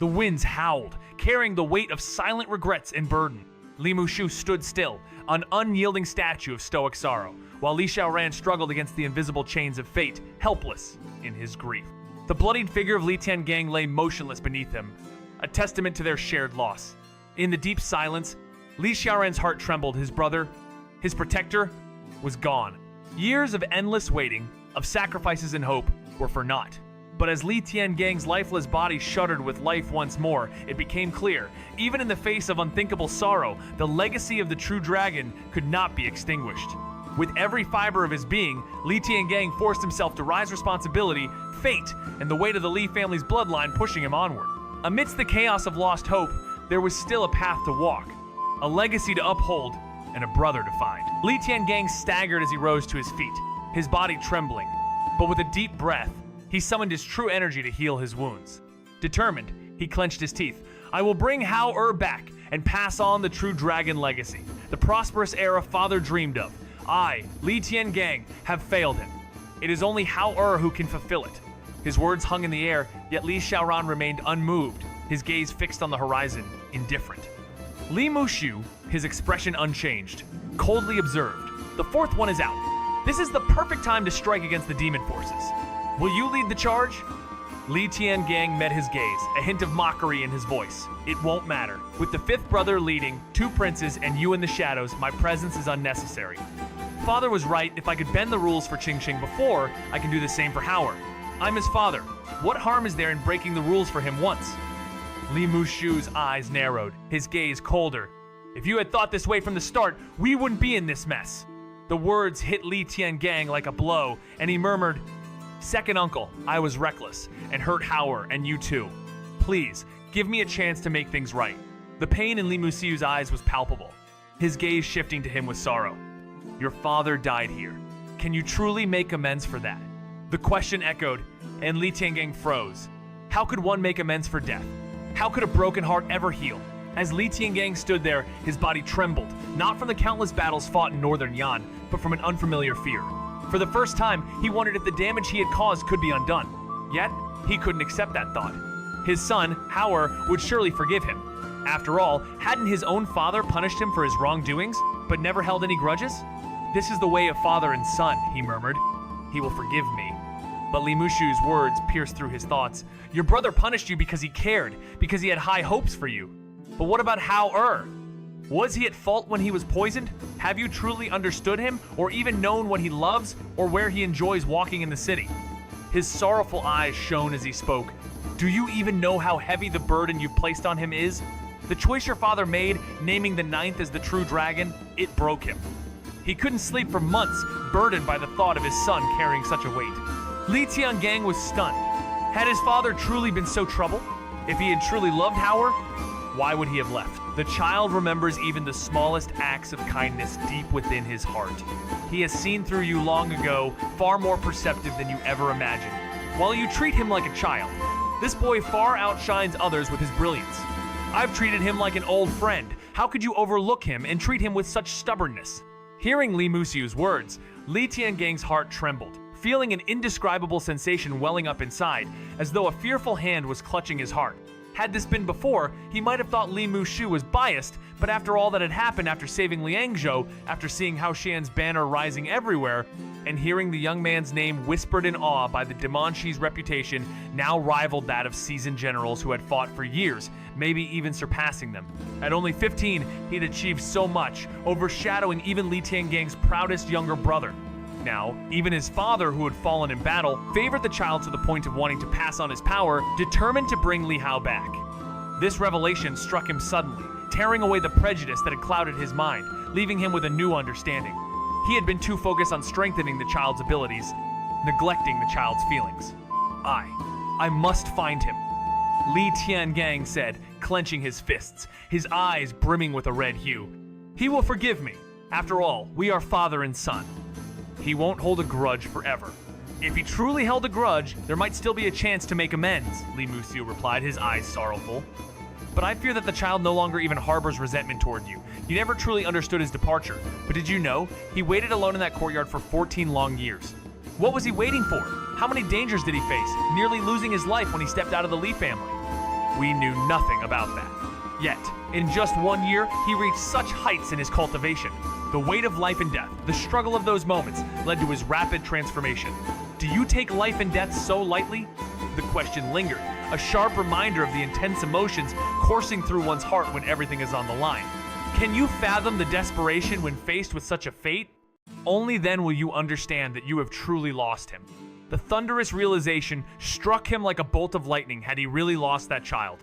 The winds howled, carrying the weight of silent regrets and burden. Li Mushu stood still, an unyielding statue of stoic sorrow, while Li Xiaoran struggled against the invisible chains of fate, helpless in his grief. The bloodied figure of Li Tiangang lay motionless beneath him, a testament to their shared loss. In the deep silence, Li Xiaoran's heart trembled. His brother, his protector, was gone. Years of endless waiting, of sacrifices and hope, were for naught. But as Li Tiangang's lifeless body shuddered with life once more, it became clear, even in the face of unthinkable sorrow, the legacy of the true dragon could not be extinguished. With every fiber of his being, Li Tiangang forced himself to rise responsibility, fate, and the weight of the Li family's bloodline pushing him onward. Amidst the chaos of lost hope, there was still a path to walk, a legacy to uphold, and a brother to find. Li Tiangang staggered as he rose to his feet, his body trembling, but with a deep breath, he summoned his true energy to heal his wounds. Determined, he clenched his teeth. I will bring Hao back and pass on the true dragon legacy, the prosperous era father dreamed of. I, Li Tiangang, have failed him. It is only Hao who can fulfill it. His words hung in the air, yet Li Xiaoran remained unmoved, his gaze fixed on the horizon, indifferent. Li Mushu, his expression unchanged, coldly observed. The fourth one is out. This is the perfect time to strike against the demon forces. Will you lead the charge? Li Tiangang met his gaze, a hint of mockery in his voice. It won't matter. With the fifth brother leading, 2 princes, and you in the shadows, my presence is unnecessary. Father was right. If I could bend the rules for Qingqing before, I can do the same for Hao. I'm his father. What harm is there in breaking the rules for him once? Li Mushu's eyes narrowed, his gaze colder. If you had thought this way from the start, we wouldn't be in this mess. The words hit Li Tiangang like a blow, and he murmured, Second uncle, I was reckless, and hurt Hao, and you too. Please, give me a chance to make things right. The pain in Li Mushu's eyes was palpable, his gaze shifting to him with sorrow. Your father died here. Can you truly make amends for that? The question echoed, and Li Tiangang froze. How could one make amends for death? How could a broken heart ever heal? As Li Tiangang stood there, his body trembled, not from the countless battles fought in northern Yan, but from an unfamiliar fear. For the first time, he wondered if the damage he had caused could be undone. Yet, he couldn't accept that thought. His son, Hao, would surely forgive him. After all, hadn't his own father punished him for his wrongdoings, but never held any grudges? This is the way of father and son, he murmured. He will forgive me. But Li Mushu's words pierced through his thoughts. Your brother punished you because he cared, because he had high hopes for you. But what about Hao? Was he at fault when he was poisoned? Have you truly understood him, or even known what he loves, or where he enjoys walking in the city? His sorrowful eyes shone as he spoke. Do you even know how heavy the burden you've placed on him is? The choice your father made, naming the 9th as the true dragon, it broke him. He couldn't sleep for months, burdened by the thought of his son carrying such a weight. Li Tiangang was stunned. Had his father truly been so troubled? If he had truly loved Hao, why would he have left? The child remembers even the smallest acts of kindness deep within his heart. He has seen through you long ago, far more perceptive than you ever imagined. While you treat him like a child, this boy far outshines others with his brilliance. I've treated him like an old friend. How could you overlook him and treat him with such stubbornness? Hearing Li Mushu's words, Li Tiangang's heart trembled, feeling an indescribable sensation welling up inside, as though a fearful hand was clutching his heart. Had this been before, he might have thought Li Mushu was biased, but after all that had happened after saving Liangzhou, after seeing Hao Xian's banner rising everywhere, and hearing the young man's name whispered in awe by the Demonchi's reputation now rivaled that of seasoned generals who had fought for years, maybe even surpassing them. At only 15, he'd achieved so much, overshadowing even Li Tiangang's proudest younger brother. Now, even his father, who had fallen in battle, favored the child to the point of wanting to pass on his power, determined to bring Li Hao back. This revelation struck him suddenly, tearing away the prejudice that had clouded his mind, leaving him with a new understanding. He had been too focused on strengthening the child's abilities, neglecting the child's feelings. I must find him, Li Tiangang said, clenching his fists, his eyes brimming with a red hue. He will forgive me. After all, we are father and son. He won't hold a grudge forever. If he truly held a grudge, there might still be a chance to make amends, Li Mushu replied, his eyes sorrowful. But I fear that the child no longer even harbors resentment toward you. You never truly understood his departure. But did you know? He waited alone in that courtyard for 14 long years. What was he waiting for? How many dangers did he face, nearly losing his life when he stepped out of the Li family? We knew nothing about that. Yet, in just 1 year, he reached such heights in his cultivation. The weight of life and death, the struggle of those moments, led to his rapid transformation. Do you take life and death so lightly? The question lingered, a sharp reminder of the intense emotions coursing through one's heart when everything is on the line. Can you fathom the desperation when faced with such a fate? Only then will you understand that you have truly lost him. The thunderous realization struck him like a bolt of lightning had he really lost that child.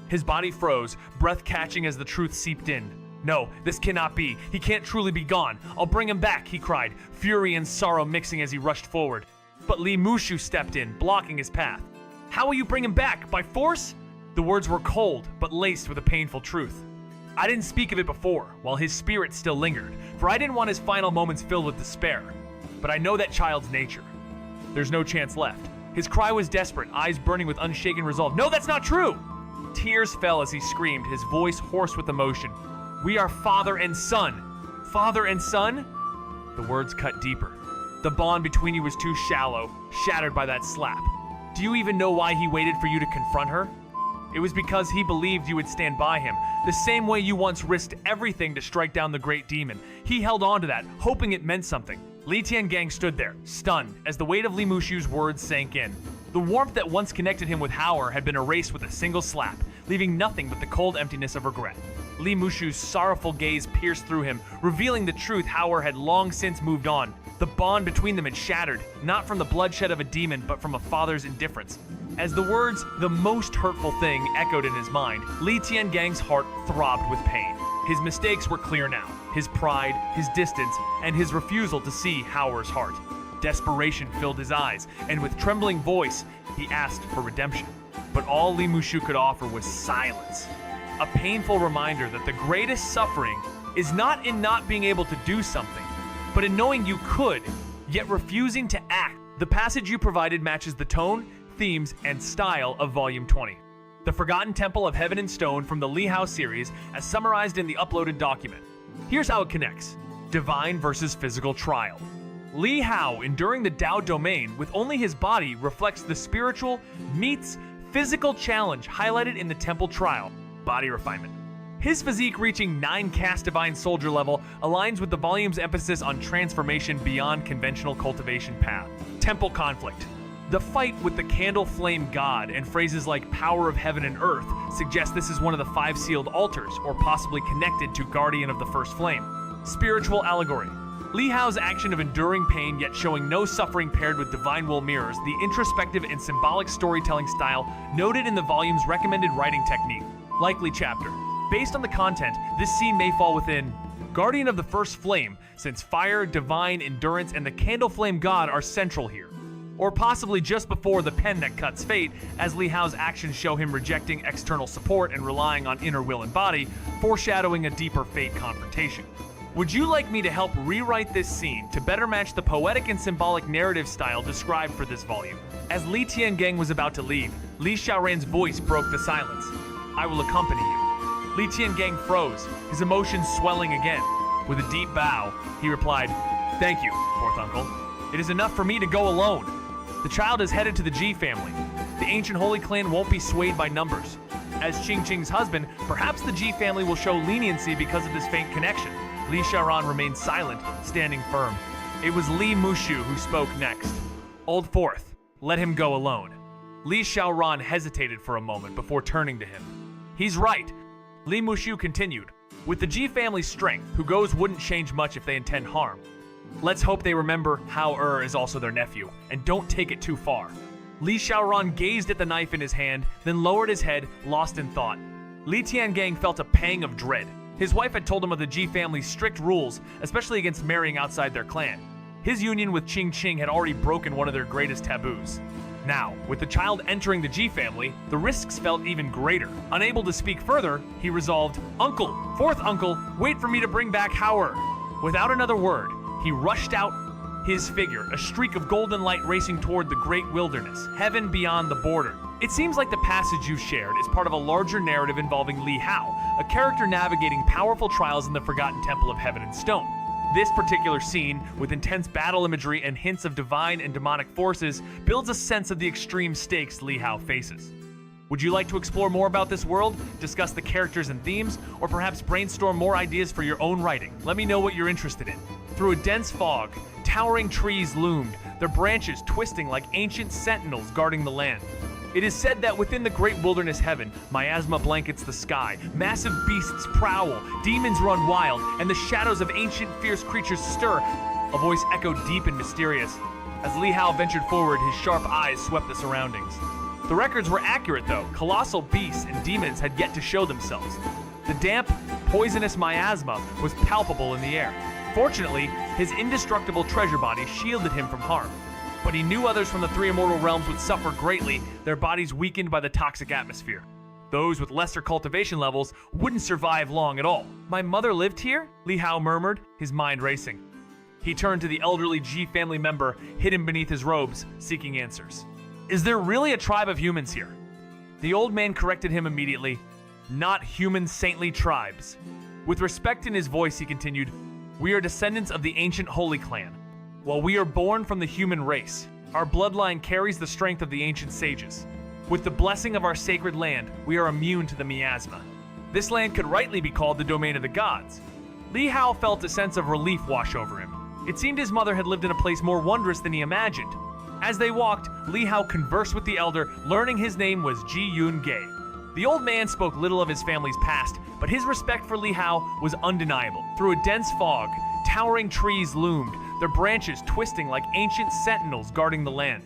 His body froze, breath catching as the truth seeped in. No, this cannot be. He can't truly be gone. I'll bring him back, he cried, fury and sorrow mixing as he rushed forward. But Li Mushu stepped in, blocking his path. How will you bring him back? By force? The words were cold, but laced with a painful truth. I didn't speak of it before, while his spirit still lingered, for I didn't want his final moments filled with despair. But I know that child's nature. There's no chance left. His cry was desperate, eyes burning with unshaken resolve. No, that's not true! Tears fell as he screamed, his voice hoarse with emotion. We are father and son. Father and son? The words cut deeper. The bond between you was too shallow, shattered by that slap. Do you even know why he waited for you to confront her? It was because he believed you would stand by him, the same way you once risked everything to strike down the great demon. He held on to that, hoping it meant something. Li Tiangang stood there, stunned, as the weight of Li Mushu's words sank in. The warmth that once connected him with Hauer had been erased with a single slap, leaving nothing but the cold emptiness of regret. Li Mushu's sorrowful gaze pierced through him, revealing the truth Hauer had long since moved on. The bond between them had shattered, not from the bloodshed of a demon, but from a father's indifference. As the words, "the most hurtful thing," echoed in his mind, Li Tiangang's heart throbbed with pain. His mistakes were clear now. His pride, his distance, and his refusal to see Hauer's heart. Desperation filled his eyes, and with trembling voice, he asked for redemption. But all Li Mushu could offer was silence. A painful reminder that the greatest suffering is not in not being able to do something, but in knowing you could, yet refusing to act. The passage you provided matches the tone, themes, and style of Volume 20. The Forgotten Temple of Heaven and Stone from the Li Hao series as summarized in the uploaded document. Here's how it connects. Divine versus physical trial. Li Hao, enduring the Tao domain with only his body, reflects the spiritual meets physical challenge highlighted in the temple trial, body refinement. His physique reaching 9-caste divine soldier level aligns with the volume's emphasis on transformation beyond conventional cultivation path. Temple conflict. The fight with the candle flame god and phrases like power of heaven and earth suggest this is one of the 5 sealed altars, or possibly connected to guardian of the first flame. Spiritual allegory. Li Hao's action of enduring pain yet showing no suffering paired with divine will mirrors the introspective and symbolic storytelling style noted in the volume's recommended writing technique. Likely chapter. Based on the content, this scene may fall within Guardian of the First Flame, since fire, divine, endurance, and the candle flame god are central here. Or possibly just before the pen that cuts fate, as Li Hao's actions show him rejecting external support and relying on inner will and body, foreshadowing a deeper fate confrontation. Would you like me to help rewrite this scene to better match the poetic and symbolic narrative style described for this volume? As Li Tiangang was about to leave, Li Xiaoran's voice broke the silence. I will accompany you. Li Tiangang froze, his emotions swelling again. With a deep bow, he replied, Thank you, fourth uncle. It is enough for me to go alone. The child is headed to the Ji family. The ancient holy clan won't be swayed by numbers. As Qingqing's husband, perhaps the Ji family will show leniency because of this faint connection. Li Xiaoran remained silent, standing firm. It was Li Mushu who spoke next. Old Fourth, let him go alone. Li Xiaoran hesitated for a moment before turning to him. He's right. Li Mushu continued. With the Ji family's strength, who goes wouldn't change much if they intend harm. Let's hope they remember Hao is also their nephew, and don't take it too far. Li Xiaoran gazed at the knife in his hand, then lowered his head, lost in thought. Li Tiangang felt a pang of dread. His wife had told him of the Ji family's strict rules, especially against marrying outside their clan. His union with Qingqing had already broken one of their greatest taboos. Now, with the child entering the Ji family, the risks felt even greater. Unable to speak further, he resolved, Uncle, fourth uncle, wait for me to bring back Hauer. Without another word, he rushed out, his figure, a streak of golden light racing toward the great wilderness, heaven beyond the border. It seems like the passage you shared is part of a larger narrative involving Li Hao, a character navigating powerful trials in the Forgotten Temple of Heaven and Stone. This particular scene, with intense battle imagery and hints of divine and demonic forces, builds a sense of the extreme stakes Li Hao faces. Would you like to explore more about this world, discuss the characters and themes, or perhaps brainstorm more ideas for your own writing? Let me know what you're interested in. Through a dense fog, towering trees loomed, their branches twisting like ancient sentinels guarding the land. It is said that within the great wilderness heaven, miasma blankets the sky, massive beasts prowl, demons run wild, and the shadows of ancient fierce creatures stir. A voice echoed deep and mysterious. As Li Hao ventured forward, his sharp eyes swept the surroundings. The records were accurate though. Colossal beasts and demons had yet to show themselves. The damp, poisonous miasma was palpable in the air. Fortunately, his indestructible treasure body shielded him from harm. But he knew others from the three immortal realms would suffer greatly, their bodies weakened by the toxic atmosphere. Those with lesser cultivation levels wouldn't survive long at all. My mother lived here? Li Hao murmured, his mind racing. He turned to the elderly Ji family member hidden beneath his robes, seeking answers. Is there really a tribe of humans here? The old man corrected him immediately. Not human saintly tribes. With respect in his voice, he continued, we are descendants of the ancient Holy Clan. While we are born from the human race, our bloodline carries the strength of the ancient sages. With the blessing of our sacred land, we are immune to the miasma. This land could rightly be called the domain of the gods. Li Hao felt a sense of relief wash over him. It seemed his mother had lived in a place more wondrous than he imagined. As they walked, Li Hao conversed with the elder, learning his name was Ji Yun Ge. The old man spoke little of his family's past, but his respect for Li Hao was undeniable. Through a dense fog, towering trees loomed, their branches twisting like ancient sentinels guarding the land.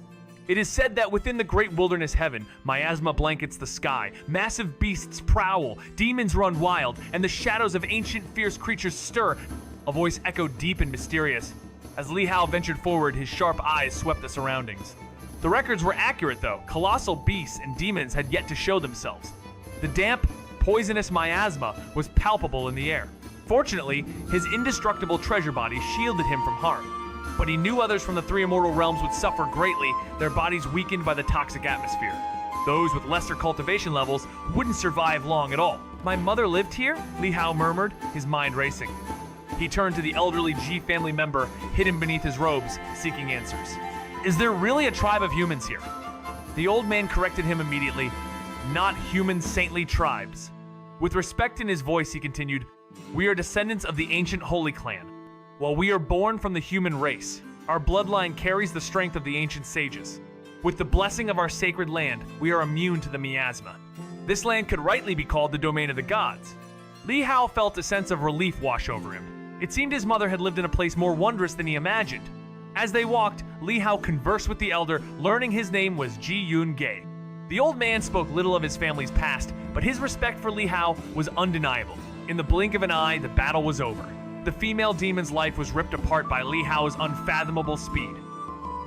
It is said that within the great wilderness heaven, miasma blankets the sky, massive beasts prowl, demons run wild, and the shadows of ancient fierce creatures stir. A voice echoed deep and mysterious. As Li Hao ventured forward, his sharp eyes swept the surroundings. The records were accurate though. Colossal beasts and demons had yet to show themselves. The damp, poisonous miasma was palpable in the air. Fortunately, his indestructible treasure body shielded him from harm. But he knew others from the three immortal realms would suffer greatly, their bodies weakened by the toxic atmosphere. Those with lesser cultivation levels wouldn't survive long at all. My mother lived here? Li Hao murmured, his mind racing. He turned to the elderly Ji family member hidden beneath his robes, seeking answers. Is there really a tribe of humans here? The old man corrected him immediately. Not human saintly tribes. With respect in his voice, he continued, we are descendants of the ancient Holy Clan. While we are born from the human race, our bloodline carries the strength of the ancient sages. With the blessing of our sacred land, we are immune to the miasma. This land could rightly be called the domain of the gods. Li Hao felt a sense of relief wash over him. It seemed his mother had lived in a place more wondrous than he imagined. As they walked, Li Hao conversed with the elder, learning his name was Ji Yun Ge. The old man spoke little of his family's past, but his respect for Li Hao was undeniable. In the blink of an eye, the battle was over. The female demon's life was ripped apart by Li Hao's unfathomable speed.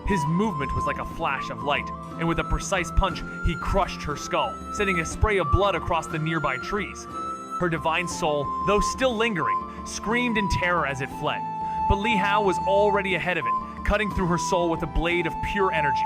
His movement was like a flash of light, and with a precise punch, he crushed her skull, sending a spray of blood across the nearby trees. Her divine soul, though still lingering, screamed in terror as it fled. But Li Hao was already ahead of it, cutting through her soul with a blade of pure energy,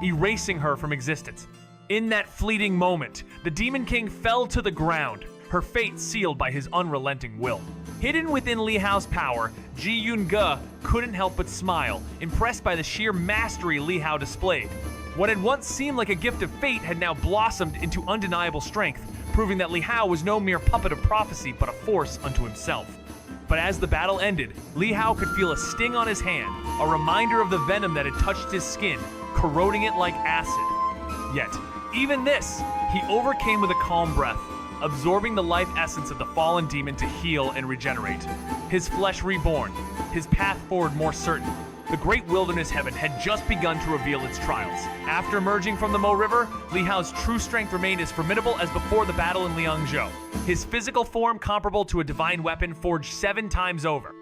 erasing her from existence. In that fleeting moment, the Demon King fell to the ground, her fate sealed by his unrelenting will. Hidden within Li Hao's power, Ji Yun Ge couldn't help but smile, impressed by the sheer mastery Li Hao displayed. What had once seemed like a gift of fate had now blossomed into undeniable strength, proving that Li Hao was no mere puppet of prophecy but a force unto himself. But as the battle ended, Li Hao could feel a sting on his hand, a reminder of the venom that had touched his skin, corroding it like acid. Yet, even this, he overcame with a calm breath, absorbing the life essence of the fallen demon to heal and regenerate. His flesh reborn, his path forward more certain. The great wilderness heaven had just begun to reveal its trials. After emerging from the Mo River, Li Hao's true strength remained as formidable as before the battle in Liangzhou. His physical form comparable to a divine weapon forged 7 times over.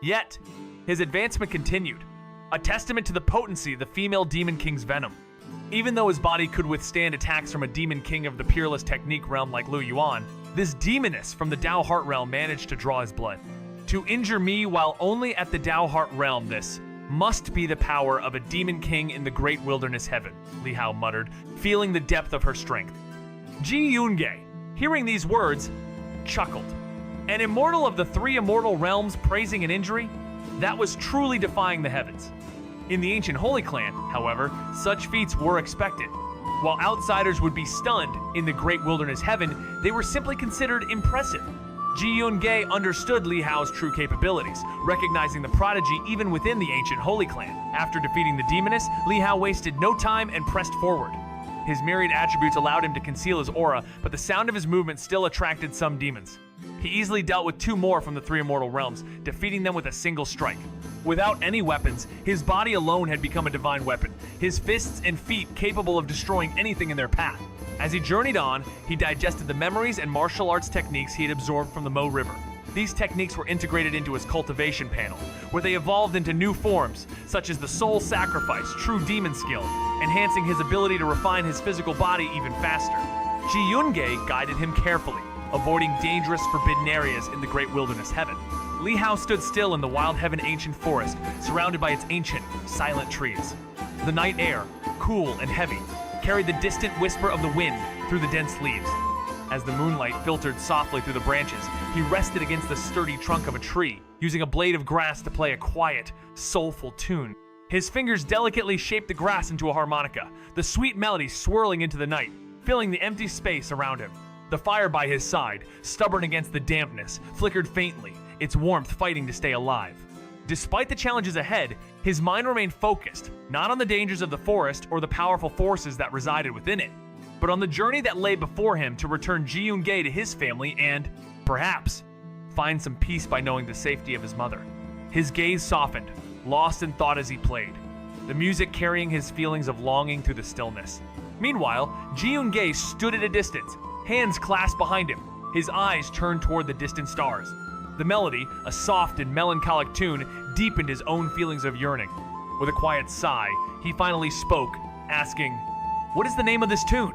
Yet, his advancement continued, a testament to the potency of the female Demon King's venom. Even though his body could withstand attacks from a Demon King of the Peerless Technique realm like Lu Yuan, this demoness from the Dao Heart realm managed to draw his blood. To injure me while only at the Dao Heart realm, this must be the power of a Demon King in the great wilderness heaven, Li Hao muttered, feeling the depth of her strength. Ji Yunge, hearing these words, chuckled. An immortal of the 3 immortal realms praising an injury? That was truly defying the heavens. In the ancient Holy Clan, however, such feats were expected. While outsiders would be stunned, in the Great Wilderness Heaven, they were simply considered impressive. Ji Yun-ge understood Li Hao's true capabilities, recognizing the prodigy even within the ancient Holy Clan. After defeating the demoness, Li Hao wasted no time and pressed forward. His myriad attributes allowed him to conceal his aura, but the sound of his movement still attracted some demons. He easily dealt with 2 more from the 3 immortal realms, defeating them with a single strike. Without any weapons, his body alone had become a divine weapon, his fists and feet capable of destroying anything in their path. As he journeyed on, he digested the memories and martial arts techniques he had absorbed from the Mo River. These techniques were integrated into his cultivation panel, where they evolved into new forms, such as the soul sacrifice, true demon skill, enhancing his ability to refine his physical body even faster. Ji Yun-ge guided him carefully, avoiding dangerous, forbidden areas in the Great Wilderness Heaven. Li Hao stood still in the Wild Heaven ancient forest, surrounded by its ancient, silent trees. The night air, cool and heavy, carried the distant whisper of the wind through the dense leaves. As the moonlight filtered softly through the branches, he rested against the sturdy trunk of a tree, using a blade of grass to play a quiet, soulful tune. His fingers delicately shaped the grass into a harmonica, the sweet melody swirling into the night, filling the empty space around him. The fire by his side, stubborn against the dampness, flickered faintly, its warmth fighting to stay alive. Despite the challenges ahead, his mind remained focused, not on the dangers of the forest or the powerful forces that resided within it, but on the journey that lay before him to return Ji Yun-ge to his family and, perhaps, find some peace by knowing the safety of his mother. His gaze softened, lost in thought as he played, the music carrying his feelings of longing through the stillness. Meanwhile, Ji Yun-ge stood at a distance, hands clasped behind him, his eyes turned toward the distant stars. The melody, a soft and melancholic tune, deepened his own feelings of yearning. With a quiet sigh, he finally spoke, asking, "What is the name of this tune?"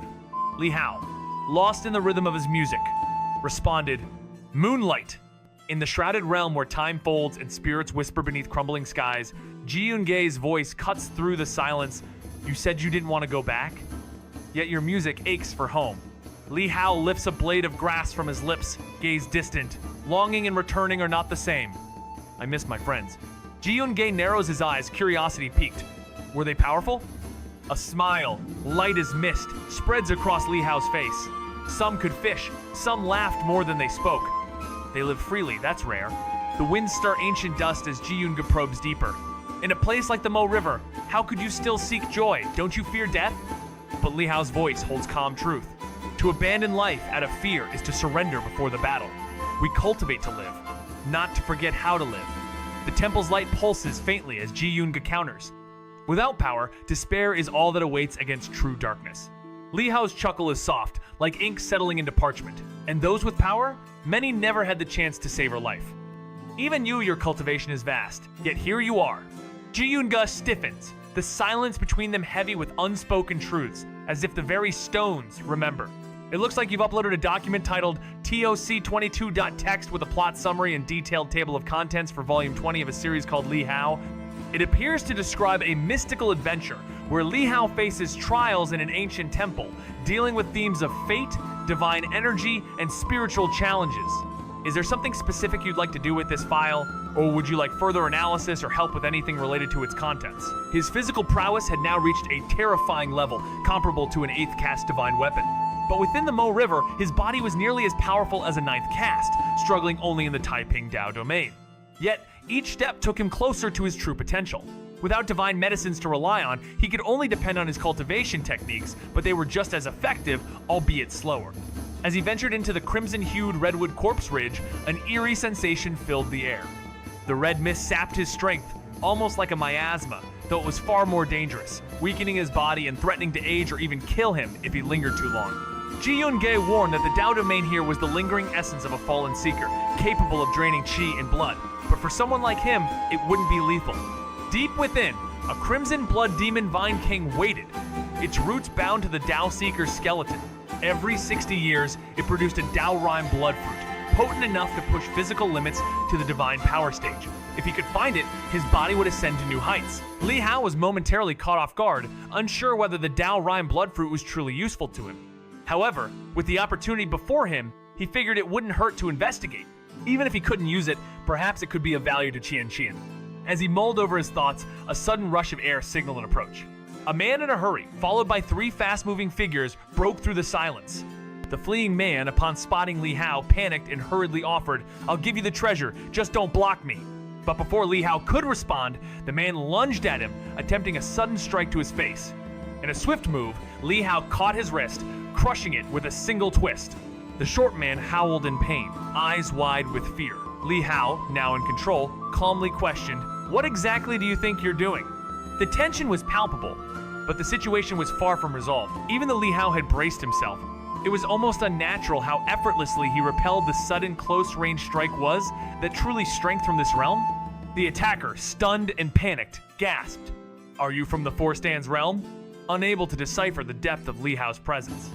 Li Hao, lost in the rhythm of his music, responded, "Moonlight." In the shrouded realm where time folds and spirits whisper beneath crumbling skies, Ji Yun-ge's voice cuts through the silence. "You said you didn't want to go back? Yet your music aches for home." Li Hao lifts a blade of grass from his lips, gaze distant. Longing and returning are not the same. "I miss my friends." Ji Yun-ge narrows his eyes, curiosity piqued. Were they powerful? A smile, light as mist, spreads across Li Hao's face. Some could fish, some laughed more than they spoke. They live freely, that's rare. The winds stir ancient dust as Ji Yun-ge probes deeper. In a place like the Mo River, how could you still seek joy? Don't you fear death? But Li Hao's voice holds calm truth. To abandon life out of fear is to surrender before the battle. We cultivate to live, not to forget how to live. The temple's light pulses faintly as Ji Yun-ge counters. Without power, despair is all that awaits against true darkness. Li Hao's chuckle is soft, like ink settling into parchment. And those with power? Many never had the chance to savor life. Even you, your cultivation is vast, yet here you are. Ji Yun-ge stiffens, the silence between them heavy with unspoken truths, as if the very stones remember. It looks like you've uploaded a document titled TOC22.txt with a plot summary and detailed table of contents for volume 20 of a series called Li Hao. It appears to describe a mystical adventure where Li Hao faces trials in an ancient temple, dealing with themes of fate, divine energy, and spiritual challenges. Is there something specific you'd like to do with this file? Or would you like further analysis or help with anything related to its contents? His physical prowess had now reached a terrifying level, comparable to an 8th caste divine weapon. But within the Mo River, his body was nearly as powerful as a 9th caste, struggling only in the Taiping Dao domain. Yet, each step took him closer to his true potential. Without divine medicines to rely on, he could only depend on his cultivation techniques, but they were just as effective, albeit slower. As he ventured into the crimson-hued redwood corpse ridge, an eerie sensation filled the air. The red mist sapped his strength, almost like a miasma, though it was far more dangerous, weakening his body and threatening to age or even kill him if he lingered too long. Ji Yun-ge warned that the Dao domain here was the lingering essence of a fallen seeker, capable of draining chi and blood, but for someone like him, it wouldn't be lethal. Deep within, a crimson blood demon Vine King waited, its roots bound to the Dao Seeker's skeleton. Every 60 years, it produced a Dao Rhyme blood fruit, potent enough to push physical limits to the divine power stage. If he could find it, his body would ascend to new heights. Li Hao was momentarily caught off guard, unsure whether the Dao Rhyme blood fruit was truly useful to him. However, with the opportunity before him, he figured it wouldn't hurt to investigate. Even if he couldn't use it, perhaps it could be of value to Xianxia. As he mulled over his thoughts, a sudden rush of air signaled an approach. A man in a hurry, followed by 3 fast-moving figures, broke through the silence. The fleeing man, upon spotting Li Hao, panicked and hurriedly offered, "I'll give you the treasure, just don't block me." But before Li Hao could respond, the man lunged at him, attempting a sudden strike to his face. In a swift move, Li Hao caught his wrist, crushing it with a single twist. The short man howled in pain, eyes wide with fear. Li Hao, now in control, calmly questioned, "What exactly do you think you're doing?" The tension was palpable, but the situation was far from resolved. Even though Li Hao had braced himself, it was almost unnatural how effortlessly he repelled the sudden close-range strike was that truly strength from this realm. The attacker, stunned and panicked, gasped, "Are you from the Four Stands realm?" Unable to decipher the depth of Li Hao's presence.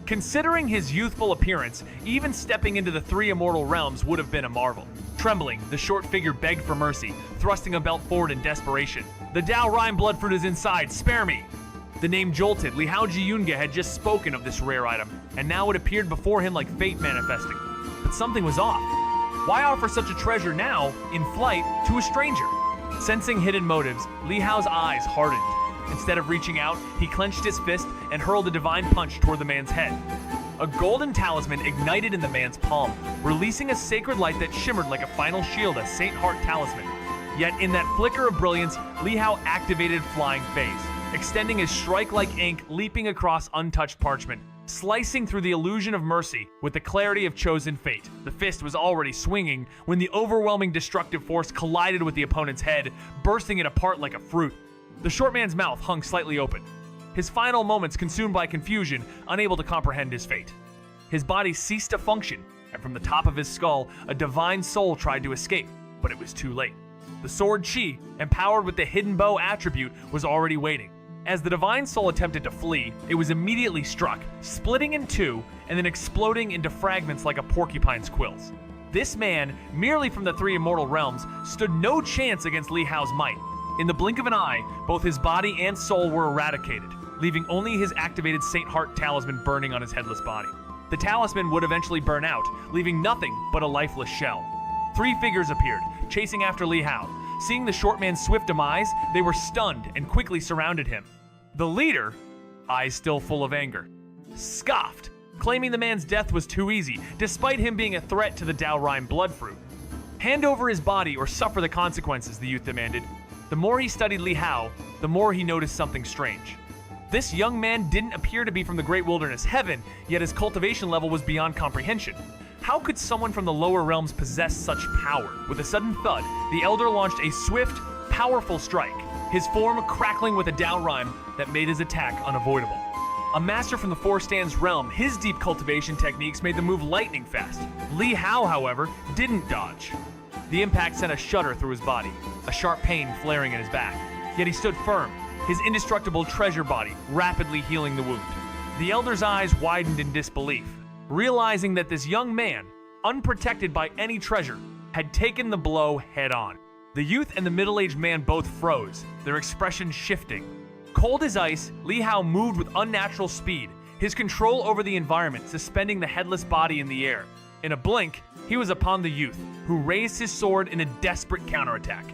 Considering his youthful appearance, even stepping into the 3 immortal realms would have been a marvel. Trembling, the short figure begged for mercy, thrusting a belt forward in desperation. "The Dao Rhyme bloodfruit is inside, spare me!" The name jolted. Li Hao Jiyunge had just spoken of this rare item, and now it appeared before him like fate manifesting. But something was off. Why offer such a treasure now, in flight, to a stranger? Sensing hidden motives, Li Hao's eyes hardened. Instead of reaching out, he clenched his fist and hurled a divine punch toward the man's head. A golden talisman ignited in the man's palm, releasing a sacred light that shimmered like a final shield, a Saint Heart talisman. Yet in that flicker of brilliance, Li Hao activated Flying Phase, extending his strike-like ink leaping across untouched parchment, slicing through the illusion of mercy with the clarity of chosen fate. The fist was already swinging when the overwhelming destructive force collided with the opponent's head, bursting it apart like a fruit. The short man's mouth hung slightly open, his final moments consumed by confusion, unable to comprehend his fate. His body ceased to function, and from the top of his skull, a divine soul tried to escape, but it was too late. The sword Qi, empowered with the hidden bow attribute, was already waiting. As the divine soul attempted to flee, it was immediately struck, splitting in 2 and then exploding into fragments like a porcupine's quills. This man, merely from the 3 immortal realms, stood no chance against Li Hao's might. In the blink of an eye, both his body and soul were eradicated, leaving only his activated Saint Heart talisman burning on his headless body. The talisman would eventually burn out, leaving nothing but a lifeless shell. 3 figures appeared, chasing after Li Hao. Seeing the short man's swift demise, they were stunned and quickly surrounded him. The leader, eyes still full of anger, scoffed, claiming the man's death was too easy, despite him being a threat to the Dao Rhyme bloodfruit. "Hand over his body or suffer the consequences," the youth demanded. The more he studied Li Hao, the more he noticed something strange. This young man didn't appear to be from the Great Wilderness Heaven, yet his cultivation level was beyond comprehension. How could someone from the lower realms possess such power? With a sudden thud, the elder launched a swift, powerful strike, his form crackling with a Dao Rhyme that made his attack unavoidable. A master from the Four Stands realm, his deep cultivation techniques made the move lightning fast. Li Hao, however, didn't dodge. The impact sent a shudder through his body, a sharp pain flaring in his back. Yet he stood firm, his indestructible treasure body rapidly healing the wound. The elder's eyes widened in disbelief, realizing that this young man, unprotected by any treasure, had taken the blow head-on. The youth and the middle-aged man both froze, their expressions shifting. Cold as ice, Li Hao moved with unnatural speed, his control over the environment suspending the headless body in the air. In a blink, he was upon the youth, who raised his sword in a desperate counterattack.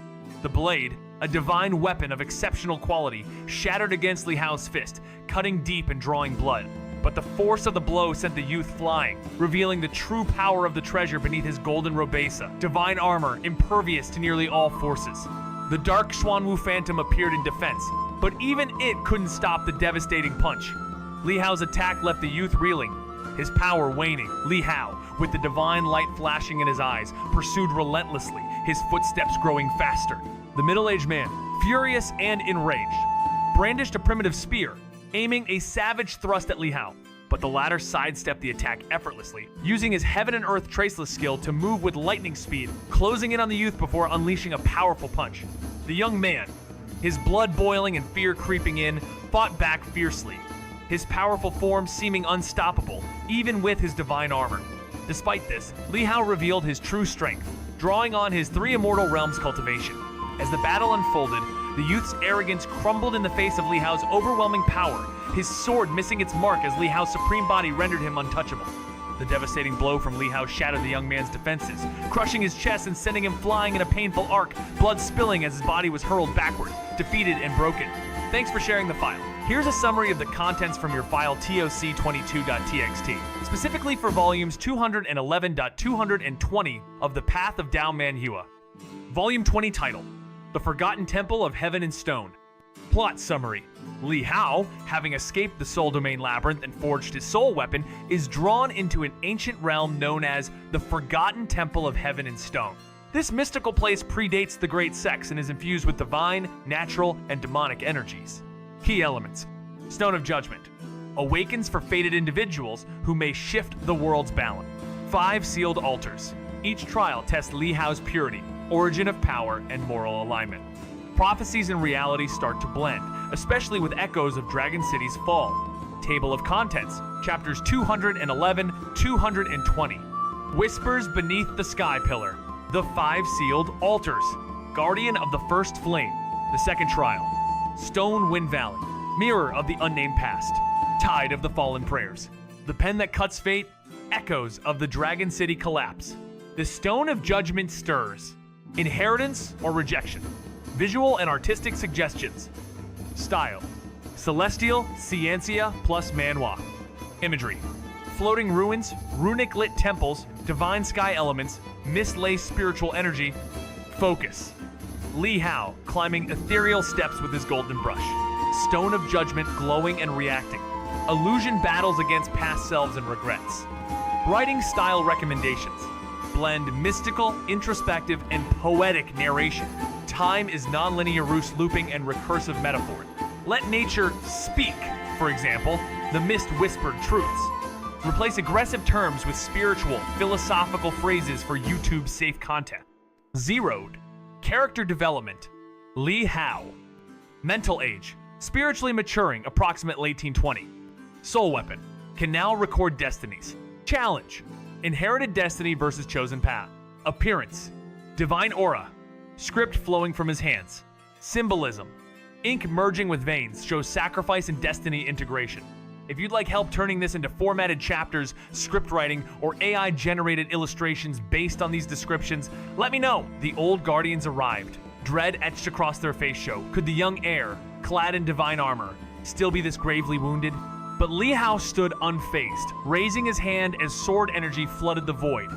The blade, a divine weapon of exceptional quality, shattered against Li Hao's fist, cutting deep and drawing blood. But the force of the blow sent the youth flying, revealing the true power of the treasure beneath his golden robesa, divine armor impervious to nearly all forces. The dark Xuanwu phantom appeared in defense, but even it couldn't stop the devastating punch. Li Hao's attack left the youth reeling, his power waning. Li Hao, with the divine light flashing in his eyes, pursued relentlessly, his footsteps growing faster. The middle-aged man, furious and enraged, brandished a primitive spear, aiming a savage thrust at Li Hao, but the latter sidestepped the attack effortlessly, using his heaven and earth traceless skill to move with lightning speed, closing in on the youth before unleashing a powerful punch. The young man, his blood boiling and fear creeping in, fought back fiercely, his powerful form seeming unstoppable, even with his divine armor. Despite this, Li Hao revealed his true strength, drawing on his 3 immortal realms cultivation. As the battle unfolded, the youth's arrogance crumbled in the face of Li Hao's overwhelming power, his sword missing its mark as Li Hao's supreme body rendered him untouchable. The devastating blow from Li Hao shattered the young man's defenses, crushing his chest and sending him flying in a painful arc, blood spilling as his body was hurled backward, defeated and broken. Thanks for sharing the file. Here's a summary of the contents from your file toc22.txt, specifically for volumes 211.220 of The Path of Tao Manhua. Volume 20 title, The Forgotten Temple of Heaven and Stone. Plot summary. Li Hao, having escaped the Soul Domain Labyrinth and forged his soul weapon, is drawn into an ancient realm known as the Forgotten Temple of Heaven and Stone. This mystical place predates the Great Sex and is infused with divine, natural, and demonic energies. Key elements. Stone of Judgment. Awakens for fated individuals who may shift the world's balance. 5 sealed altars. Each trial tests Li Hao's purity, origin of power, and moral alignment. Prophecies and reality start to blend, especially with echoes of Dragon City's fall. Table of Contents, chapters 211-220. Whispers Beneath the Sky Pillar. The 5 Sealed Altars. Guardian of the First Flame. The Second Trial. Stone Wind Valley. Mirror of the Unnamed Past. Tide of the Fallen Prayers. The Pen That Cuts Fate. Echoes of the Dragon City Collapse. The Stone of Judgment Stirs. Inheritance or Rejection. Visual and artistic suggestions. Style. Celestial, Xianxia plus Manhwa. Imagery. Floating ruins, runic lit temples, divine sky elements, mist-laced spiritual energy. Focus. Li Hao climbing ethereal steps with his golden brush. Stone of Judgment glowing and reacting. Illusion battles against past selves and regrets. Writing style recommendations. Blend mystical, introspective, and poetic narration. Time is nonlinear roost looping and recursive metaphor. Let nature speak, for example, the mist whispered truths. Replace aggressive terms with spiritual, philosophical phrases for YouTube's safe content. Zeroed. Character development. Li Hao. Mental age. Spiritually maturing, approximately 1820. Soul weapon. Can now record destinies. Challenge. Inherited destiny versus chosen path. Appearance. Divine aura. Script flowing from his hands. Symbolism. Ink merging with veins shows sacrifice and destiny integration. If you'd like help turning this into formatted chapters, script writing, or AI-generated illustrations based on these descriptions, let me know. The old guardians arrived. Dread etched across their face show. Could the young heir, clad in divine armor, still be this gravely wounded? But Li Hao stood unfazed, raising his hand as sword energy flooded the void,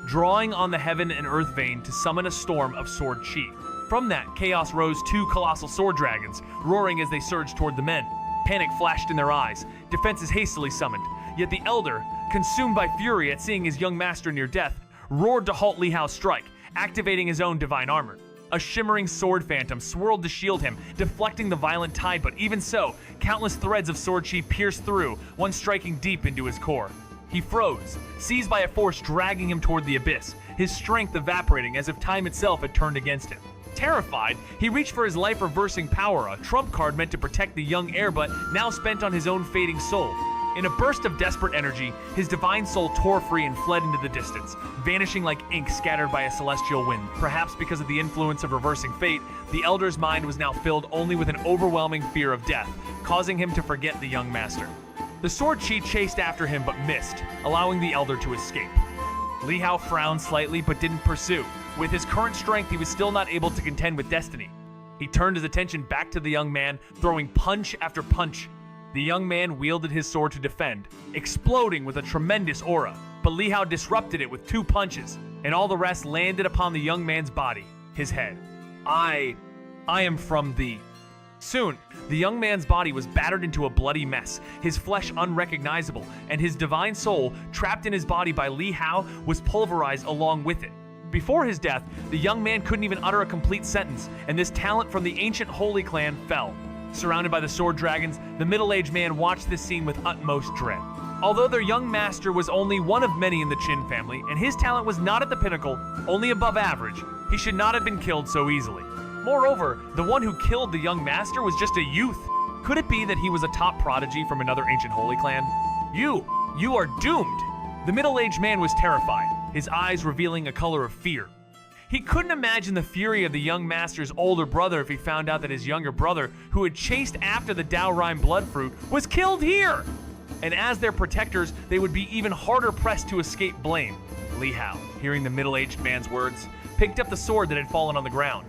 drawing on the heaven and earth vein to summon a storm of sword chi. From that, chaos rose 2 colossal sword dragons, roaring as they surged toward the men. Panic flashed in their eyes, defenses hastily summoned. Yet the elder, consumed by fury at seeing his young master near death, roared to halt Li Hao's strike, activating his own divine armor. A shimmering sword phantom swirled to shield him, deflecting the violent tide, but even so, countless threads of sword chi pierced through, one striking deep into his core. He froze, seized by a force dragging him toward the abyss, his strength evaporating as if time itself had turned against him. Terrified, he reached for his life-reversing power, a trump card meant to protect the young heir but now spent on his own fading soul. In a burst of desperate energy, his divine soul tore free and fled into the distance, vanishing like ink scattered by a celestial wind. Perhaps because of the influence of reversing fate, the elder's mind was now filled only with an overwhelming fear of death, causing him to forget the young master. The sword chi chased after him but missed, allowing the elder to escape. Li Hao frowned slightly but didn't pursue. With his current strength, he was still not able to contend with destiny. He turned his attention back to the young man, throwing punch after punch. The young man wielded his sword to defend, exploding with a tremendous aura, but Li Hao disrupted it with 2 punches, and all the rest landed upon the young man's body, his head. I am from thee. Soon, the young man's body was battered into a bloody mess, his flesh unrecognizable, and his divine soul, trapped in his body by Li Hao, was pulverized along with it. Before his death, the young man couldn't even utter a complete sentence, and this talent from the ancient Holy Clan fell. Surrounded by the sword dragons, the middle-aged man watched this scene with utmost dread. Although their young master was only one of many in the Qin family, and his talent was not at the pinnacle, only above average, he should not have been killed so easily. Moreover, the one who killed the young master was just a youth. Could it be that he was a top prodigy from another ancient Holy Clan? You are doomed! The middle-aged man was terrified, his eyes revealing a color of fear. He couldn't imagine the fury of the young master's older brother if he found out that his younger brother, who had chased after the Dao Rhyme blood fruit, was killed here! And as their protectors, they would be even harder pressed to escape blame. Li Hao, hearing the middle-aged man's words, picked up the sword that had fallen on the ground.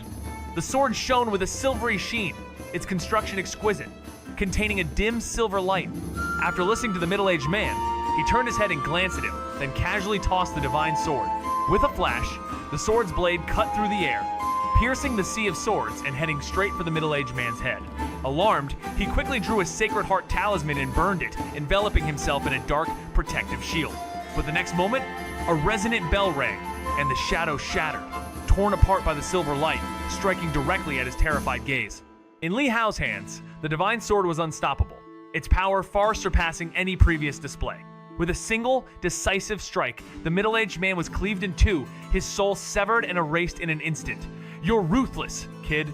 The sword shone with a silvery sheen. its construction exquisite, containing a dim silver light. After listening to the middle-aged man, he turned his head and glanced at him, then casually tossed the divine sword. With a flash, the sword's blade cut through the air, piercing the sea of swords and heading straight for the middle-aged man's head. Alarmed, he quickly drew a Sacred Heart talisman and burned it, enveloping himself in a dark, protective shield. But the next moment, a resonant bell rang, and the shadow shattered, torn apart by the silver light, striking directly at his terrified gaze. In Li Hao's hands, the divine sword was unstoppable, its power far surpassing any previous display. With a single, decisive strike, the middle-aged man was cleaved in two, his soul severed and erased in an instant. "You're ruthless, kid."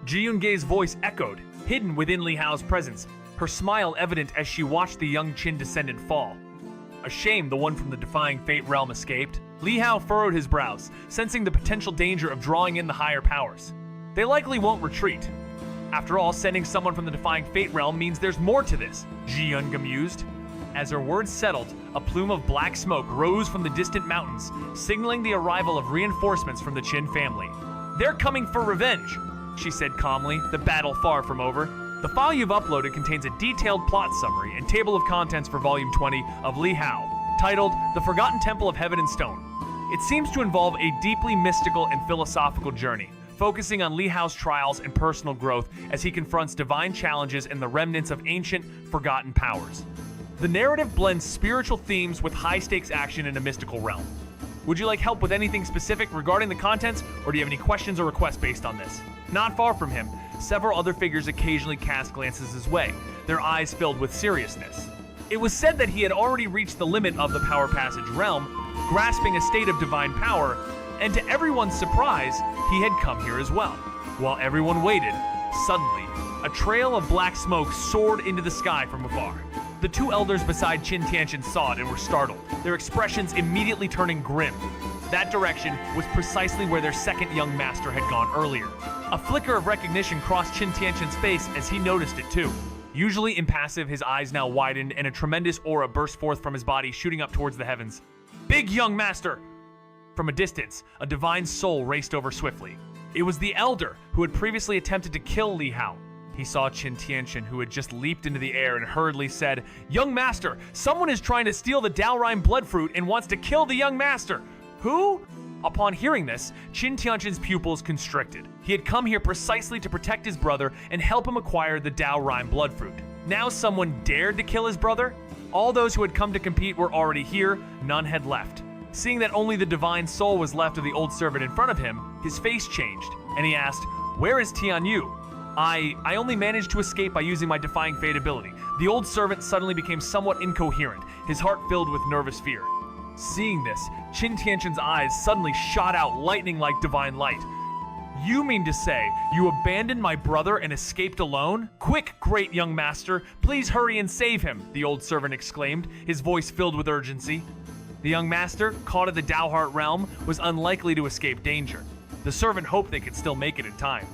Ji Yun-gei's voice echoed, hidden within Li Hao's presence, her smile evident as she watched the young Qin descendant fall. A shame the one from the Defying Fate realm escaped. Li Hao furrowed his brows, sensing the potential danger of drawing in the higher powers. They likely won't retreat. After all, sending someone from the Defying Fate realm means there's more to this, Ji Yun mused. As her words settled, a plume of black smoke rose from the distant mountains, signaling the arrival of reinforcements from the Qin family. "They're coming for revenge," she said calmly, the battle far from over. The file you've uploaded contains a detailed plot summary and table of contents for Volume 20 of Li Hao, titled The Forgotten Temple of Heaven and Stone. It seems to involve a deeply mystical and philosophical journey, focusing on Li Hao's trials and personal growth as he confronts divine challenges and the remnants of ancient, forgotten powers. The narrative blends spiritual themes with high-stakes action in a mystical realm. Would you like help with anything specific regarding the contents, or do you have any questions or requests based on this? Not far from him, several other figures occasionally cast glances his way, their eyes filled with seriousness. It was said that he had already reached the limit of the Power Passage realm, grasping a state of divine power, and to everyone's surprise, he had come here as well. While everyone waited, suddenly, a trail of black smoke soared into the sky from afar. The two elders beside Qin Tianxin saw it and were startled, their expressions immediately turning grim. That direction was precisely where their second young master had gone earlier. A flicker of recognition crossed Qin Tianxin's face as he noticed it too. Usually impassive, his eyes now widened and a tremendous aura burst forth from his body, shooting up towards the heavens. "Big young master!" From a distance, a divine soul raced over swiftly. It was the elder who had previously attempted to kill Li Hao. He saw Qin Tianxin, who had just leaped into the air and hurriedly said, "Young master, someone is trying to steal the Daorime blood fruit and wants to kill the young master." "Who?" Upon hearing this, Qin Tianxin's pupils constricted. He had come here precisely to protect his brother and help him acquire the Daorime blood fruit. Now someone dared to kill his brother? All those who had come to compete were already here, none had left. Seeing that only the divine soul was left of the old servant in front of him, his face changed, and he asked, "Where is Tianyu?" I only managed to escape by using my Defying Fate ability." The old servant suddenly became somewhat incoherent, his heart filled with nervous fear. Seeing this, Qin Tianxin's eyes suddenly shot out lightning like divine light. "You mean to say you abandoned my brother and escaped alone? Quick, great young master, please hurry and save him," the old servant exclaimed, his voice filled with urgency. The young master, caught in the Daoheart realm, was unlikely to escape danger. The servant hoped they could still make it in time.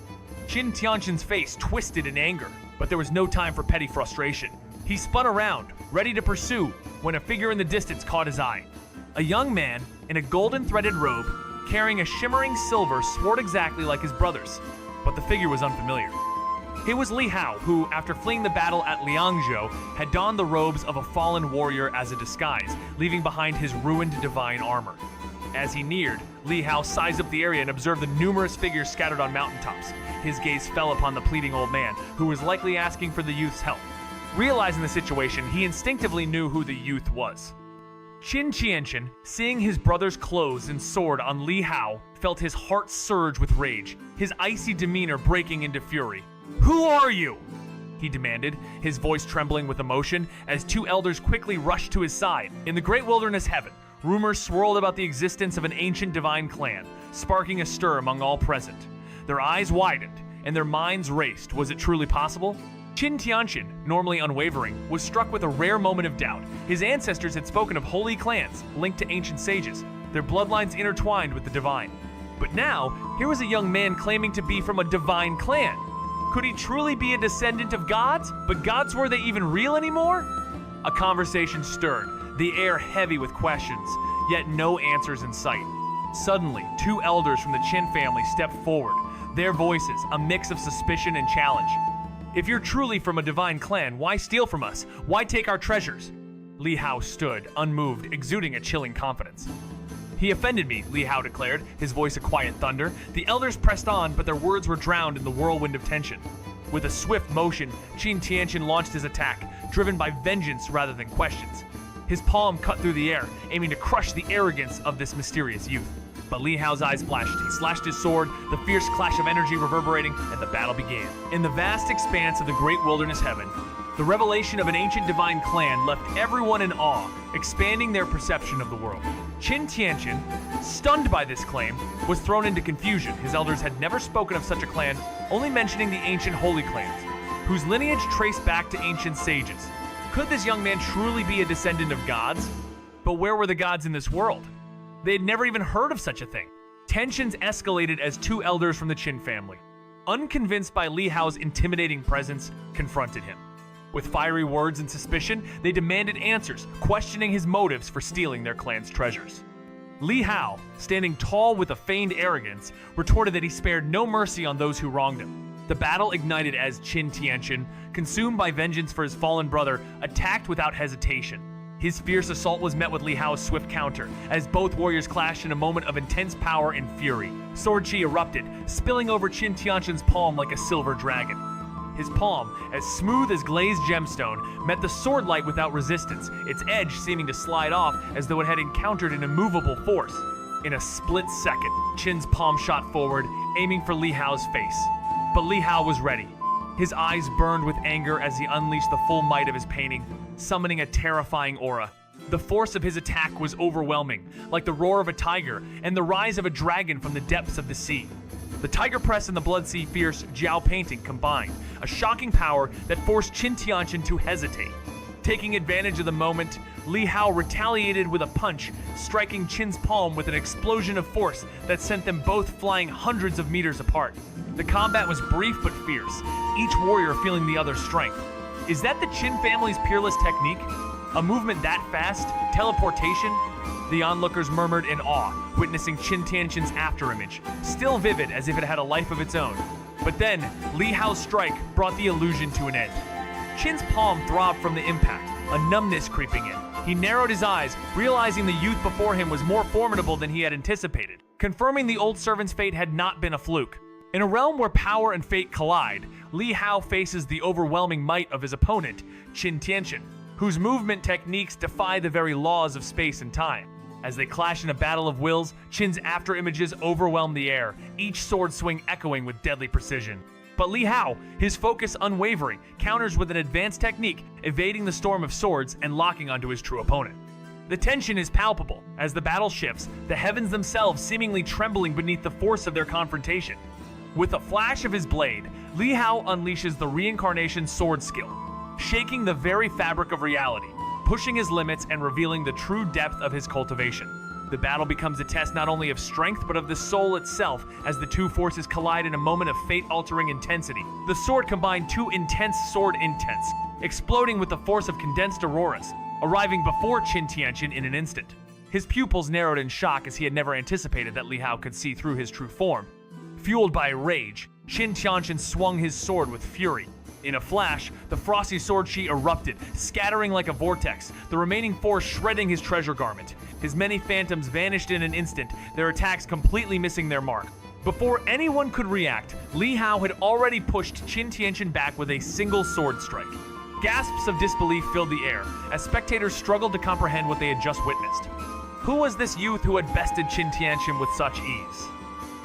Qin Tianxin's face twisted in anger, but there was no time for petty frustration. He spun around, ready to pursue, when a figure in the distance caught his eye. A young man, in a golden-threaded robe, carrying a shimmering silver sword exactly like his brother's, but the figure was unfamiliar. It was Li Hao, who, after fleeing the battle at Liangzhou, had donned the robes of a fallen warrior as a disguise, leaving behind his ruined divine armor. As he neared, Li Hao sized up the area and observed the numerous figures scattered on mountaintops. His gaze fell upon the pleading old man, who was likely asking for the youth's help. Realizing the situation, he instinctively knew who the youth was. Qin Tianxin, seeing his brother's clothes and sword on Li Hao, felt his heart surge with rage, his icy demeanor breaking into fury. "Who are you?" he demanded, his voice trembling with emotion as two elders quickly rushed to his side. In the great wilderness heaven, rumors swirled about the existence of an ancient divine clan, sparking a stir among all present. Their eyes widened, and their minds raced. Was it truly possible? Qin Tianxin, normally unwavering, was struck with a rare moment of doubt. His ancestors had spoken of holy clans linked to ancient sages, their bloodlines intertwined with the divine. But now, here was a young man claiming to be from a divine clan. Could he truly be a descendant of gods? But gods, were they even real anymore? A conversation stirred, the air heavy with questions, yet no answers in sight. Suddenly, two elders from the Qin family stepped forward, their voices a mix of suspicion and challenge. If you're truly from a divine clan, why steal from us? Why take our treasures? Li Hao stood, unmoved, exuding a chilling confidence. He offended me, Li Hao declared, his voice a quiet thunder. The elders pressed on, but their words were drowned in the whirlwind of tension. With a swift motion, Qin Tianqian launched his attack, driven by vengeance rather than questions. His palm cut through the air, aiming to crush the arrogance of this mysterious youth. But Li Hao's eyes flashed. He slashed his sword, the fierce clash of energy reverberating, and the battle began. In the vast expanse of the great wilderness heaven, the revelation of an ancient divine clan left everyone in awe, expanding their perception of the world. Qin Tianqian, stunned by this claim, was thrown into confusion. His elders had never spoken of such a clan, only mentioning the ancient holy clans, whose lineage traced back to ancient sages. Could this young man truly be a descendant of gods? But where were the gods in this world? They had never even heard of such a thing. Tensions escalated as two elders from the Qin family, unconvinced by Li Hao's intimidating presence, confronted him. With fiery words and suspicion, they demanded answers, questioning his motives for stealing their clan's treasures. Li Hao, standing tall with a feigned arrogance, retorted that he spared no mercy on those who wronged him. The battle ignited as Qin Tianqian, consumed by vengeance for his fallen brother, attacked without hesitation. His fierce assault was met with Li Hao's swift counter, as both warriors clashed in a moment of intense power and fury. Sword chi erupted, spilling over Qin Tianqian's palm like a silver dragon. His palm, as smooth as glazed gemstone, met the sword light without resistance, its edge seeming to slide off as though it had encountered an immovable force. In a split second, Qin's palm shot forward, aiming for Li Hao's face. But Li Hao was ready. His eyes burned with anger as he unleashed the full might of his painting, summoning a terrifying aura. The force of his attack was overwhelming, like the roar of a tiger and the rise of a dragon from the depths of the sea. The tiger press and the blood sea fierce Jiao painting combined, a shocking power that forced Qin Tianqian to hesitate. Taking advantage of the moment, Li Hao retaliated with a punch, striking Qin's palm with an explosion of force that sent them both flying hundreds of meters apart. The combat was brief but fierce, each warrior feeling the other's strength. Is that the Qin family's peerless technique? A movement that fast? Teleportation? The onlookers murmured in awe, witnessing Qin Tianqian's afterimage, still vivid as if it had a life of its own. But then, Li Hao's strike brought the illusion to an end. Qin's palm throbbed from the impact, a numbness creeping in. He narrowed his eyes, realizing the youth before him was more formidable than he had anticipated, confirming the old servant's fate had not been a fluke. In a realm where power and fate collide, Li Hao faces the overwhelming might of his opponent, Qin Tianqian, whose movement techniques defy the very laws of space and time. As they clash in a battle of wills, Qin's afterimages overwhelm the air, each sword swing echoing with deadly precision. But Li Hao, his focus unwavering, counters with an advanced technique, evading the storm of swords and locking onto his true opponent. The tension is palpable as the battle shifts, the heavens themselves seemingly trembling beneath the force of their confrontation. With a flash of his blade, Li Hao unleashes the Reincarnation sword skill, shaking the very fabric of reality, pushing his limits and revealing the true depth of his cultivation. The battle becomes a test not only of strength but of the soul itself as the two forces collide in a moment of fate-altering intensity. The sword combined two intense sword intents, exploding with the force of condensed auroras, arriving before Qin Tianqian in an instant. His pupils narrowed in shock as he had never anticipated that Li Hao could see through his true form. Fueled by rage, Qin Tianqian swung his sword with fury. In a flash, the frosty sword chi erupted, scattering like a vortex, the remaining force shredding his treasure garment. His many phantoms vanished in an instant, their attacks completely missing their mark. Before anyone could react, Li Hao had already pushed Qin Tianqian back with a single sword strike. Gasps of disbelief filled the air, as spectators struggled to comprehend what they had just witnessed. Who was this youth who had bested Qin Tianqian with such ease?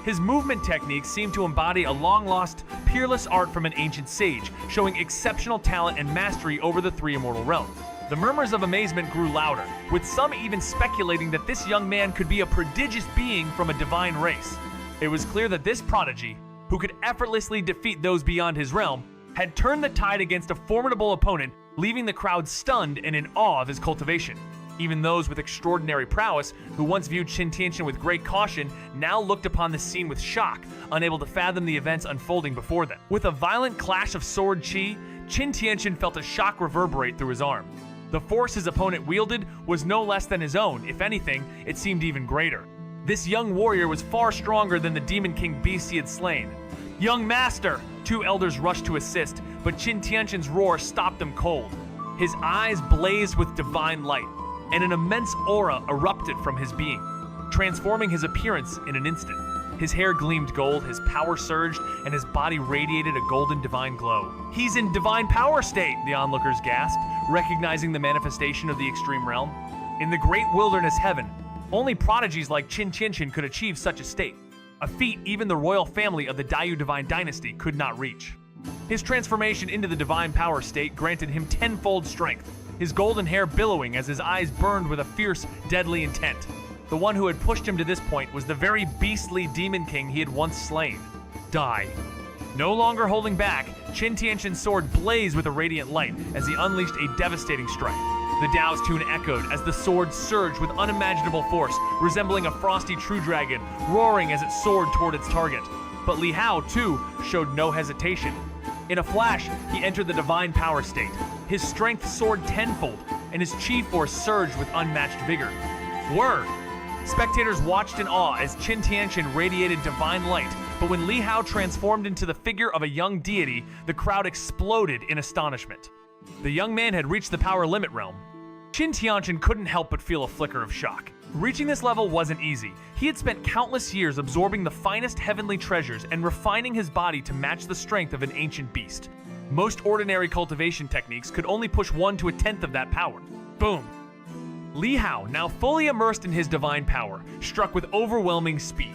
His movement techniques seemed to embody a long-lost, peerless art from an ancient sage, showing exceptional talent and mastery over the three immortal realms. The murmurs of amazement grew louder, with some even speculating that this young man could be a prodigious being from a divine race. It was clear that this prodigy, who could effortlessly defeat those beyond his realm, had turned the tide against a formidable opponent, leaving the crowd stunned and in awe of his cultivation. Even those with extraordinary prowess, who once viewed Qin Tianqian with great caution, now looked upon the scene with shock, unable to fathom the events unfolding before them. With a violent clash of sword chi, Qin Tianqian felt a shock reverberate through his arm. The force his opponent wielded was no less than his own. If anything, it seemed even greater. This young warrior was far stronger than the Demon King beast he had slain. "Young master, Two elders rushed to assist, but Qin Tianqian's roar stopped them cold. His eyes blazed with divine light, and an immense aura erupted from his being, transforming his appearance in an instant. His hair gleamed gold, his power surged, and his body radiated a golden divine glow. "He's in divine power state," the onlookers gasped, recognizing the manifestation of the extreme realm. In the great wilderness heaven, only prodigies like Qin Tianqian could achieve such a state, a feat even the royal family of the Daiyu divine dynasty could not reach. His transformation into the divine power state granted him tenfold strength, his golden hair billowing as his eyes burned with a fierce, deadly intent. The one who had pushed him to this point was the very beastly demon king he had once slain. Die. No longer holding back, Qin Tianqian's sword blazed with a radiant light as he unleashed a devastating strike. The Dao's tune echoed as the sword surged with unimaginable force, resembling a frosty true dragon, roaring as it soared toward its target. But Li Hao, too, showed no hesitation. In a flash, he entered the divine power state. His strength soared tenfold, and his chi force surged with unmatched vigor. Word! Spectators watched in awe as Qin Tianqian radiated divine light, but when Li Hao transformed into the figure of a young deity, the crowd exploded in astonishment. The young man had reached the power limit realm. Qin Tianqian couldn't help but feel a flicker of shock. Reaching this level wasn't easy. He had spent countless years absorbing the finest heavenly treasures and refining his body to match the strength of an ancient beast. Most ordinary cultivation techniques could only push 1 to 1/10 of that power. Boom! Li Hao, now fully immersed in his divine power, struck with overwhelming speed.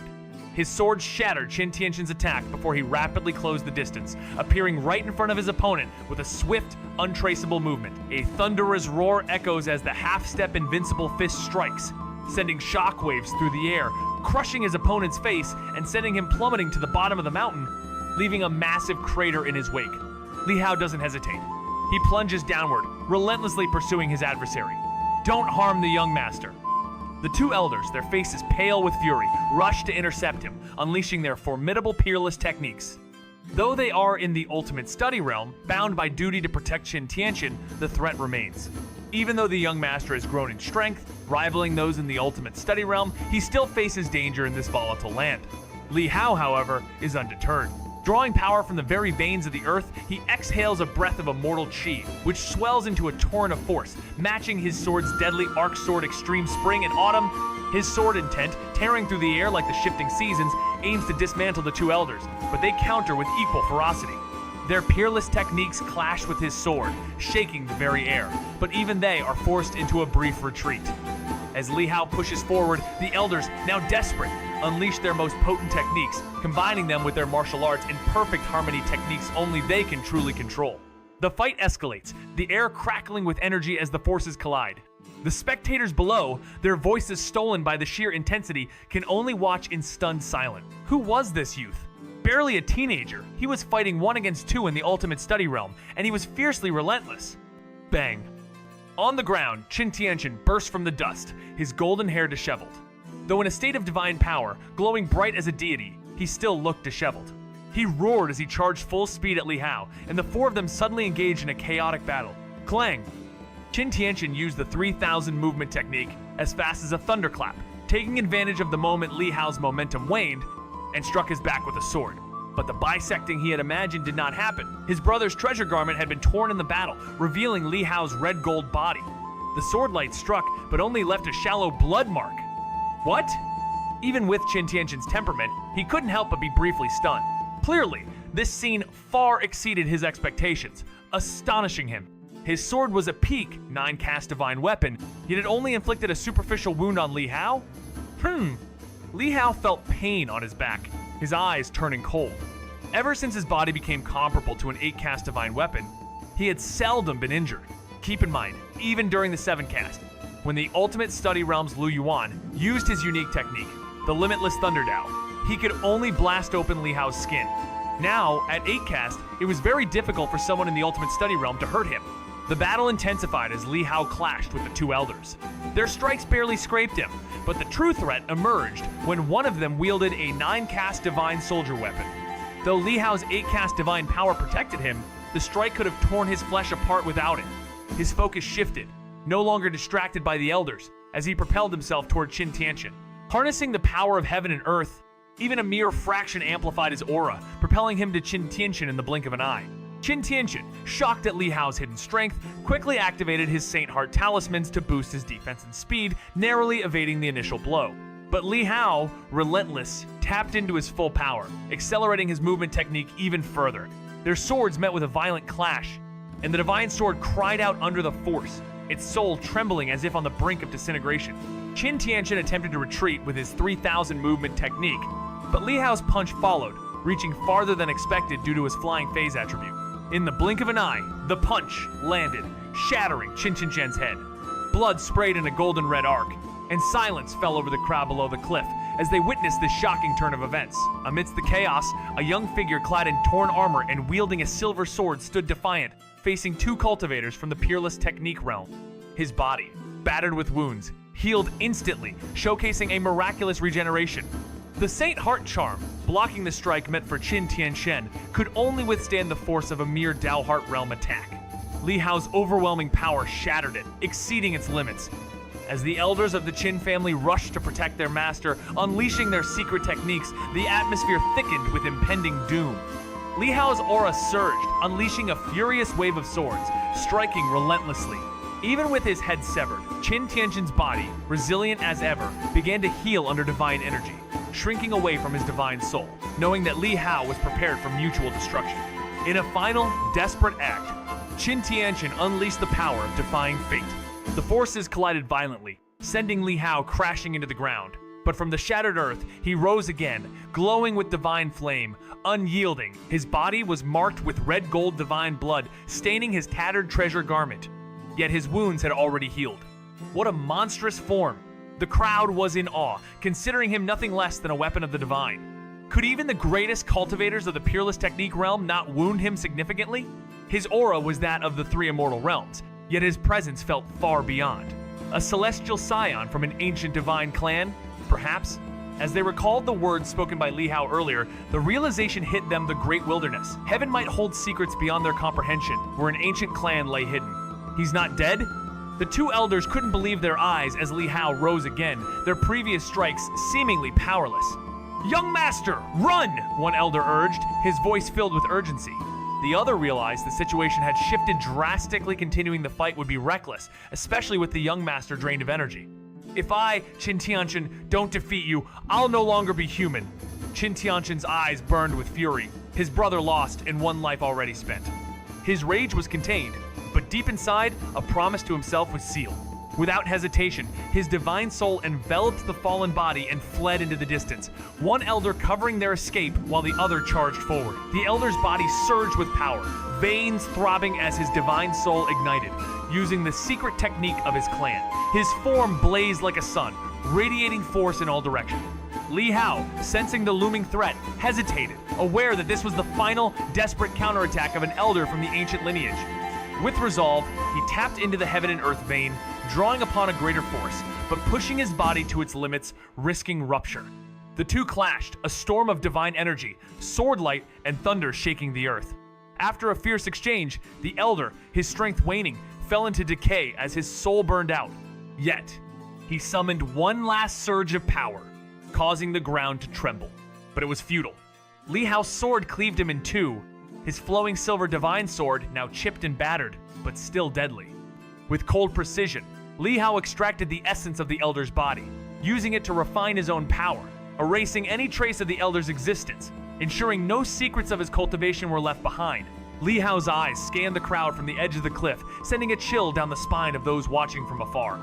His sword shattered Qin Tianqian's attack before he rapidly closed the distance, appearing right in front of his opponent with a swift, untraceable movement. A thunderous roar echoes as the half-step invincible fist strikes, sending shockwaves through the air, crushing his opponent's face and sending him plummeting to the bottom of the mountain, leaving a massive crater in his wake. Li Hao doesn't hesitate. He plunges downward, relentlessly pursuing his adversary. Don't harm the young master. The two elders, their faces pale with fury, rush to intercept him, unleashing their formidable peerless techniques. Though they are in the ultimate study realm, bound by duty to protect Qin Tianqian, the threat remains. Even though the young master has grown in strength, rivaling those in the ultimate study realm, he still faces danger in this volatile land. Li Hao, however, is undeterred. Drawing power from the very veins of the earth, he exhales a breath of immortal chi, which swells into a torrent of force, matching his sword's deadly arc sword extreme spring and autumn. His sword intent, tearing through the air like the shifting seasons, aims to dismantle the two elders, but they counter with equal ferocity. Their peerless techniques clash with his sword, shaking the very air, but even they are forced into a brief retreat. As Li Hao pushes forward, the elders, now desperate, unleash their most potent techniques, combining them with their martial arts in perfect harmony techniques only they can truly control. The fight escalates, the air crackling with energy as the forces collide. The spectators below, their voices stolen by the sheer intensity, can only watch in stunned silence. Who was this youth? Barely a teenager, he was fighting 1 against 2 in the ultimate study realm, and he was fiercely relentless. Bang. On the ground, Qin Tianqian burst from the dust, his golden hair disheveled. Though in a state of divine power, glowing bright as a deity, he still looked disheveled. He roared as he charged full speed at Li Hao, and the 4 of them suddenly engaged in a chaotic battle. Clang! Qin Tianqian used the 3000 movement technique as fast as a thunderclap, taking advantage of the moment Li Hao's momentum waned, and struck his back with a sword. But the bisecting he had imagined did not happen. His brother's treasure garment had been torn in the battle, revealing Li Hao's red-gold body. The sword light struck, but only left a shallow blood mark. What? Even with Qin Tianqian's temperament, he couldn't help but be briefly stunned. Clearly, this scene far exceeded his expectations, astonishing him. His sword was a peak 9-cast divine weapon, yet it only inflicted a superficial wound on Li Hao? Li Hao felt pain on his back, his eyes turning cold. Ever since his body became comparable to an 8-cast divine weapon, he had seldom been injured. Keep in mind, even during the 7-cast, when the ultimate study realm's Lu Yuan used his unique technique, the Limitless Thunder Dao, he could only blast open Li Hao's skin. Now, at 8-cast, it was very difficult for someone in the ultimate study realm to hurt him. The battle intensified as Li Hao clashed with the two elders. Their strikes barely scraped him, but the true threat emerged when one of them wielded a 9-cast divine soldier weapon. Though Li Hao's 8-cast divine power protected him, the strike could have torn his flesh apart without it. His focus shifted, no longer distracted by the elders, as he propelled himself toward Qin Tianqian. Harnessing the power of heaven and earth, even a mere fraction amplified his aura, preparing propelling him to Qin Tianxin in the blink of an eye. Qin Tianxin, shocked at Li Hao's hidden strength, quickly activated his Saint Heart talismans to boost his defense and speed, narrowly evading the initial blow. But Li Hao, relentless, tapped into his full power, accelerating his movement technique even further. Their swords met with a violent clash, and the divine sword cried out under the force, its soul trembling as if on the brink of disintegration. Qin Tianxin attempted to retreat with his 3000 movement technique, but Li Hao's punch followed, reaching farther than expected due to his flying phase attribute. In the blink of an eye, the punch landed, shattering Qin Tianxin's head. Blood sprayed in a golden red arc, and silence fell over the crowd below the cliff as they witnessed this shocking turn of events. Amidst the chaos, a young figure clad in torn armor and wielding a silver sword stood defiant, facing two cultivators from the Peerless Technique realm. His body, battered with wounds, healed instantly, showcasing a miraculous regeneration. The Saint Heart charm, blocking the strike meant for Qin Tianxin, could only withstand the force of a mere Dao Heart realm attack. Li Hao's overwhelming power shattered it, exceeding its limits. As the elders of the Qin family rushed to protect their master, unleashing their secret techniques, the atmosphere thickened with impending doom. Li Hao's aura surged, unleashing a furious wave of swords, striking relentlessly. Even with his head severed, Qin Tianxin's body, resilient as ever, began to heal under divine energy, shrinking away from his divine soul, knowing that Li Hao was prepared for mutual destruction. In a final, desperate act, Qin Tianxin unleashed the power of defying fate. The forces collided violently, sending Li Hao crashing into the ground. But from the shattered earth, he rose again, glowing with divine flame, unyielding. His body was marked with red gold divine blood, staining his tattered treasure garment. Yet his wounds had already healed. What a monstrous form! The crowd was in awe, considering him nothing less than a weapon of the divine. Could even the greatest cultivators of the Peerless Technique realm not wound him significantly? His aura was that of the three immortal realms, yet his presence felt far beyond. A celestial scion from an ancient divine clan, perhaps? As they recalled the words spoken by Li Hao earlier, the realization hit them: the great wilderness. Heaven might hold secrets beyond their comprehension, where an ancient clan lay hidden. He's not dead? The two elders couldn't believe their eyes as Li Hao rose again, their previous strikes seemingly powerless. "Young master, run!" one elder urged, his voice filled with urgency. The other realized the situation had shifted drastically. Continuing the fight would be reckless, especially with the young master drained of energy. "If I, Qin Tianxin, don't defeat you, I'll no longer be human." Qin Tianxin's eyes burned with fury, his brother lost and one life already spent. His rage was contained, but deep inside, a promise to himself was sealed. Without hesitation, his divine soul enveloped the fallen body and fled into the distance, one elder covering their escape while the other charged forward. The elder's body surged with power, veins throbbing as his divine soul ignited, using the secret technique of his clan. His form blazed like a sun, radiating force in all directions. Li Hao, sensing the looming threat, hesitated, aware that this was the final, desperate counterattack of an elder from the ancient lineage. With resolve, he tapped into the heaven and earth vein, drawing upon a greater force, but pushing his body to its limits, risking rupture. The two clashed, a storm of divine energy, sword light, and thunder shaking the earth. After a fierce exchange, the elder, his strength waning, fell into decay as his soul burned out. Yet, he summoned one last surge of power, causing the ground to tremble. But it was futile. Li Hao's sword cleaved him in two, his flowing silver divine sword now chipped and battered, but still deadly. With cold precision, Li Hao extracted the essence of the elder's body, using it to refine his own power, erasing any trace of the elder's existence, ensuring no secrets of his cultivation were left behind. Li Hao's eyes scanned the crowd from the edge of the cliff, sending a chill down the spine of those watching from afar.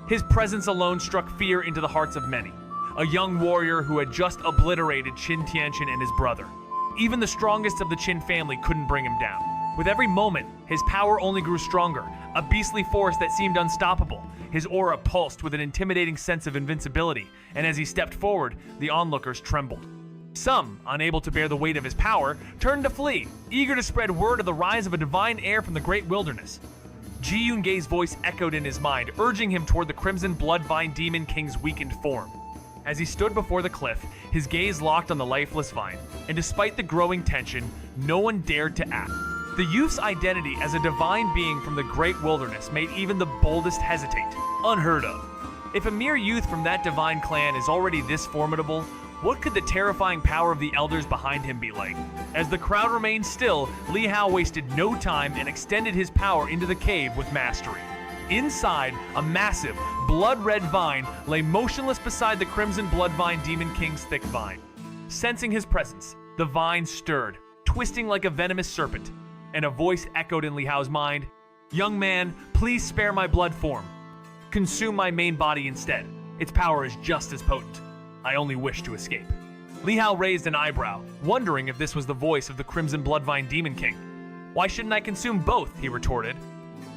His presence alone struck fear into the hearts of many, a young warrior who had just obliterated Qin Tianxin and his brother. Even the strongest of the Qin family couldn't bring him down. With every moment, his power only grew stronger, a beastly force that seemed unstoppable. His aura pulsed with an intimidating sense of invincibility, and as he stepped forward, the onlookers trembled. Some, unable to bear the weight of his power, turned to flee, eager to spread word of the rise of a divine heir from the great wilderness. Ji Yun-Gei's voice echoed in his mind, urging him toward the Crimson Bloodvine Demon King's weakened form. As he stood before the cliff, his gaze locked on the lifeless vine, and despite the growing tension, no one dared to act. The youth's identity as a divine being from the great wilderness made even the boldest hesitate. Unheard of. If a mere youth from that divine clan is already this formidable, what could the terrifying power of the elders behind him be like? As the crowd remained still, Li Hao wasted no time and extended his power into the cave with mastery. Inside, a massive, blood-red vine lay motionless beside the crimson blood vine Demon King's thick vine. Sensing his presence, the vine stirred, twisting like a venomous serpent, and a voice echoed in Li Hao's mind, "Young man, please spare my blood form. Consume my main body instead. Its power is just as potent. I only wish to escape." Li Hao raised an eyebrow, wondering if this was the voice of the Crimson Bloodvine Demon King. "Why shouldn't I consume both?" he retorted.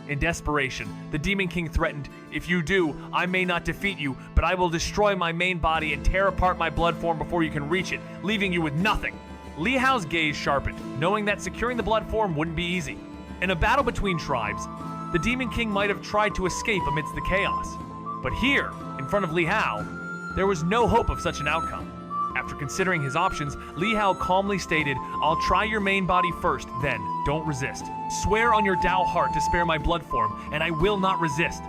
In desperation, the Demon King threatened, "If you do, I may not defeat you, but I will destroy my main body and tear apart my blood form before you can reach it, leaving you with nothing." Li Hao's gaze sharpened, knowing that securing the blood form wouldn't be easy. In a battle between tribes, the Demon King might have tried to escape amidst the chaos. But here, in front of Li Hao, there was no hope of such an outcome. After considering his options, Li Hao calmly stated, "I'll try your main body first, then, don't resist. Swear on your Tao heart to spare my blood form, and I will not resist."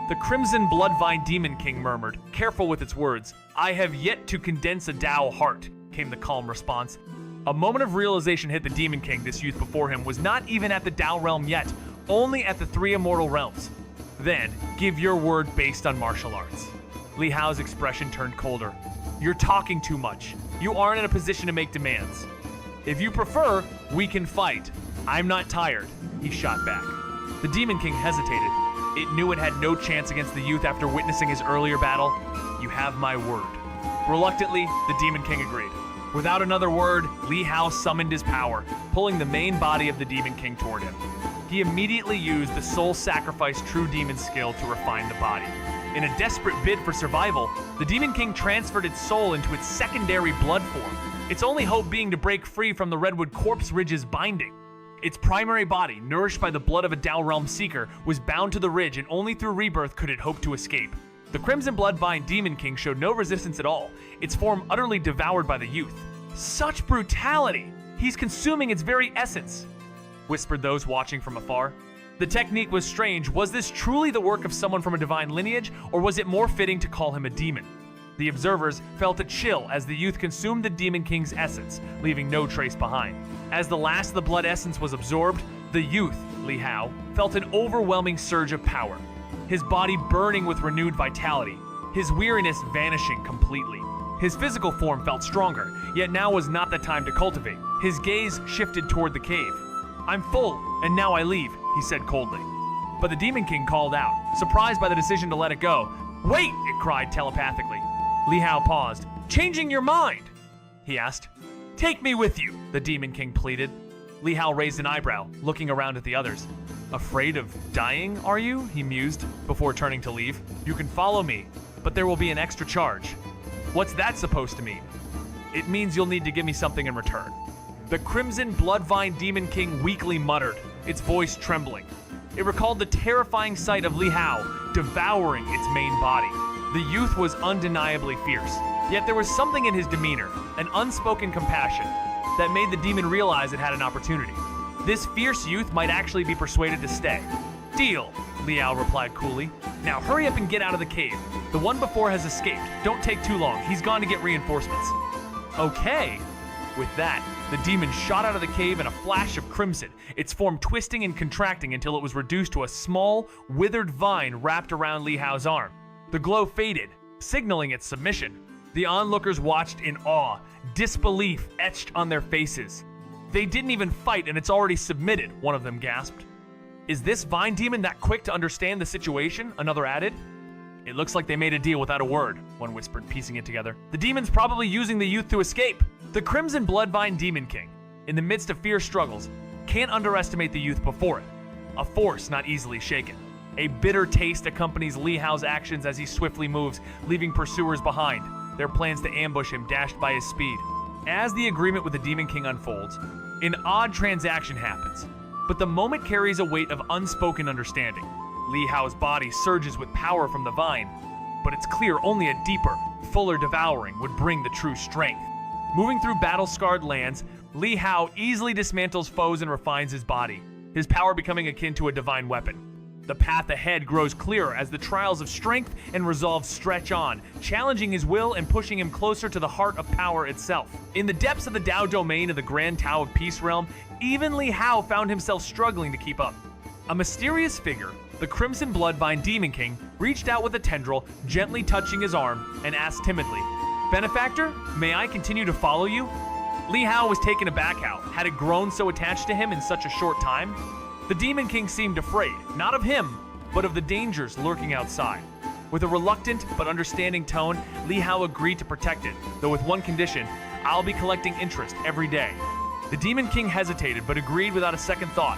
The Crimson Bloodvine Demon King murmured, careful with its words, "I have yet to condense a Tao heart," came the calm response. A moment of realization hit the Demon King. This youth before him was not even at the Tao realm yet, only at the three immortal realms. "Then, give your word based on martial arts." Li Hao's expression turned colder. "You're talking too much. You aren't in a position to make demands. If you prefer, we can fight. I'm not tired," he shot back. The Demon King hesitated. It knew it had no chance against the youth after witnessing his earlier battle. "You have my word." Reluctantly, the Demon King agreed. Without another word, Li Hao summoned his power, pulling the main body of the Demon King toward him. He immediately used the soul sacrifice true demon skill to refine the body. In a desperate bid for survival, the Demon King transferred its soul into its secondary blood form, its only hope being to break free from the Redwood Corpse Ridge's binding. Its primary body, nourished by the blood of a Tao Realm Seeker, was bound to the ridge, and only through rebirth could it hope to escape. The Crimson Bloodvine Demon King showed no resistance at all, its form utterly devoured by the youth. "Such brutality! He's consuming its very essence," whispered those watching from afar. The technique was strange. Was this truly the work of someone from a divine lineage, or was it more fitting to call him a demon? The observers felt a chill as the youth consumed the Demon King's essence, leaving no trace behind. As the last of the blood essence was absorbed, the youth, Li Hao, felt an overwhelming surge of power. His body burning with renewed vitality, his weariness vanishing completely. His physical form felt stronger, yet now was not the time to cultivate. His gaze shifted toward the cave. "I'm full, and now I leave," he said coldly. But the Demon King called out, surprised by the decision to let it go. "Wait!" it cried telepathically. Li Hao paused. "Changing your mind?" he asked. "Take me with you," the Demon King pleaded. Li Hao raised an eyebrow, looking around at the others. "Afraid of dying, are you?" he mused, before turning to leave. "You can follow me, but there will be an extra charge." "What's that supposed to mean?" "It means you'll need to give me something in return." The Crimson Bloodvine Demon King weakly muttered, its voice trembling. It recalled the terrifying sight of Li Hao devouring its main body. The youth was undeniably fierce, yet there was something in his demeanor, an unspoken compassion, that made the demon realize it had an opportunity. This fierce youth might actually be persuaded to stay. "Deal," Li Hao replied coolly. "Now hurry up and get out of the cave. The one before has escaped. Don't take too long. He's gone to get reinforcements." "Okay." With that, the demon shot out of the cave in a flash of crimson, its form twisting and contracting until it was reduced to a small, withered vine wrapped around Li Hao's arm. The glow faded, signaling its submission. The onlookers watched in awe, disbelief etched on their faces. "They didn't even fight and it's already submitted," one of them gasped. "Is this vine demon that quick to understand the situation?" another added. "It looks like they made a deal without a word," one whispered, piecing it together. "The demon's probably using the youth to escape." The Crimson Bloodvine Demon King, in the midst of fierce struggles, can't underestimate the youth before it. A force not easily shaken. A bitter taste accompanies Li Hao's actions as he swiftly moves, leaving pursuers behind, their plans to ambush him dashed by his speed. As the agreement with the Demon King unfolds, an odd transaction happens, but the moment carries a weight of unspoken understanding. Li Hao's body surges with power from the vine, but it's clear only a deeper, fuller devouring would bring the true strength. Moving through battle-scarred lands, Li Hao easily dismantles foes and refines his body, his power becoming akin to a divine weapon. The path ahead grows clearer as the trials of strength and resolve stretch on, challenging his will and pushing him closer to the heart of power itself. In the depths of the Tao domain of the Grand Tao of Peace Realm, even Li Hao found himself struggling to keep up. A mysterious figure, the Crimson Bloodvine Demon King, reached out with a tendril, gently touching his arm, and asked timidly, "Benefactor, may I continue to follow you?" Li Hao was taken aback. How had it grown so attached to him in such a short time? The Demon King seemed afraid, not of him, but of the dangers lurking outside. With a reluctant but understanding tone, Li Hao agreed to protect it, though with one condition: "I'll be collecting interest every day." The Demon King hesitated but agreed without a second thought,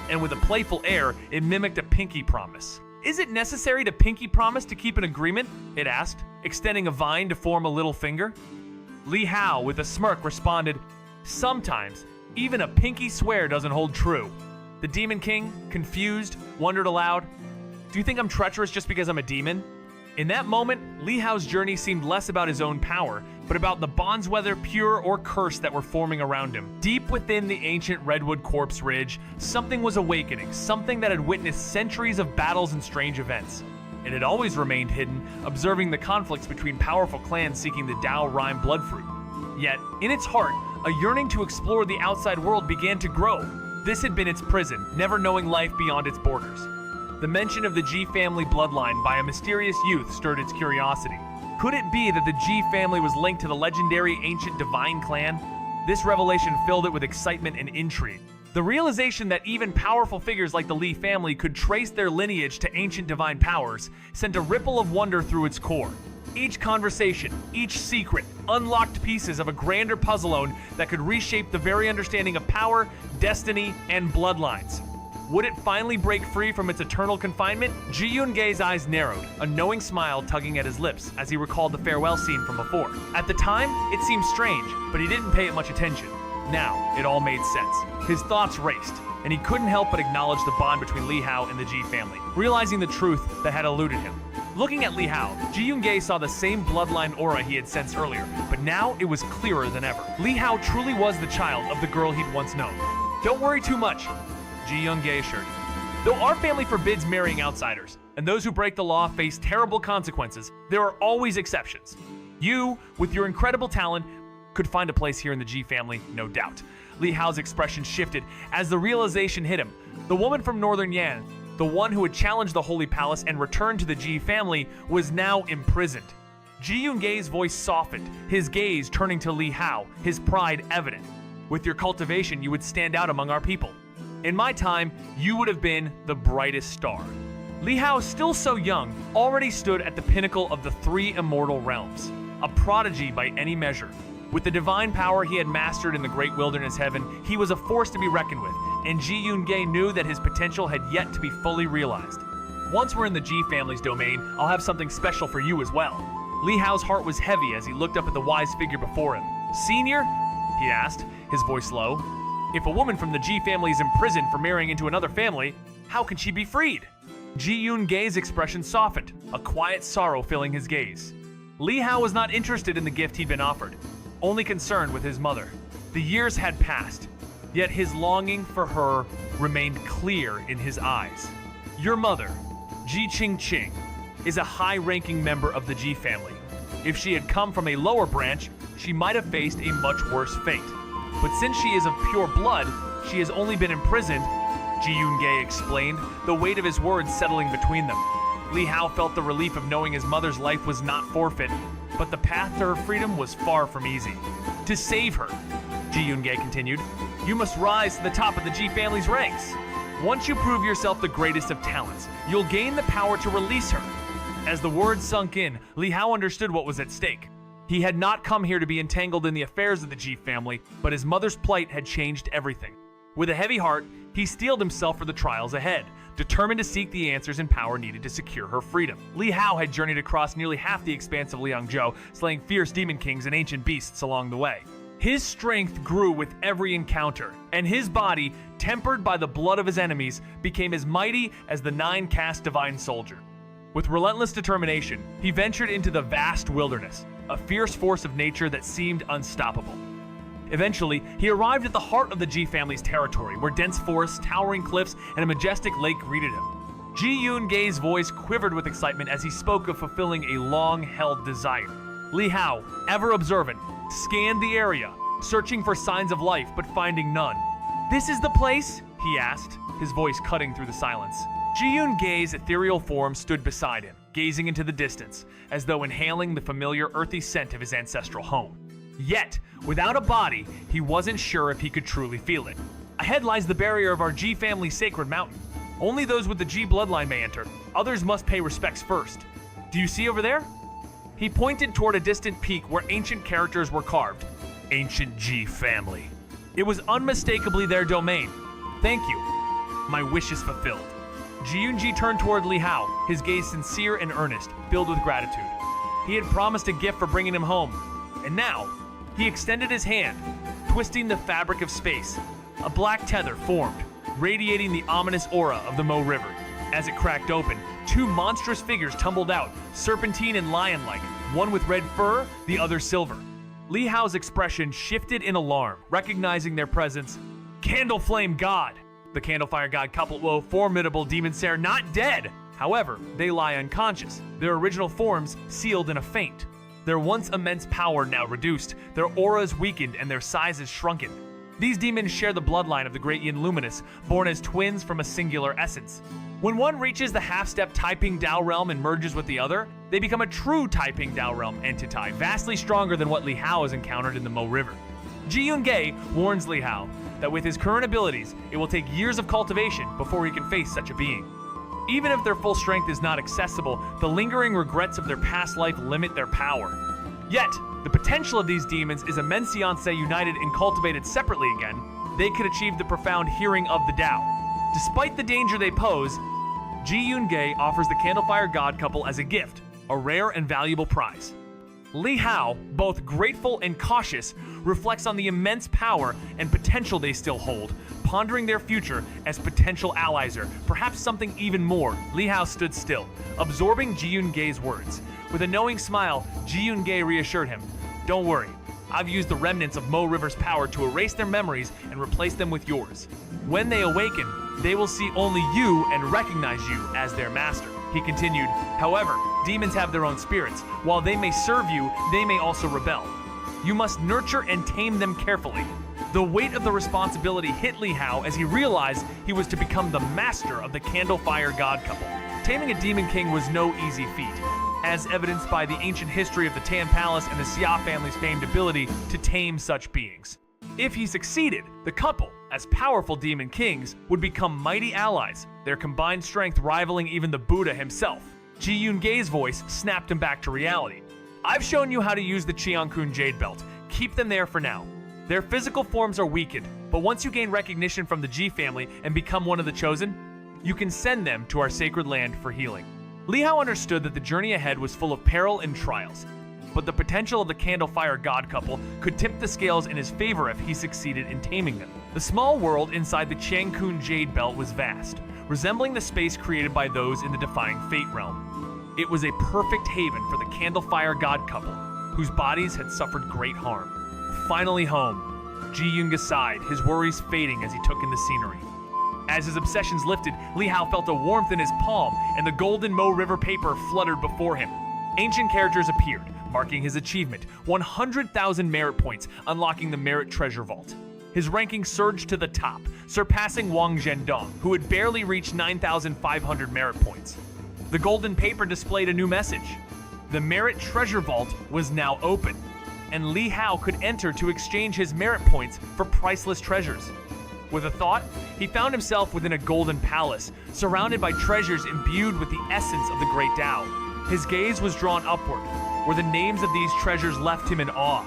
and with a playful air, it mimicked a pinky promise. "Is it necessary to pinky promise to keep an agreement?" it asked, extending a vine to form a little finger. Li Hao, with a smirk, responded, "Sometimes, even a pinky swear doesn't hold true." The Demon King, confused, wondered aloud, "Do you think I'm treacherous just because I'm a demon?" In that moment, Li Hao's journey seemed less about his own power, but about the bonds, whether pure or cursed, that were forming around him. Deep within the ancient Redwood Corpse Ridge, something was awakening, something that had witnessed centuries of battles and strange events. It had always remained hidden, observing the conflicts between powerful clans seeking the Dao Rhyme blood fruit. Yet, in its heart, a yearning to explore the outside world began to grow. This had been its prison, never knowing life beyond its borders. The mention of the G family bloodline by a mysterious youth stirred its curiosity. Could it be that the G family was linked to the legendary ancient divine clan? This revelation filled it with excitement and intrigue. The realization that even powerful figures like the Li family could trace their lineage to ancient divine powers sent a ripple of wonder through its core. Each conversation, each secret, unlocked pieces of a grander puzzle that could reshape the very understanding of power, destiny, and bloodlines. Would it finally break free from its eternal confinement? Ji Yun-gei's eyes narrowed, a knowing smile tugging at his lips as he recalled the farewell scene from before. At the time, it seemed strange, but he didn't pay it much attention. Now, it all made sense. His thoughts raced, and he couldn't help but acknowledge the bond between Li Hao and the Ji family, realizing the truth that had eluded him. Looking at Li Hao, Ji Yun-gei saw the same bloodline aura he had sensed earlier, but now it was clearer than ever. Li Hao truly was the child of the girl he'd once known. "Don't worry too much," Ji Yun-gei assured him. "Though our family forbids marrying outsiders, and those who break the law face terrible consequences, there are always exceptions. You, with your incredible talent, could find a place here in the Ji family, no doubt." Li Hao's expression shifted as the realization hit him. The woman from Northern Yan, the one who had challenged the Holy Palace and returned to the Ji family, was now imprisoned. Ji Yun-gei's voice softened, his gaze turning to Li Hao, his pride evident. "With your cultivation, you would stand out among our people. In my time, you would have been the brightest star." Li Hao, still so young, already stood at the pinnacle of the three immortal realms, a prodigy by any measure. With the divine power he had mastered in the great wilderness heaven, he was a force to be reckoned with, and Ji Yun-gei knew that his potential had yet to be fully realized. "Once we're in the Ji family's domain, I'll have something special for you as well." Li Hao's heart was heavy as he looked up at the wise figure before him. "Senior?" he asked, his voice low. "If a woman from the Ji family is imprisoned for marrying into another family, how can she be freed?" Ji Yun-gei's expression softened, a quiet sorrow filling his gaze. Li Hao was not interested in the gift he'd been offered, only concerned with his mother. The years had passed, yet his longing for her remained clear in his eyes. "Your mother, Ji Qingqing, is a high-ranking member of the Ji family. If she had come from a lower branch, she might have faced a much worse fate. But since she is of pure blood, she has only been imprisoned," Ji Yun-gei explained, the weight of his words settling between them. Li Hao felt the relief of knowing his mother's life was not forfeit, but the path to her freedom was far from easy. "To save her," Ji Yun-gei continued, "you must rise to the top of the Ji family's ranks. Once you prove yourself the greatest of talents, you'll gain the power to release her." As the words sunk in, Li Hao understood what was at stake. He had not come here to be entangled in the affairs of the Ji family, but his mother's plight had changed everything. With a heavy heart, he steeled himself for the trials ahead, determined to seek the answers and power needed to secure her freedom. Li Hao had journeyed across nearly half the expanse of Liangzhou, slaying fierce demon kings and ancient beasts along the way. His strength grew with every encounter, and his body, tempered by the blood of his enemies, became as mighty as the 9-caste divine soldier. With relentless determination, he ventured into the vast wilderness, a fierce force of nature that seemed unstoppable. Eventually, he arrived at the heart of the Ji family's territory, where dense forests, towering cliffs, and a majestic lake greeted him. Ji Yun-gae's voice quivered with excitement as he spoke of fulfilling a long-held desire. Li Hao, ever observant, scanned the area, searching for signs of life but finding none. "This is the place?" he asked, his voice cutting through the silence. Ji Yun-gae's ethereal form stood beside him, gazing into the distance, as though inhaling the familiar earthy scent of his ancestral home. Yet, without a body, he wasn't sure if he could truly feel it. "Ahead lies the barrier of our Ji family's sacred mountain. Only those with the Ji bloodline may enter. Others must pay respects first. Do you see over there?" He pointed toward a distant peak where ancient characters were carved. "Ancient Ji family." It was unmistakably their domain. "Thank you. My wish is fulfilled." Ji Yun-ji turned toward Li Hao, his gaze sincere and earnest, filled with gratitude. He had promised a gift for bringing him home, and now, he extended his hand, twisting the fabric of space. A black tether formed, radiating the ominous aura of the Mo River. As it cracked open, two monstrous figures tumbled out, serpentine and lion-like, one with red fur, the other silver. Li Hao's expression shifted in alarm, recognizing their presence. Candle Flame God! The Candlefire God couple, whoa, formidable demons are not dead! However, they lie unconscious, their original forms sealed in a faint. Their once immense power now reduced, their auras weakened and their sizes shrunken. These demons share the bloodline of the Great Yin Luminous, born as twins from a singular essence. When one reaches the half-step Taiping Dao realm and merges with the other, they become a true Taiping Dao realm entity, vastly stronger than what Li Hao has encountered in the Mo River. Ji Yun-gae warns Li Hao that with his current abilities, it will take years of cultivation before he can face such a being. Even if their full strength is not accessible, the lingering regrets of their past life limit their power. Yet, the potential of these demons is immense. Xianxia united and cultivated separately again, they could achieve the profound hearing of the Tao. Despite the danger they pose, Ji Yun-gae offers the Candlefire God couple as a gift, a rare and valuable prize. Li Hao, both grateful and cautious, reflects on the immense power and potential they still hold, pondering their future as potential allies or perhaps something even more. Li Hao stood still, absorbing Ji Yun-gae's words. With a knowing smile, Ji Yun-gae reassured him, "Don't worry, I've used the remnants of Mo River's power to erase their memories and replace them with yours. When they awaken, they will see only you and recognize you as their master." He continued, "However, demons have their own spirits. While they may serve you, they may also rebel. You must nurture and tame them carefully." The weight of the responsibility hit Li Hao as he realized he was to become the master of the Candlefire God couple. Taming a demon king was no easy feat, as evidenced by the ancient history of the Tan Palace and the Xia family's famed ability to tame such beings. If he succeeded, the couple, as powerful demon kings, would become mighty allies, their combined strength rivaling even the Buddha himself. Ji Yun-gae's voice snapped him back to reality. "I've shown you how to use the Qiankun Jade Belt. Keep them there for now. Their physical forms are weakened, but once you gain recognition from the Ji family and become one of the chosen, you can send them to our sacred land for healing." Li Hao understood that the journey ahead was full of peril and trials, but the potential of the Candlefire God couple could tip the scales in his favor if he succeeded in taming them. The small world inside the Qiankun Jade Belt was vast, resembling the space created by those in the Defying Fate realm. It was a perfect haven for the Candlefire God couple, whose bodies had suffered great harm. Finally home, Ji Yun-gae sighed, his worries fading as he took in the scenery. As his obsessions lifted, Li Hao felt a warmth in his palm, and the golden Mo River paper fluttered before him. Ancient characters appeared, marking his achievement, 100,000 merit points, unlocking the Merit Treasure Vault. His ranking surged to the top, surpassing Wang Zhendong, who had barely reached 9,500 merit points. The golden paper displayed a new message. The Merit Treasure Vault was now open, and Li Hao could enter to exchange his merit points for priceless treasures. With a thought, he found himself within a golden palace, surrounded by treasures imbued with the essence of the Great Tao. His gaze was drawn upward, where the names of these treasures left him in awe,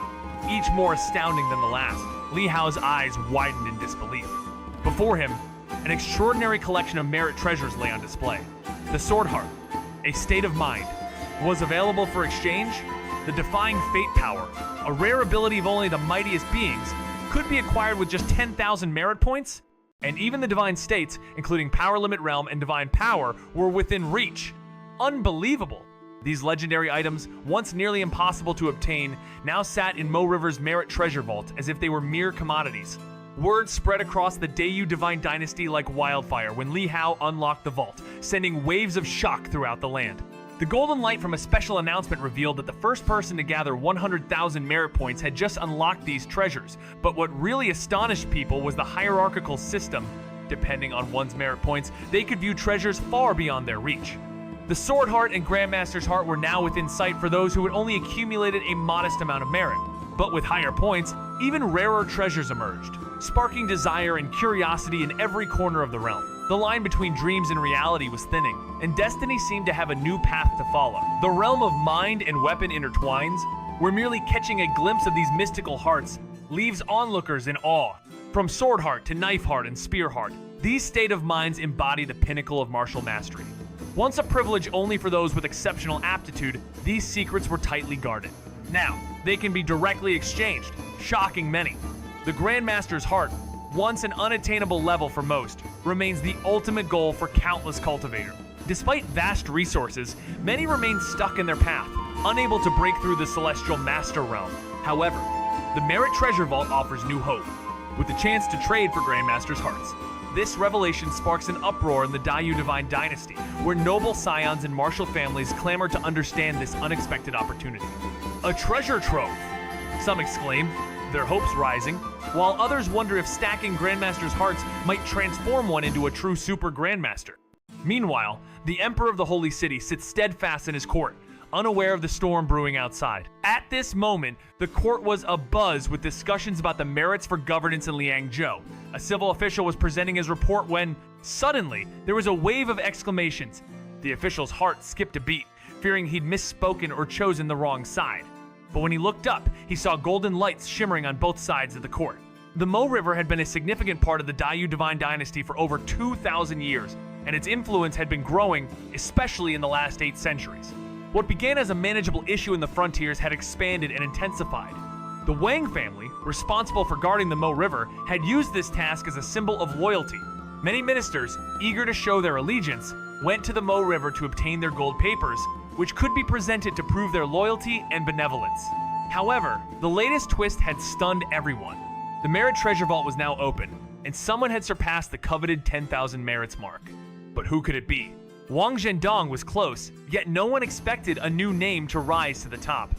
each more astounding than the last. Li Hao's eyes widened in disbelief. Before him, an extraordinary collection of merit treasures lay on display. The Sword Heart, a state of mind, was available for exchange. The Defying Fate power, a rare ability of only the mightiest beings, could be acquired with just 10,000 merit points, and even the Divine States, including Power Limit Realm and Divine Power, were within reach. Unbelievable! These legendary items, once nearly impossible to obtain, now sat in Mo River's Merit Treasure Vault as if they were mere commodities. Word spread across the Dayu Divine Dynasty like wildfire when Li Hao unlocked the vault, sending waves of shock throughout the land. The golden light from a special announcement revealed that the first person to gather 100,000 merit points had just unlocked these treasures, but what really astonished people was the hierarchical system. Depending on one's merit points, they could view treasures far beyond their reach. The Sword Heart and Grandmaster's Heart were now within sight for those who had only accumulated a modest amount of merit. But with higher points, even rarer treasures emerged, sparking desire and curiosity in every corner of the realm. The line between dreams and reality was thinning, and destiny seemed to have a new path to follow. The realm of mind and weapon intertwines, where merely catching a glimpse of these mystical hearts leaves onlookers in awe. From Sword Heart to Knife Heart and Spear Heart, these state of minds embody the pinnacle of martial mastery. Once a privilege only for those with exceptional aptitude, these secrets were tightly guarded. Now, they can be directly exchanged, shocking many. The Grandmaster's Heart, once an unattainable level for most, remains the ultimate goal for countless cultivators. Despite vast resources, many remain stuck in their path, unable to break through the Celestial Master Realm. However, the Merit Treasure Vault offers new hope, with the chance to trade for Grandmaster's Hearts. This revelation sparks an uproar in the Dayu Divine Dynasty, where noble scions and martial families clamor to understand this unexpected opportunity. A treasure trove, some exclaim, their hopes rising, while others wonder if stacking Grandmaster's Hearts might transform one into a true Super Grandmaster. Meanwhile, the Emperor of the Holy City sits steadfast in his court, unaware of the storm brewing outside. At this moment, the court was abuzz with discussions about the merits for governance in Liangzhou. A civil official was presenting his report when, suddenly, there was a wave of exclamations. The official's heart skipped a beat, fearing he'd misspoken or chosen the wrong side. But when he looked up, he saw golden lights shimmering on both sides of the court. The Mo River had been a significant part of the Dayu Divine Dynasty for over 2,000 years, and its influence had been growing, especially in the last 8 centuries. What began as a manageable issue in the frontiers had expanded and intensified. The Wang family, responsible for guarding the Mo River, had used this task as a symbol of loyalty. Many ministers, eager to show their allegiance, went to the Mo River to obtain their gold papers, which could be presented to prove their loyalty and benevolence. However, the latest twist had stunned everyone. The Merit Treasure Vault was now open, and someone had surpassed the coveted 10,000 merits mark. But who could it be? Wang Zhendong was close, yet no one expected a new name to rise to the top.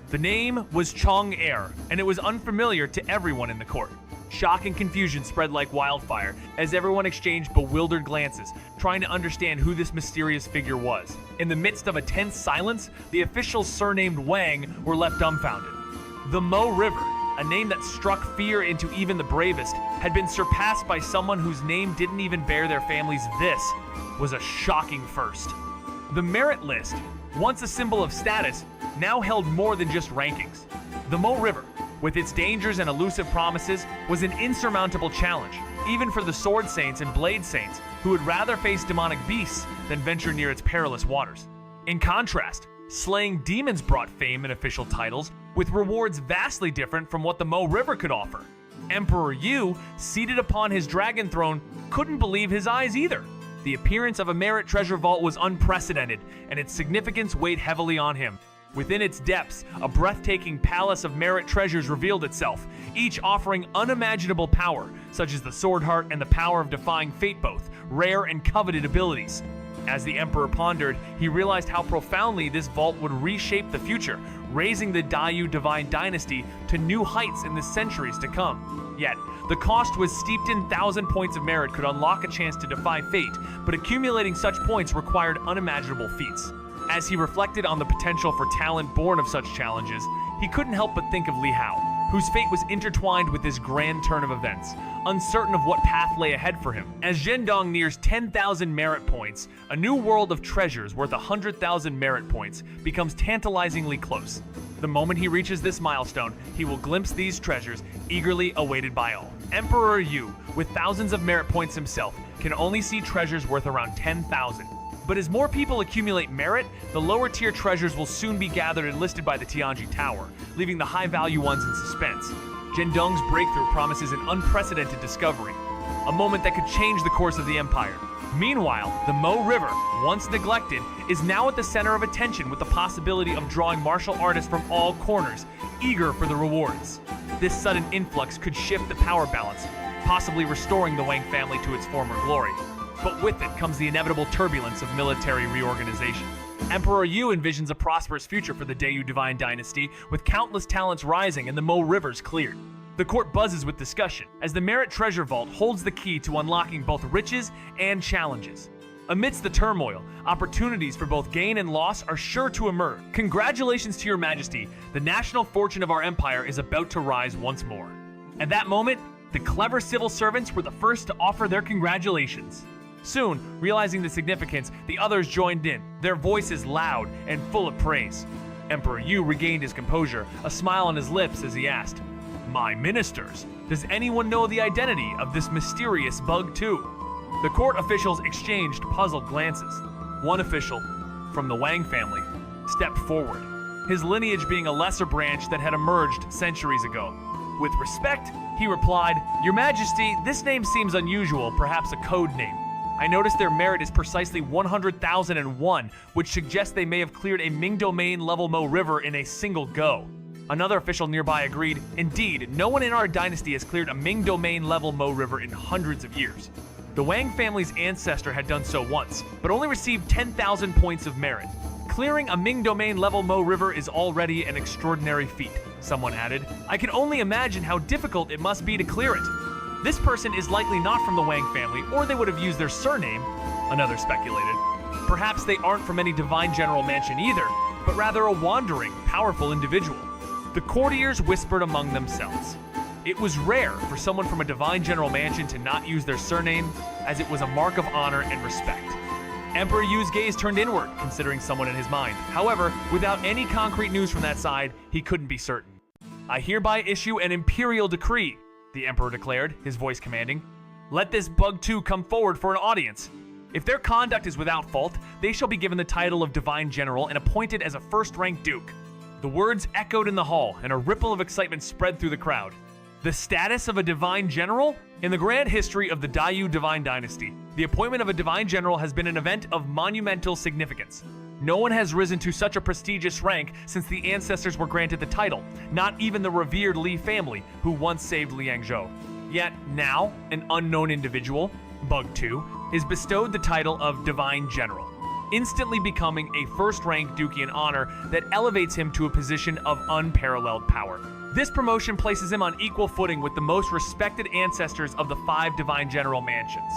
The name was Chong Er, and it was unfamiliar to everyone in the court. Shock and confusion spread like wildfire as everyone exchanged bewildered glances, trying to understand who this mysterious figure was. In the midst of a tense silence, the officials surnamed Wang were left dumbfounded. The Mo River, a name that struck fear into even the bravest, had been surpassed by someone whose name didn't even bear their family's. This was a shocking first. The merit list, once a symbol of status, now held more than just rankings. The Mo River, with its dangers and elusive promises, was an insurmountable challenge, even for the Sword Saints and Blade Saints, who would rather face demonic beasts than venture near its perilous waters. In contrast, slaying demons brought fame and official titles, with rewards vastly different from what the Mo River could offer. Emperor Yu, seated upon his dragon throne, couldn't believe his eyes either. The appearance of a merit treasure vault was unprecedented, and its significance weighed heavily on him. Within its depths, a breathtaking palace of merit treasures revealed itself, each offering unimaginable power, such as the Sword Heart and the power of defying fate, both rare and coveted abilities. As the Emperor pondered, he realized how profoundly this vault would reshape the future, raising the Dayu Divine Dynasty to new heights in the centuries to come. Yet, the cost was steeped in 1,000 points of merit could unlock a chance to defy fate, but accumulating such points required unimaginable feats. As he reflected on the potential for talent born of such challenges, he couldn't help but think of Li Hao, whose fate was intertwined with this grand turn of events, uncertain of what path lay ahead for him. As Zhendong nears 10,000 merit points, a new world of treasures worth 100,000 merit points becomes tantalizingly close. The moment he reaches this milestone, he will glimpse these treasures, eagerly awaited by all. Emperor Yu, with thousands of merit points himself, can only see treasures worth around 10,000. But as more people accumulate merit, the lower tier treasures will soon be gathered and listed by the Tianji Tower, leaving the high value ones in suspense. Zhendong's breakthrough promises an unprecedented discovery, a moment that could change the course of the empire. Meanwhile, the Mo River, once neglected, is now at the center of attention with the possibility of drawing martial artists from all corners, eager for the rewards. This sudden influx could shift the power balance, possibly restoring the Wang family to its former glory. But with it comes the inevitable turbulence of military reorganization. Emperor Yu envisions a prosperous future for the Dayu Divine Dynasty, with countless talents rising and the Mo rivers cleared. The court buzzes with discussion, as the Merit Treasure Vault holds the key to unlocking both riches and challenges. Amidst the turmoil, opportunities for both gain and loss are sure to emerge. Congratulations to your majesty, the national fortune of our empire is about to rise once more. At that moment, the clever civil servants were the first to offer their congratulations. Soon, realizing the significance, the others joined in, their voices loud and full of praise. Emperor Yu regained his composure, a smile on his lips as he asked, "My ministers, does anyone know the identity of this mysterious Bug 2? The court officials exchanged puzzled glances. One official, from the Wang family, stepped forward, his lineage being a lesser branch that had emerged centuries ago. With respect, he replied, "Your Majesty, this name seems unusual, perhaps a code name. I noticed their merit is precisely 100,001, which suggests they may have cleared a Ming Domain level Mo River in a single go." Another official nearby agreed, "Indeed, no one in our dynasty has cleared a Ming Domain level Mo River in hundreds of years. The Wang family's ancestor had done so once, but only received 10,000 points of merit. Clearing a Ming Domain level Mo River is already an extraordinary feat," someone added. "I can only imagine how difficult it must be to clear it. This person is likely not from the Wang family, or they would have used their surname," another speculated. "Perhaps they aren't from any Divine General Mansion either, but rather a wandering, powerful individual." The courtiers whispered among themselves. It was rare for someone from a Divine General Mansion to not use their surname, as it was a mark of honor and respect. Emperor Yu's gaze turned inward, considering someone in his mind. However, without any concrete news from that side, he couldn't be certain. "I hereby issue an imperial decree," the Emperor declared, his voice commanding. "Let this Bug 2 come forward for an audience. If their conduct is without fault, they shall be given the title of Divine General and appointed as a first-rank Duke." The words echoed in the hall, and a ripple of excitement spread through the crowd. The status of a Divine General? In the grand history of the Dayu Divine Dynasty, the appointment of a Divine General has been an event of monumental significance. No one has risen to such a prestigious rank since the ancestors were granted the title, not even the revered Li family, who once saved Liangzhou. Yet now, an unknown individual, Bug 2, is bestowed the title of Divine General, instantly becoming a first-rank Dukian honor that elevates him to a position of unparalleled power. This promotion places him on equal footing with the most respected ancestors of the 5 Divine General Mansions.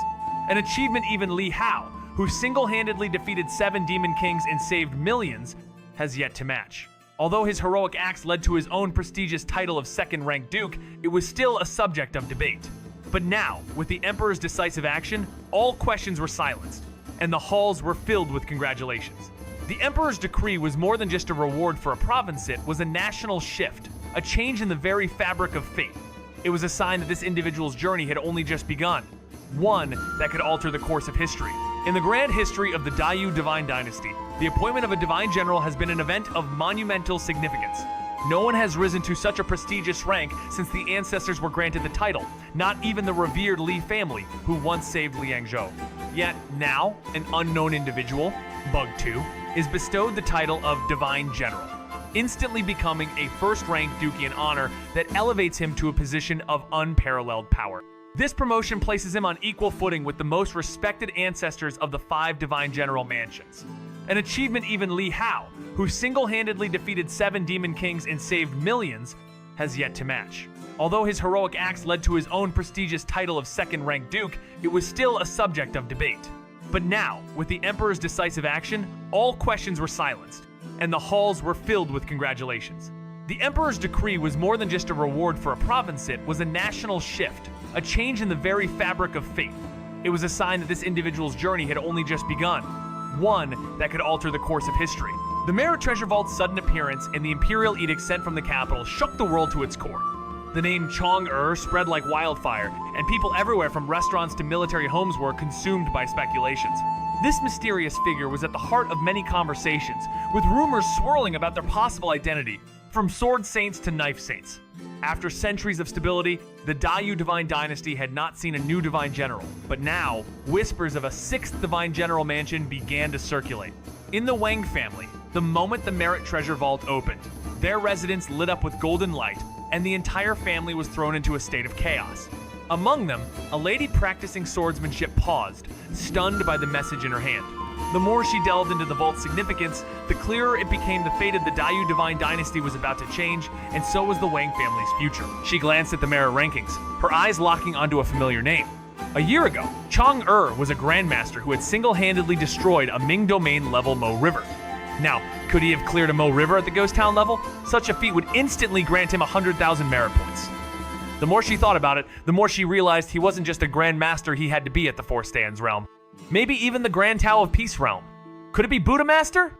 An achievement even Li Hao, who single-handedly defeated 7 Demon Kings and saved millions, has yet to match. Although his heroic acts led to his own prestigious title of second-rank Duke, it was still a subject of debate. But now, with the Emperor's decisive action, all questions were silenced, and the halls were filled with congratulations. The Emperor's decree was more than just a reward for a province, it was a national shift, a change in the very fabric of fate. It was a sign that this individual's journey had only just begun, one that could alter the course of history. In the grand history of the Dayu Divine Dynasty, the appointment of a Divine General has been an event of monumental significance. No one has risen to such a prestigious rank since the ancestors were granted the title, not even the revered Li family, who once saved Liangzhou. Yet now, an unknown individual, Bug 2, is bestowed the title of Divine General, instantly becoming a first-rank Dukian honor that elevates him to a position of unparalleled power. This promotion places him on equal footing with the most respected ancestors of the 5 Divine General Mansions. An achievement even Li Hao, who single-handedly defeated 7 Demon Kings and saved millions, has yet to match. Although his heroic acts led to his own prestigious title of second-rank Duke, it was still a subject of debate. But now, with the Emperor's decisive action, all questions were silenced, and the halls were filled with congratulations. The Emperor's decree was more than just a reward for a province, it was a national shift, a change in the very fabric of fate. It was a sign that this individual's journey had only just begun, one that could alter the course of history. The Merit Treasure Vault's sudden appearance and the imperial edict sent from the capital shook the world to its core. The name Chong-Er spread like wildfire, and people everywhere from restaurants to military homes were consumed by speculations. This mysterious figure was at the heart of many conversations, with rumors swirling about their possible identity, from sword saints to knife saints. After centuries of stability, the Dayu Divine Dynasty had not seen a new Divine General, but now, whispers of a 6th Divine General Mansion began to circulate. In the Wang family, the moment the Merit Treasure Vault opened, their residence lit up with golden light, and the entire family was thrown into a state of chaos. Among them, a lady practicing swordsmanship paused, stunned by the message in her hand. The more she delved into the vault's significance, the clearer it became the fate of the Dayu Divine Dynasty was about to change, and so was the Wang family's future. She glanced at the merit rankings, her eyes locking onto a familiar name. A year ago, Chong was a grandmaster who had single-handedly destroyed a Ming Domain level Mo River. Now, could he have cleared a Mo River at the Ghost Town level? Such a feat would instantly grant him 100,000 merit points. The more she thought about it, the more she realized he wasn't just a grandmaster he had to be at the Four Stands realm. Maybe even the Grand Tao of Peace realm. Could it be Buddha Master?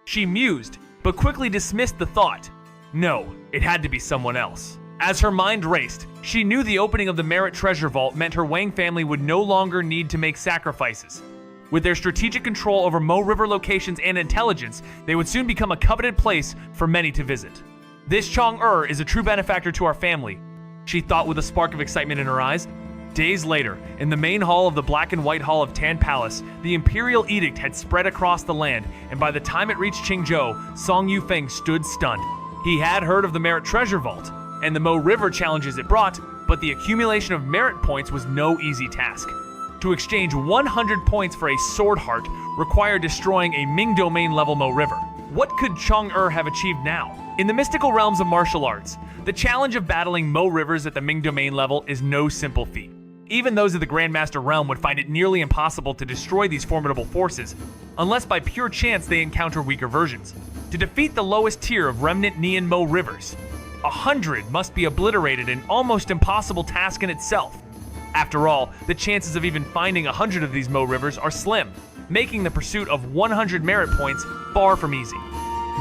She mused, but quickly dismissed the thought. No, it had to be someone else. As her mind raced, she knew the opening of the Merit Treasure Vault meant her Wang family would no longer need to make sacrifices. With their strategic control over Mo River locations and intelligence, they would soon become a coveted place for many to visit. This Chong is a true benefactor to our family, she thought with a spark of excitement in her eyes. Days later, in the main hall of the Black and White Hall of Tan Palace, the Imperial Edict had spread across the land, and by the time it reached Qingzhou, Song Yufeng stood stunned. He had heard of the Merit Treasure Vault, and the Mo River challenges it brought, but the accumulation of merit points was no easy task. To exchange 100 points for a Sword Heart required destroying a Ming Domain level Mo River. What could Chong have achieved now? In the mystical realms of martial arts, the challenge of battling Mo Rivers at the Ming Domain level is no simple feat. Even those of the Grandmaster realm would find it nearly impossible to destroy these formidable forces, unless by pure chance they encounter weaker versions. To defeat the lowest tier of remnant Nian Mo Rivers, 100 must be obliterated, an almost impossible task in itself. After all, the chances of even finding 100 of these Mo Rivers are slim, making the pursuit of 100 merit points far from easy.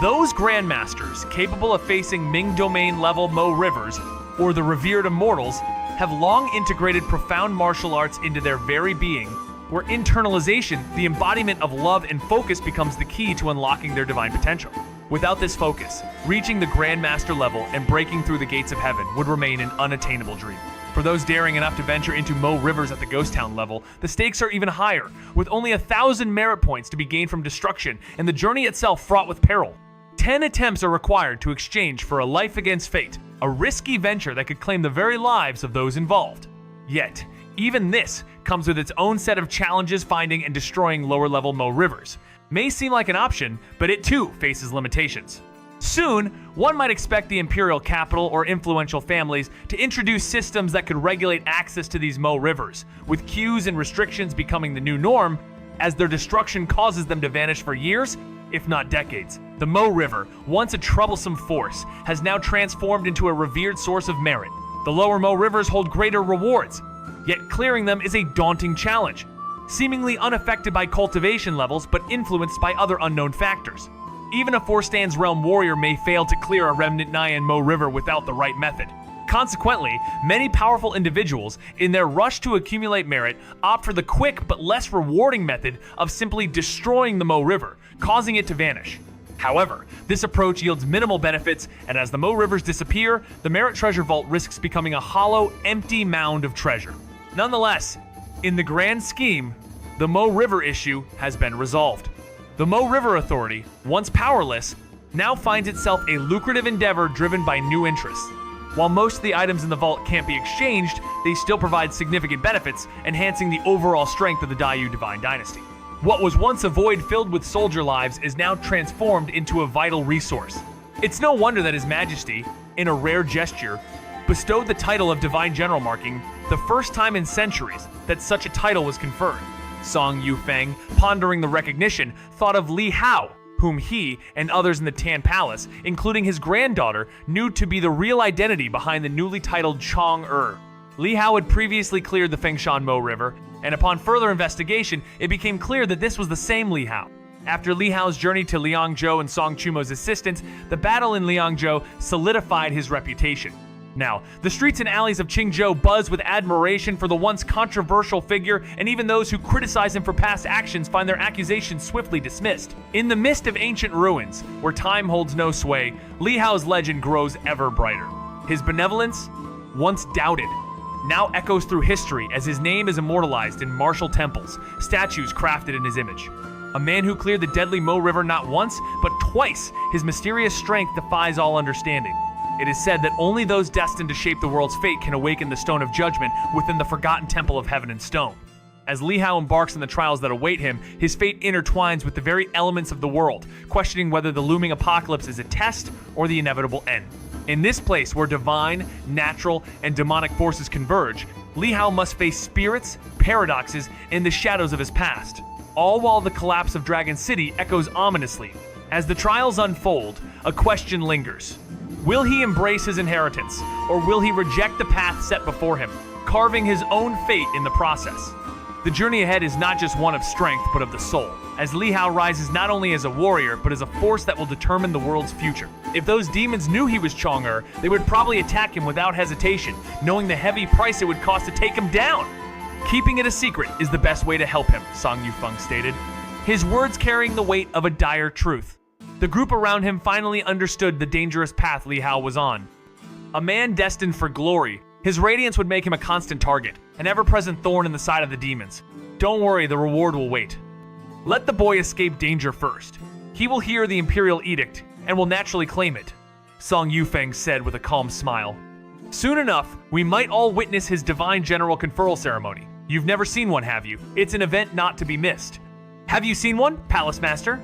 Those Grandmasters capable of facing Ming Domain level Mo Rivers, or the revered immortals, have long integrated profound martial arts into their very being, where internalization, the embodiment of love and focus, becomes the key to unlocking their divine potential. Without this focus, reaching the Grandmaster level and breaking through the gates of heaven would remain an unattainable dream. For those daring enough to venture into Mo Rivers at the Ghost Town level, the stakes are even higher, with only 1,000 merit points to be gained from destruction, and the journey itself fraught with peril. 10 attempts are required to exchange for a life against fate, a risky venture that could claim the very lives of those involved. Yet, even this comes with its own set of challenges. Finding and destroying lower-level Mo Rivers may seem like an option, but it too faces limitations. Soon, one might expect the imperial capital or influential families to introduce systems that could regulate access to these Mo Rivers, with queues and restrictions becoming the new norm, as their destruction causes them to vanish for years, if not decades. The Mo River, once a troublesome force, has now transformed into a revered source of merit. The lower Mo Rivers hold greater rewards, yet clearing them is a daunting challenge, seemingly unaffected by cultivation levels but influenced by other unknown factors. Even a Four Stands Realm warrior may fail to clear a remnant Nyan Mo River without the right method. Consequently, many powerful individuals, in their rush to accumulate merit, opt for the quick but less rewarding method of simply destroying the Mo River, causing it to vanish. However, this approach yields minimal benefits, and as the Mo Rivers disappear, the Merit Treasure Vault risks becoming a hollow, empty mound of treasure. Nonetheless, in the grand scheme, the Mo River issue has been resolved. The Mo River Authority, once powerless, now finds itself a lucrative endeavor driven by new interests. While most of the items in the vault can't be exchanged, they still provide significant benefits, enhancing the overall strength of the Dayu Divine Dynasty. What was once a void filled with soldier lives is now transformed into a vital resource. It's no wonder that His Majesty, in a rare gesture, bestowed the title of Divine General, marking the first time in centuries that such a title was conferred. Song Yufeng, pondering the recognition, thought of Li Hao, whom he and others in the Tan Palace, including his granddaughter, knew to be the real identity behind the newly titled Chong Li Hao had previously cleared the Fengshan Mo River, and upon further investigation, it became clear that this was the same Li Hao. After Li Hao's journey to Liangzhou and Song Chumo's assistance, the battle in Liangzhou solidified his reputation. Now, the streets and alleys of Qingzhou buzz with admiration for the once controversial figure, and even those who criticize him for past actions find their accusations swiftly dismissed. In the midst of ancient ruins, where time holds no sway, Li Hao's legend grows ever brighter. His benevolence, once doubted, now echoes through history as his name is immortalized in martial temples, statues crafted in his image. A man who cleared the deadly Mo River not once, but twice, his mysterious strength defies all understanding. It is said that only those destined to shape the world's fate can awaken the Stone of Judgment within the forgotten Temple of Heaven and Stone. As Li Hao embarks on the trials that await him, his fate intertwines with the very elements of the world, questioning whether the looming apocalypse is a test or the inevitable end. In this place where divine, natural, and demonic forces converge, Li Hao must face spirits, paradoxes, and the shadows of his past, all while the collapse of Dragon City echoes ominously. As the trials unfold, a question lingers. Will he embrace his inheritance, or will he reject the path set before him, carving his own fate in the process? The journey ahead is not just one of strength, but of the soul, as Li Hao rises not only as a warrior, but as a force that will determine the world's future. If those demons knew he was Chang'e, they would probably attack him without hesitation, knowing the heavy price it would cost to take him down. Keeping it a secret is the best way to help him, Song Yufeng stated, his words carrying the weight of a dire truth. The group around him finally understood the dangerous path Li Hao was on. A man destined for glory, his radiance would make him a constant target, an ever-present thorn in the side of the demons. Don't worry, the reward will wait. Let the boy escape danger first. He will hear the Imperial Edict and will naturally claim it, Song Yufeng said with a calm smile. Soon enough, we might all witness his divine general conferral ceremony. You've never seen one, have you? It's an event not to be missed. Have you seen one, Palace Master?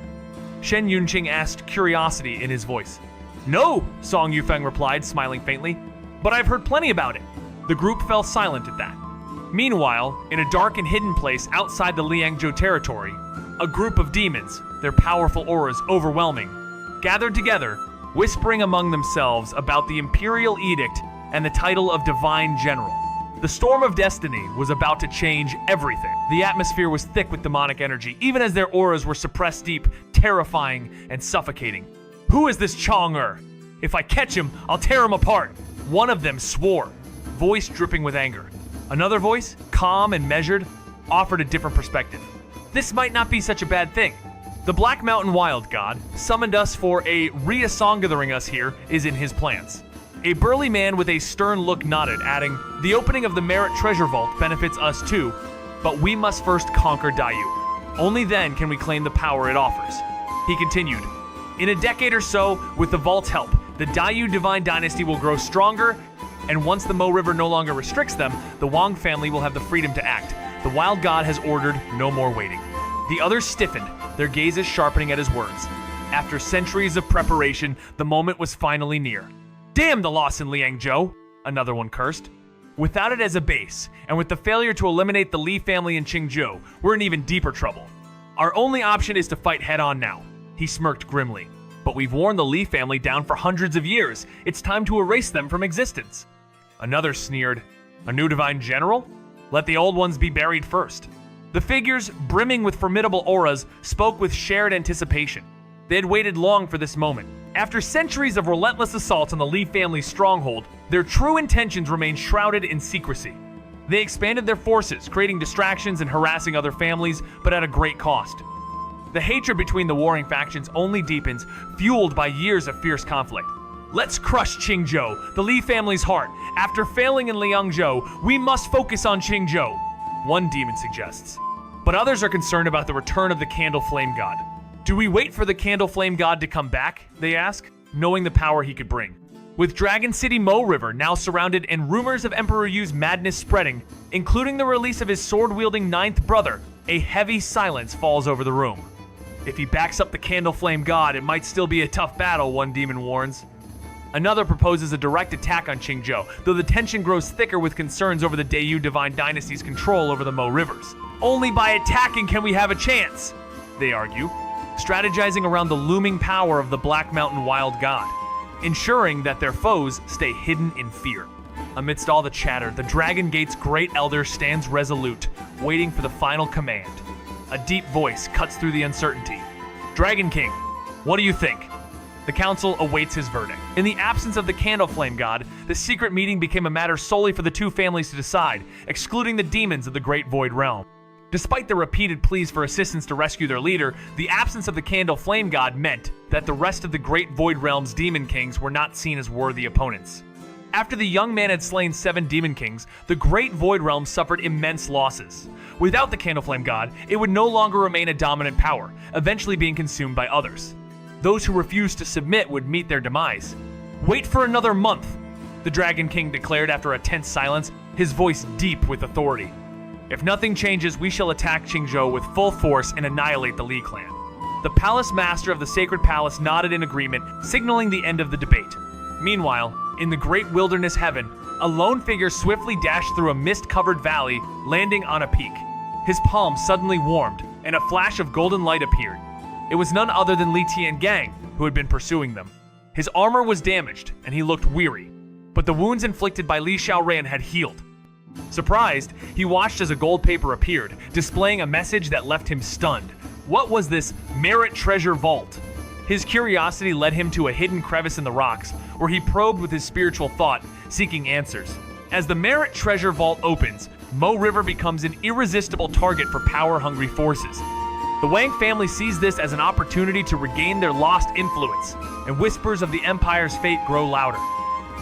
Shen Yunqing asked, curiosity in his voice. No, Song Yufeng replied, smiling faintly, but I've heard plenty about it. The group fell silent at that. Meanwhile, in a dark and hidden place outside the Liangzhou territory, a group of demons, their powerful auras overwhelming, gathered together, whispering among themselves about the Imperial Edict and the title of Divine General. The storm of destiny was about to change everything. The atmosphere was thick with demonic energy, even as their auras were suppressed deep, terrifying, and suffocating. Who is this Chang'e? If I catch him, I'll tear him apart. One of them swore, voice dripping with anger. Another voice, calm and measured, offered a different perspective. This might not be such a bad thing. The Black Mountain Wild God summoned us for a reasongathering us here is in his plans. A burly man with a stern look nodded, adding, the opening of the Merit Treasure Vault benefits us too, but we must first conquer Dayu. Only then can we claim the power it offers. He continued, in a decade or so, with the Vault's help, the Dayu Divine Dynasty will grow stronger, and once the Mo River no longer restricts them, the Wang family will have the freedom to act. The Wild God has ordered no more waiting. The others stiffened, their gazes sharpening at his words. After centuries of preparation, the moment was finally near. Damn the loss in Liangzhou, another one cursed. Without it as a base, and with the failure to eliminate the Li family in Qingzhou, we're in even deeper trouble. Our only option is to fight head-on now. He smirked grimly. But we've worn the Li family down for hundreds of years. It's time to erase them from existence. Another sneered. A new divine general? Let the old ones be buried first. The figures, brimming with formidable auras, spoke with shared anticipation. They had waited long for this moment. After centuries of relentless assaults on the Li family's stronghold, their true intentions remained shrouded in secrecy. They expanded their forces, creating distractions and harassing other families, but at a great cost. The hatred between the warring factions only deepens, fueled by years of fierce conflict. Let's crush Qingzhou, the Li family's heart. After failing in Liangzhou, we must focus on Qingzhou, one demon suggests. But others are concerned about the return of the Candle Flame God. Do we wait for the Candle Flame God to come back, they ask, knowing the power he could bring. With Dragon City Mo River now surrounded and rumors of Emperor Yu's madness spreading, including the release of his sword-wielding ninth brother, a heavy silence falls over the room. If he backs up the Candle Flame God, it might still be a tough battle, one demon warns. Another proposes a direct attack on Qingzhou, though the tension grows thicker with concerns over the Dayu Divine Dynasty's control over the Mo Rivers. Only by attacking can we have a chance, they argue, strategizing around the looming power of the Black Mountain Wild God, ensuring that their foes stay hidden in fear. Amidst all the chatter, the Dragon Gate's Great Elder stands resolute, waiting for the final command. A deep voice cuts through the uncertainty. Dragon King, what do you think? The council awaits his verdict. In the absence of the Candle Flame God, the secret meeting became a matter solely for the two families to decide, excluding the demons of the Great Void Realm. Despite the repeated pleas for assistance to rescue their leader, the absence of the Candle Flame God meant that the rest of the Great Void Realm's Demon Kings were not seen as worthy opponents. After the young man had slain 7 Demon Kings, the Great Void Realm suffered immense losses. Without the Candle Flame God, it would no longer remain a dominant power, eventually being consumed by others. Those who refused to submit would meet their demise. Wait for another month, the Dragon King declared after a tense silence, his voice deep with authority. If nothing changes, we shall attack Qingzhou with full force and annihilate the Li clan. The palace master of the sacred palace nodded in agreement, signaling the end of the debate. Meanwhile, in the great wilderness heaven, a lone figure swiftly dashed through a mist-covered valley, landing on a peak. His palm suddenly warmed, and a flash of golden light appeared. It was none other than Li Tiangang, who had been pursuing them. His armor was damaged, and he looked weary, but the wounds inflicted by Li Xiaoran had healed. Surprised, he watched as a gold paper appeared, displaying a message that left him stunned. What was this Merit Treasure Vault? His curiosity led him to a hidden crevice in the rocks, where he probed with his spiritual thought, seeking answers. As the Merit Treasure Vault opens, Mo River becomes an irresistible target for power-hungry forces. The Wang family sees this as an opportunity to regain their lost influence, and whispers of the Empire's fate grow louder.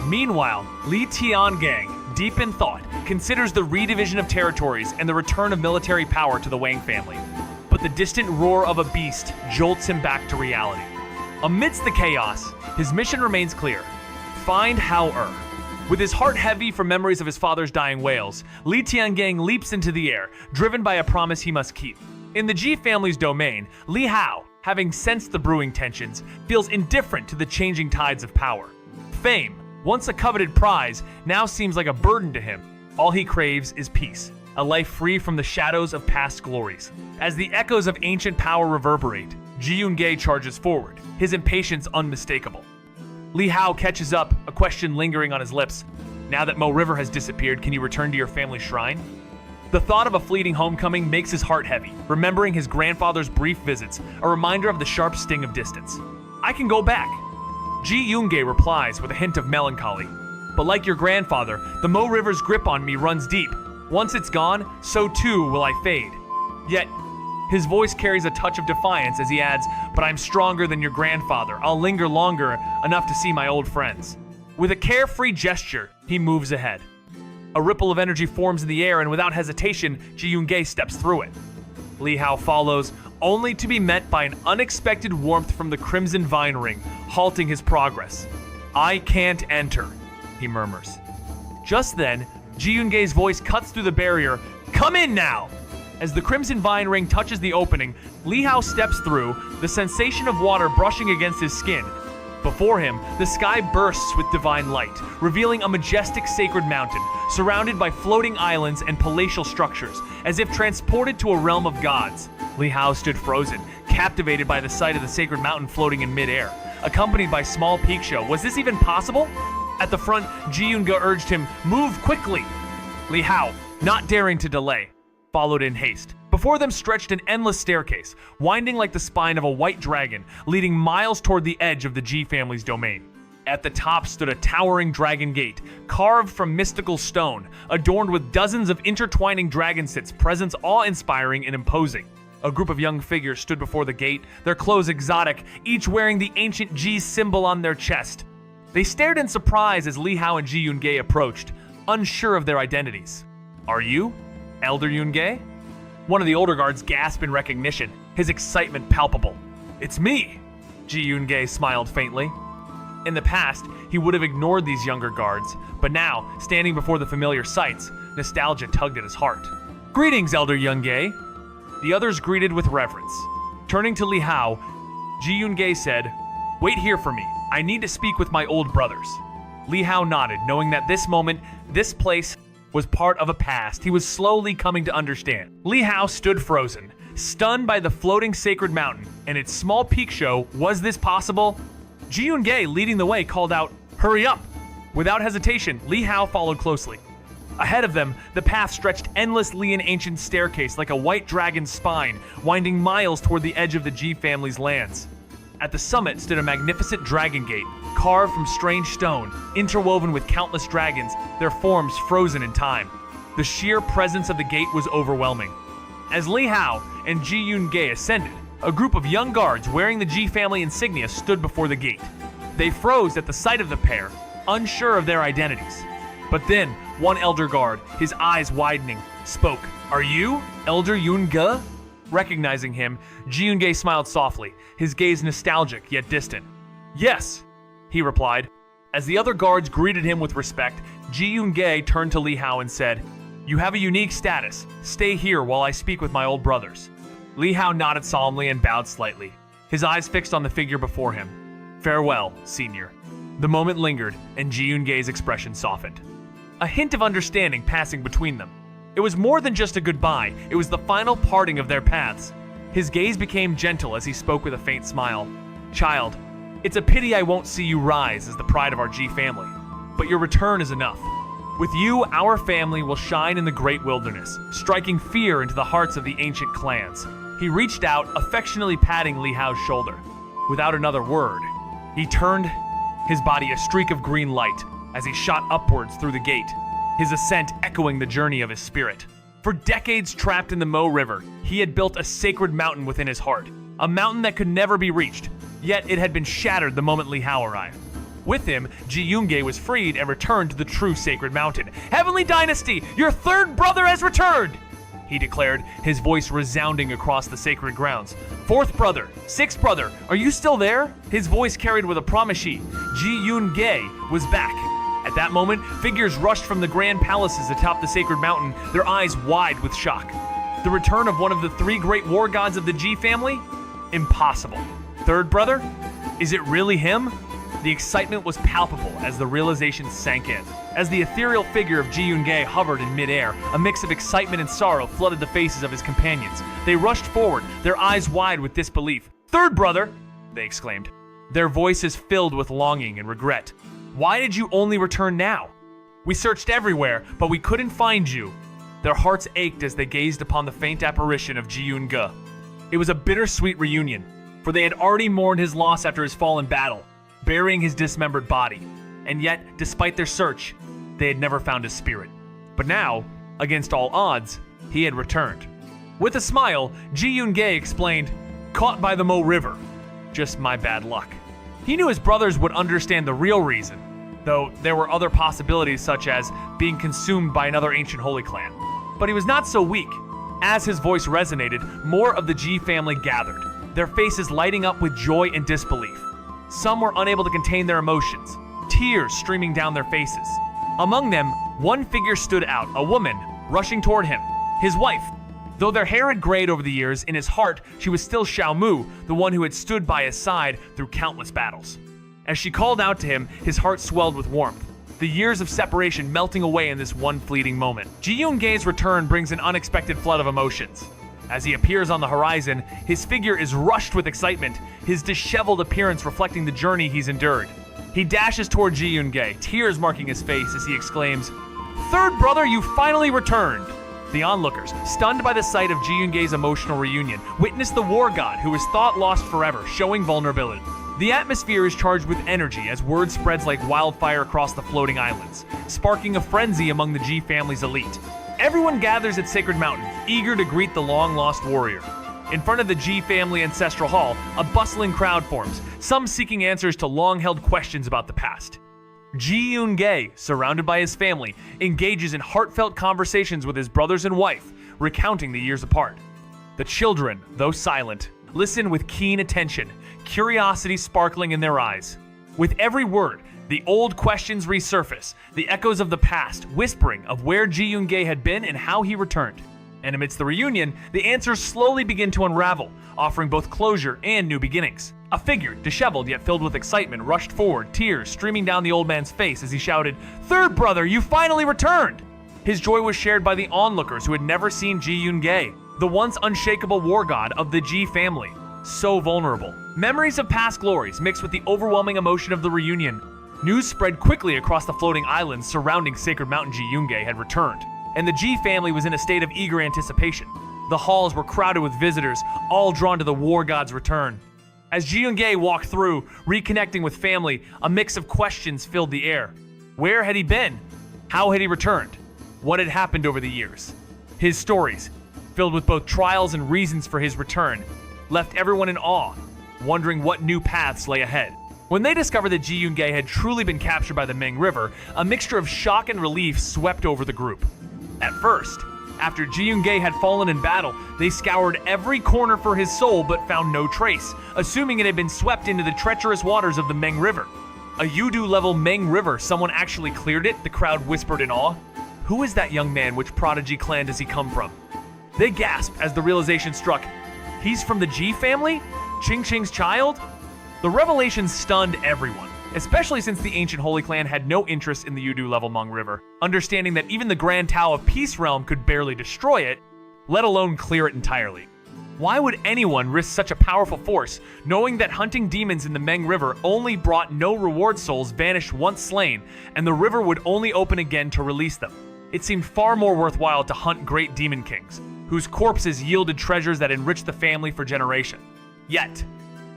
Meanwhile, Li Tiangang, deep in thought, considers the redivision of territories and the return of military power to the Wang family. But the distant roar of a beast jolts him back to reality. Amidst the chaos, his mission remains clear: find Hao-Er. With his heart heavy from memories of his father's dying wails, Li Tiangang leaps into the air, driven by a promise he must keep. In the Ji family's domain, Li Hao, having sensed the brewing tensions, feels indifferent to the changing tides of power. Fame, once a coveted prize, now seems like a burden to him. All he craves is peace, a life free from the shadows of past glories. As the echoes of ancient power reverberate, Ji Yunge charges forward, his impatience unmistakable. Li Hao catches up, a question lingering on his lips. Now that Mo River has disappeared, can you return to your family shrine? The thought of a fleeting homecoming makes his heart heavy, remembering his grandfather's brief visits, a reminder of the sharp sting of distance. I can go back. Ji Yunge replies with a hint of melancholy. But like your grandfather, the Mo River's grip on me runs deep. Once it's gone, so too will I fade. Yet, his voice carries a touch of defiance as he adds, but I'm stronger than your grandfather. I'll linger longer enough to see my old friends. With a carefree gesture, he moves ahead. A ripple of energy forms in the air, and without hesitation, Ji Yunge steps through it. Li Hao follows, only to be met by an unexpected warmth from the Crimson Vine Ring, halting his progress. I can't enter, he murmurs. Just then, Ji Yunge's voice cuts through the barrier. Come in now! As the Crimson Vine Ring touches the opening, Li Hao steps through, the sensation of water brushing against his skin. Before him, the sky bursts with divine light, revealing a majestic sacred mountain, surrounded by floating islands and palatial structures, as if transported to a realm of gods. Li Hao stood frozen, captivated by the sight of the sacred mountain floating in midair, accompanied by small peak show. Was this even possible? At the front, Ji Yunge urged him, move quickly! Li Hao, not daring to delay, followed in haste. Before them stretched an endless staircase, winding like the spine of a white dragon, leading miles toward the edge of the Ji family's domain. At the top stood a towering dragon gate, carved from mystical stone, adorned with dozens of intertwining dragon sits, presence awe-inspiring and imposing. A group of young figures stood before the gate, their clothes exotic, each wearing the ancient Ji symbol on their chest. They stared in surprise as Li Hao and Ji Yunge approached, unsure of their identities. Are you Elder Yunge? One of the older guards gasped in recognition, his excitement palpable. It's me! Ji Yunge smiled faintly. In the past, he would have ignored these younger guards, but now, standing before the familiar sights, nostalgia tugged at his heart. Greetings, Elder Yunge! The others greeted with reverence. Turning to Li Hao, Ji Yunge said, Wait here for me. I need to speak with my old brothers. Li Hao nodded, knowing that this moment, this place, was part of a past he was slowly coming to understand. Li Hao stood frozen, stunned by the floating sacred mountain and its small peak show. Was this possible? Ji Yunge, leading the way, called out, Hurry up! Without hesitation, Li Hao followed closely. Ahead of them, the path stretched endlessly an ancient staircase like a white dragon's spine, winding miles toward the edge of the Ji family's lands. At the summit stood a magnificent dragon gate, carved from strange stone, interwoven with countless dragons, their forms frozen in time. The sheer presence of the gate was overwhelming. As Li Hao and Ji Yunge ascended, a group of young guards wearing the Ji family insignia stood before the gate. They froze at the sight of the pair, unsure of their identities. But then, one elder guard, his eyes widening, spoke. Are you Elder Yunge? Recognizing him, Ji Yunge smiled softly, his gaze nostalgic yet distant. Yes, he replied. As the other guards greeted him with respect, Ji Yun-ge turned to Li Hao and said, "You have a unique status. Stay here while I speak with my old brothers." Li Hao nodded solemnly and bowed slightly, his eyes fixed on the figure before him. "Farewell, senior." The moment lingered, and Ji Yun-ge's expression softened, a hint of understanding passing between them. It was more than just a goodbye, it was the final parting of their paths. His gaze became gentle as he spoke with a faint smile. "Child, it's a pity I won't see you rise as the pride of our Ji family, but your return is enough. With you, our family will shine in the great wilderness, striking fear into the hearts of the ancient clans." He reached out, affectionately patting Li Hao's shoulder. Without another word, he turned, his body a streak of green light, as he shot upwards through the gate, his ascent echoing the journey of his spirit. For decades trapped in the Mo River, he had built a sacred mountain within his heart, a mountain that could never be reached, yet it had been shattered the moment Li Hao arrived. With him, Ji Yun-ge was freed and returned to the true sacred mountain. "Heavenly Dynasty, your third brother has returned!" he declared, his voice resounding across the sacred grounds. "Fourth brother, sixth brother, are you still there?" His voice carried with a promise-y. Ji Yun-ge was back. At that moment, figures rushed from the grand palaces atop the sacred mountain, their eyes wide with shock. The return of one of the three great war gods of the Ji family? Impossible. Third brother? Is it really him? The excitement was palpable as the realization sank in. As the ethereal figure of Ji Yun-ge hovered in midair, a mix of excitement and sorrow flooded the faces of his companions. They rushed forward, their eyes wide with disbelief. "Third brother!" they exclaimed, their voices filled with longing and regret. "Why did you only return now? We searched everywhere, but we couldn't find you." Their hearts ached as they gazed upon the faint apparition of Ji Yun-ge. It was a bittersweet reunion, for they had already mourned his loss after his fall in battle, burying his dismembered body. And yet, despite their search, they had never found his spirit. But now, against all odds, he had returned. With a smile, Ji Yun-ge explained, "Caught by the Mo River. Just my bad luck." He knew his brothers would understand the real reason, though there were other possibilities such as being consumed by another ancient holy clan. But he was not so weak. As his voice resonated, more of the Ji family gathered, their faces lighting up with joy and disbelief. Some were unable to contain their emotions, tears streaming down their faces. Among them, one figure stood out, a woman, rushing toward him, his wife. Though their hair had grayed over the years, in his heart, she was still Xiao Mu, the one who had stood by his side through countless battles. As she called out to him, his heart swelled with warmth, the years of separation melting away in this one fleeting moment. Ji Yun-ge's return brings an unexpected flood of emotions. As he appears on the horizon, his figure is rushed with excitement, his disheveled appearance reflecting the journey he's endured. He dashes toward Ji Yun-ge, tears marking his face as he exclaims, "Third brother, you finally returned!" The onlookers, stunned by the sight of Ji Yun-ge's emotional reunion, witnessed the war god who was thought lost forever, showing vulnerability. The atmosphere is charged with energy as word spreads like wildfire across the floating islands, sparking a frenzy among the Ji family's elite. Everyone gathers at Sacred Mountain, eager to greet the long-lost warrior. In front of the Ji family ancestral hall, a bustling crowd forms, some seeking answers to long-held questions about the past. Ji Yun-ge, surrounded by his family, engages in heartfelt conversations with his brothers and wife, recounting the years apart. The children, though silent, listen with keen attention, curiosity sparkling in their eyes. With every word, the old questions resurface, the echoes of the past, whispering of where Ji Yun-ge had been and how he returned. And amidst the reunion, the answers slowly begin to unravel, offering both closure and new beginnings. A figure, disheveled yet filled with excitement, rushed forward, tears streaming down the old man's face as he shouted, "Third brother, you finally returned!" His joy was shared by the onlookers who had never seen Ji Yun-ge, the once unshakable war god of the Ji family. So vulnerable. Memories of past glories mixed with the overwhelming emotion of the reunion. News spread quickly across the floating islands surrounding Sacred Mountain. Ji Yun-ge had returned, and the Ji family was in a state of eager anticipation. The halls were crowded with visitors, all drawn to the war god's return. As Ji Yun-ge walked through, reconnecting with family, a mix of questions filled the air. Where had he been? How had he returned? What had happened over the years? His stories, filled with both trials and reasons for his return, left everyone in awe, wondering what new paths lay ahead. When they discovered that Ji Yun-ge had truly been captured by the Ming River, a mixture of shock and relief swept over the group. At first, after Ji Yun-ge had fallen in battle, they scoured every corner for his soul but found no trace, assuming it had been swept into the treacherous waters of the Ming River. A Yudu-level Meng River, someone actually cleared it, the crowd whispered in awe. Who is that young man? Which prodigy clan does he come from? They gasped as the realization struck. He's from the Ji family? Qing's child? The revelation stunned everyone, especially since the ancient Holy Clan had no interest in the Yudu-level Meng River, understanding that even the Grand Tao of Peace Realm could barely destroy it, let alone clear it entirely. Why would anyone risk such a powerful force, knowing that hunting demons in the Meng River only brought no reward souls vanished once slain, and the river would only open again to release them? It seemed far more worthwhile to hunt great demon kings, whose corpses yielded treasures that enriched the family for generations. Yet,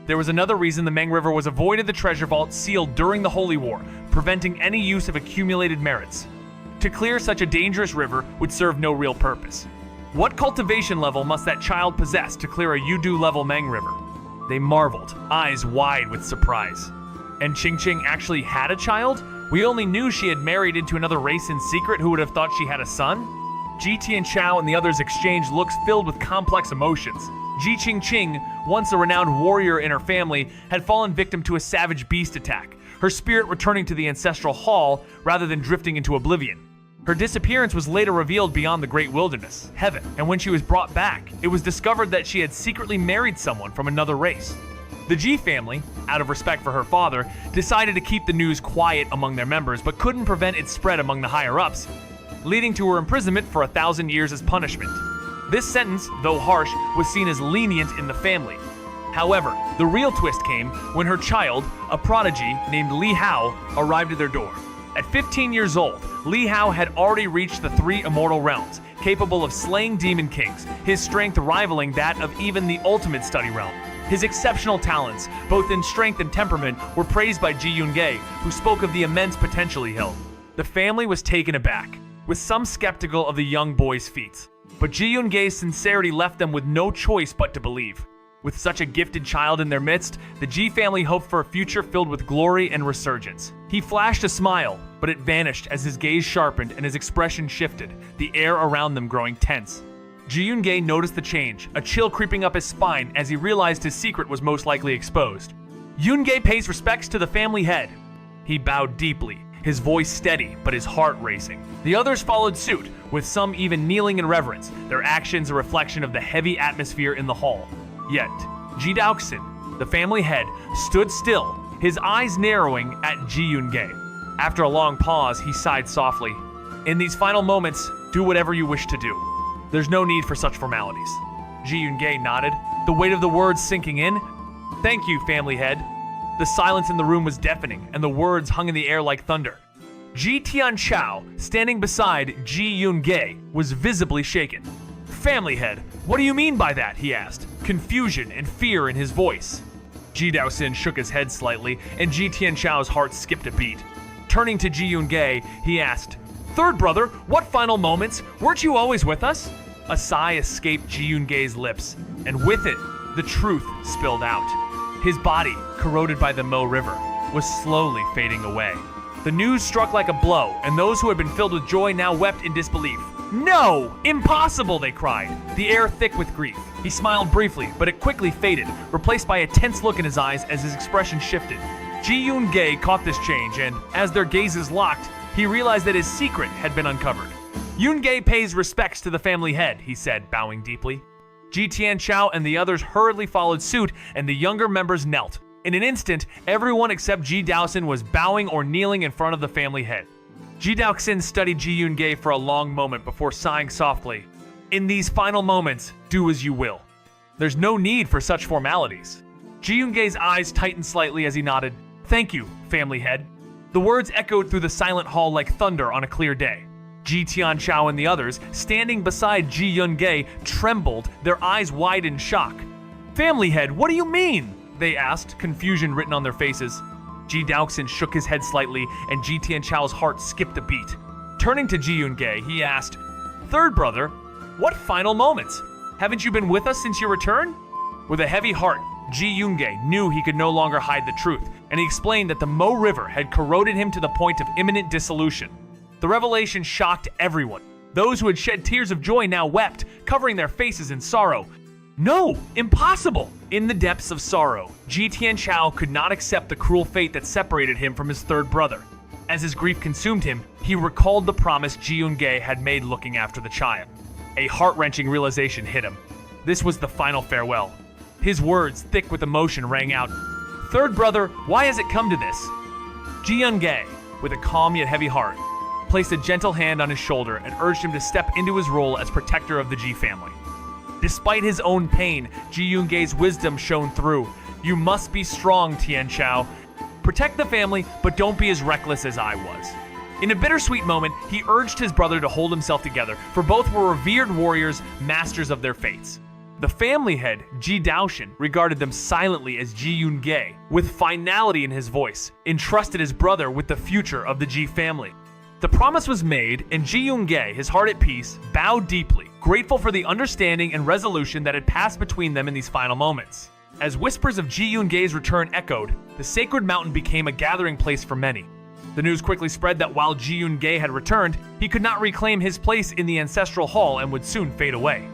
there was another reason the Meng River was avoided the treasure vault sealed during the Holy War, preventing any use of accumulated merits. To clear such a dangerous river would serve no real purpose. What cultivation level must that child possess to clear a Yudu-level Meng River? They marveled, eyes wide with surprise. And Qing actually had a child? We only knew she had married into another race in secret. Who would have thought she had a son? Ji Tianchao and the others exchanged looks filled with complex emotions. Ji Qing, once a renowned warrior in her family, had fallen victim to a savage beast attack, her spirit returning to the ancestral hall rather than drifting into oblivion. Her disappearance was later revealed beyond the great wilderness, heaven, and when she was brought back, it was discovered that she had secretly married someone from another race. The Ji family, out of respect for her father, decided to keep the news quiet among their members, but couldn't prevent its spread among the higher-ups, leading to her imprisonment for 1,000 years as punishment. This sentence, though harsh, was seen as lenient in the family. However, the real twist came when her child, a prodigy named Li Hao, arrived at their door. At 15 years old, Li Hao had already reached the 3 immortal realms, capable of slaying demon kings, his strength rivaling that of even the ultimate study realm. His exceptional talents, both in strength and temperament, were praised by Ji Yunge, who spoke of the immense potential he held. The family was taken aback, with some skeptical of the young boy's feats. But Ji Yunge's sincerity left them with no choice but to believe. With such a gifted child in their midst, the Ji family hoped for a future filled with glory and resurgence. He flashed a smile, but it vanished as his gaze sharpened and his expression shifted, the air around them growing tense. Ji Yunge noticed the change, a chill creeping up his spine as he realized his secret was most likely exposed. Yunge pays respects to the family head. He bowed deeply, his voice steady but his heart racing. The others followed suit, with some even kneeling in reverence, their actions a reflection of the heavy atmosphere in the hall. Yet, Ji Daoxin, the family head, stood still, his eyes narrowing at Ji Yunge. After a long pause, he sighed softly. In these final moments, do whatever you wish to do. There's no need for such formalities. Ji Yunge nodded, the weight of the words sinking in. Thank you, family head. The silence in the room was deafening, and the words hung in the air like thunder. Ji Tianchao, standing beside Ji Yunge, was visibly shaken. Family head, what do you mean by that? He asked, confusion and fear in his voice. Ji Daoxin shook his head slightly, and Ji Tianchao's heart skipped a beat. Turning to Ji Yunge, he asked, Third brother, what final moments? Weren't you always with us? A sigh escaped Ji Yunge's lips, and with it, the truth spilled out. His body, corroded by the Mo River, was slowly fading away. The news struck like a blow, and those who had been filled with joy now wept in disbelief. No! Impossible, they cried, the air thick with grief. He smiled briefly, but it quickly faded, replaced by a tense look in his eyes as his expression shifted. Ji Yunge caught this change, and as their gazes locked, he realized that his secret had been uncovered. Yunge pays respects to the family head, he said, bowing deeply. Ji Tianchao and the others hurriedly followed suit, and the younger members knelt. In an instant, everyone except Ji Daoxin was bowing or kneeling in front of the family head. Ji Daoxin studied Ji Yunge for a long moment before sighing softly. In these final moments, do as you will. There's no need for such formalities. Ji Yunge's eyes tightened slightly as he nodded. Thank you, family head. The words echoed through the silent hall like thunder on a clear day. Ji Tianchao and the others, standing beside Ji Yunge, trembled, their eyes wide in shock. Family head, what do you mean? They asked, confusion written on their faces. Ji Daoxin shook his head slightly, and Ji Tianchao's heart skipped a beat. Turning to Ji Yunge, he asked, Third brother, what final moments? Haven't you been with us since your return? With a heavy heart, Ji Yunge knew he could no longer hide the truth, and he explained that the Mo River had corroded him to the point of imminent dissolution. The revelation shocked everyone. Those who had shed tears of joy now wept, covering their faces in sorrow. No, impossible! In the depths of sorrow, Ji Tianchao could not accept the cruel fate that separated him from his third brother. As his grief consumed him, he recalled the promise Ji Yunge had made looking after the child. A heart-wrenching realization hit him. This was the final farewell. His words, thick with emotion, rang out. "Third brother, why has it come to this?" Ji Yunge, with a calm yet heavy heart, placed a gentle hand on his shoulder and urged him to step into his role as protector of the Ji family. Despite his own pain, Ji Yunge's wisdom shone through. "You must be strong, Tianchao. Protect the family, but don't be as reckless as I was." In a bittersweet moment, he urged his brother to hold himself together, for both were revered warriors, masters of their fates. The family head, Ji Daoshan, regarded them silently as Ji Yunge, with finality in his voice, entrusted his brother with the future of the Ji family. The promise was made, and Ji Yunge, his heart at peace, bowed deeply, grateful for the understanding and resolution that had passed between them in these final moments. As whispers of Ji Yunge's return echoed, the sacred mountain became a gathering place for many. The news quickly spread that while Ji Yunge had returned, he could not reclaim his place in the ancestral hall and would soon fade away.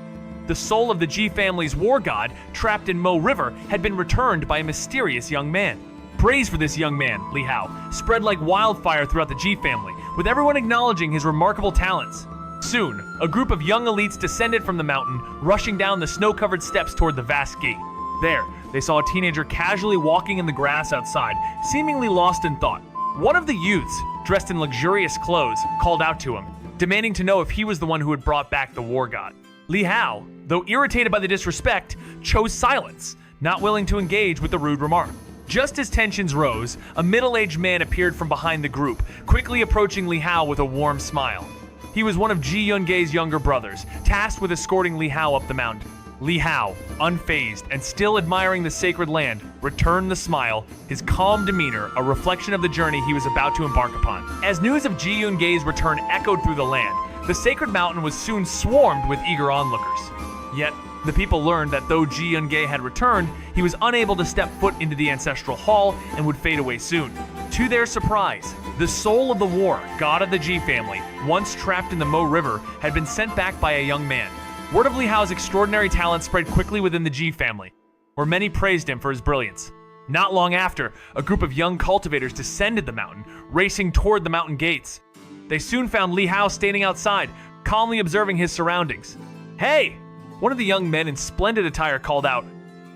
The soul of the Ji family's war god, trapped in Mo River, had been returned by a mysterious young man. Praise for this young man, Li Hao, spread like wildfire throughout the Ji family, with everyone acknowledging his remarkable talents. Soon, a group of young elites descended from the mountain, rushing down the snow-covered steps toward the vast gate. There, they saw a teenager casually walking in the grass outside, seemingly lost in thought. One of the youths, dressed in luxurious clothes, called out to him, demanding to know if he was the one who had brought back the war god. Li Hao, though irritated by the disrespect, chose silence, not willing to engage with the rude remark. Just as tensions rose, a middle-aged man appeared from behind the group, quickly approaching Li Hao with a warm smile. He was one of Ji Yunge's younger brothers, tasked with escorting Li Hao up the mountain. Li Hao, unfazed and still admiring the sacred land, returned the smile, his calm demeanor a reflection of the journey he was about to embark upon. As news of Ji Yunge's return echoed through the land, the sacred mountain was soon swarmed with eager onlookers. Yet, the people learned that though Ji Yunge had returned, he was unable to step foot into the ancestral hall and would fade away soon. To their surprise, the soul of the war, god of the Ji family, once trapped in the Mo River, had been sent back by a young man. Word of Li Hao's extraordinary talent spread quickly within the Ji family, where many praised him for his brilliance. Not long after, a group of young cultivators descended the mountain, racing toward the mountain gates. They soon found Li Hao standing outside, calmly observing his surroundings. "Hey!" One of the young men in splendid attire called out,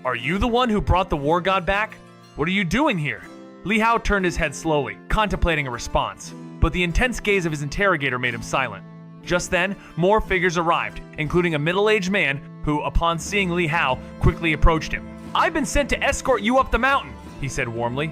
"Are you the one who brought the war god back? What are you doing here?" Li Hao turned his head slowly, contemplating a response, but the intense gaze of his interrogator made him silent. Just then, more figures arrived, including a middle-aged man who, upon seeing Li Hao, quickly approached him. "I've been sent to escort you up the mountain," he said warmly.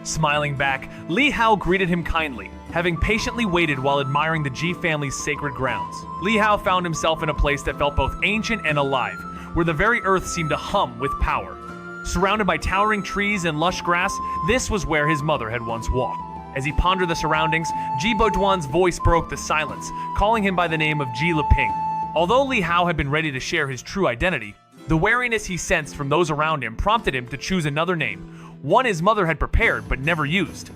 Smiling back, Li Hao greeted him kindly, having patiently waited while admiring the Ji family's sacred grounds. Li Hao found himself in a place that felt both ancient and alive, where the very earth seemed to hum with power. Surrounded by towering trees and lush grass, this was where his mother had once walked. As he pondered the surroundings, Ji Boduan's voice broke the silence, calling him by the name of Ji Leping. Although Li Hao had been ready to share his true identity, the wariness he sensed from those around him prompted him to choose another name, one his mother had prepared but never used.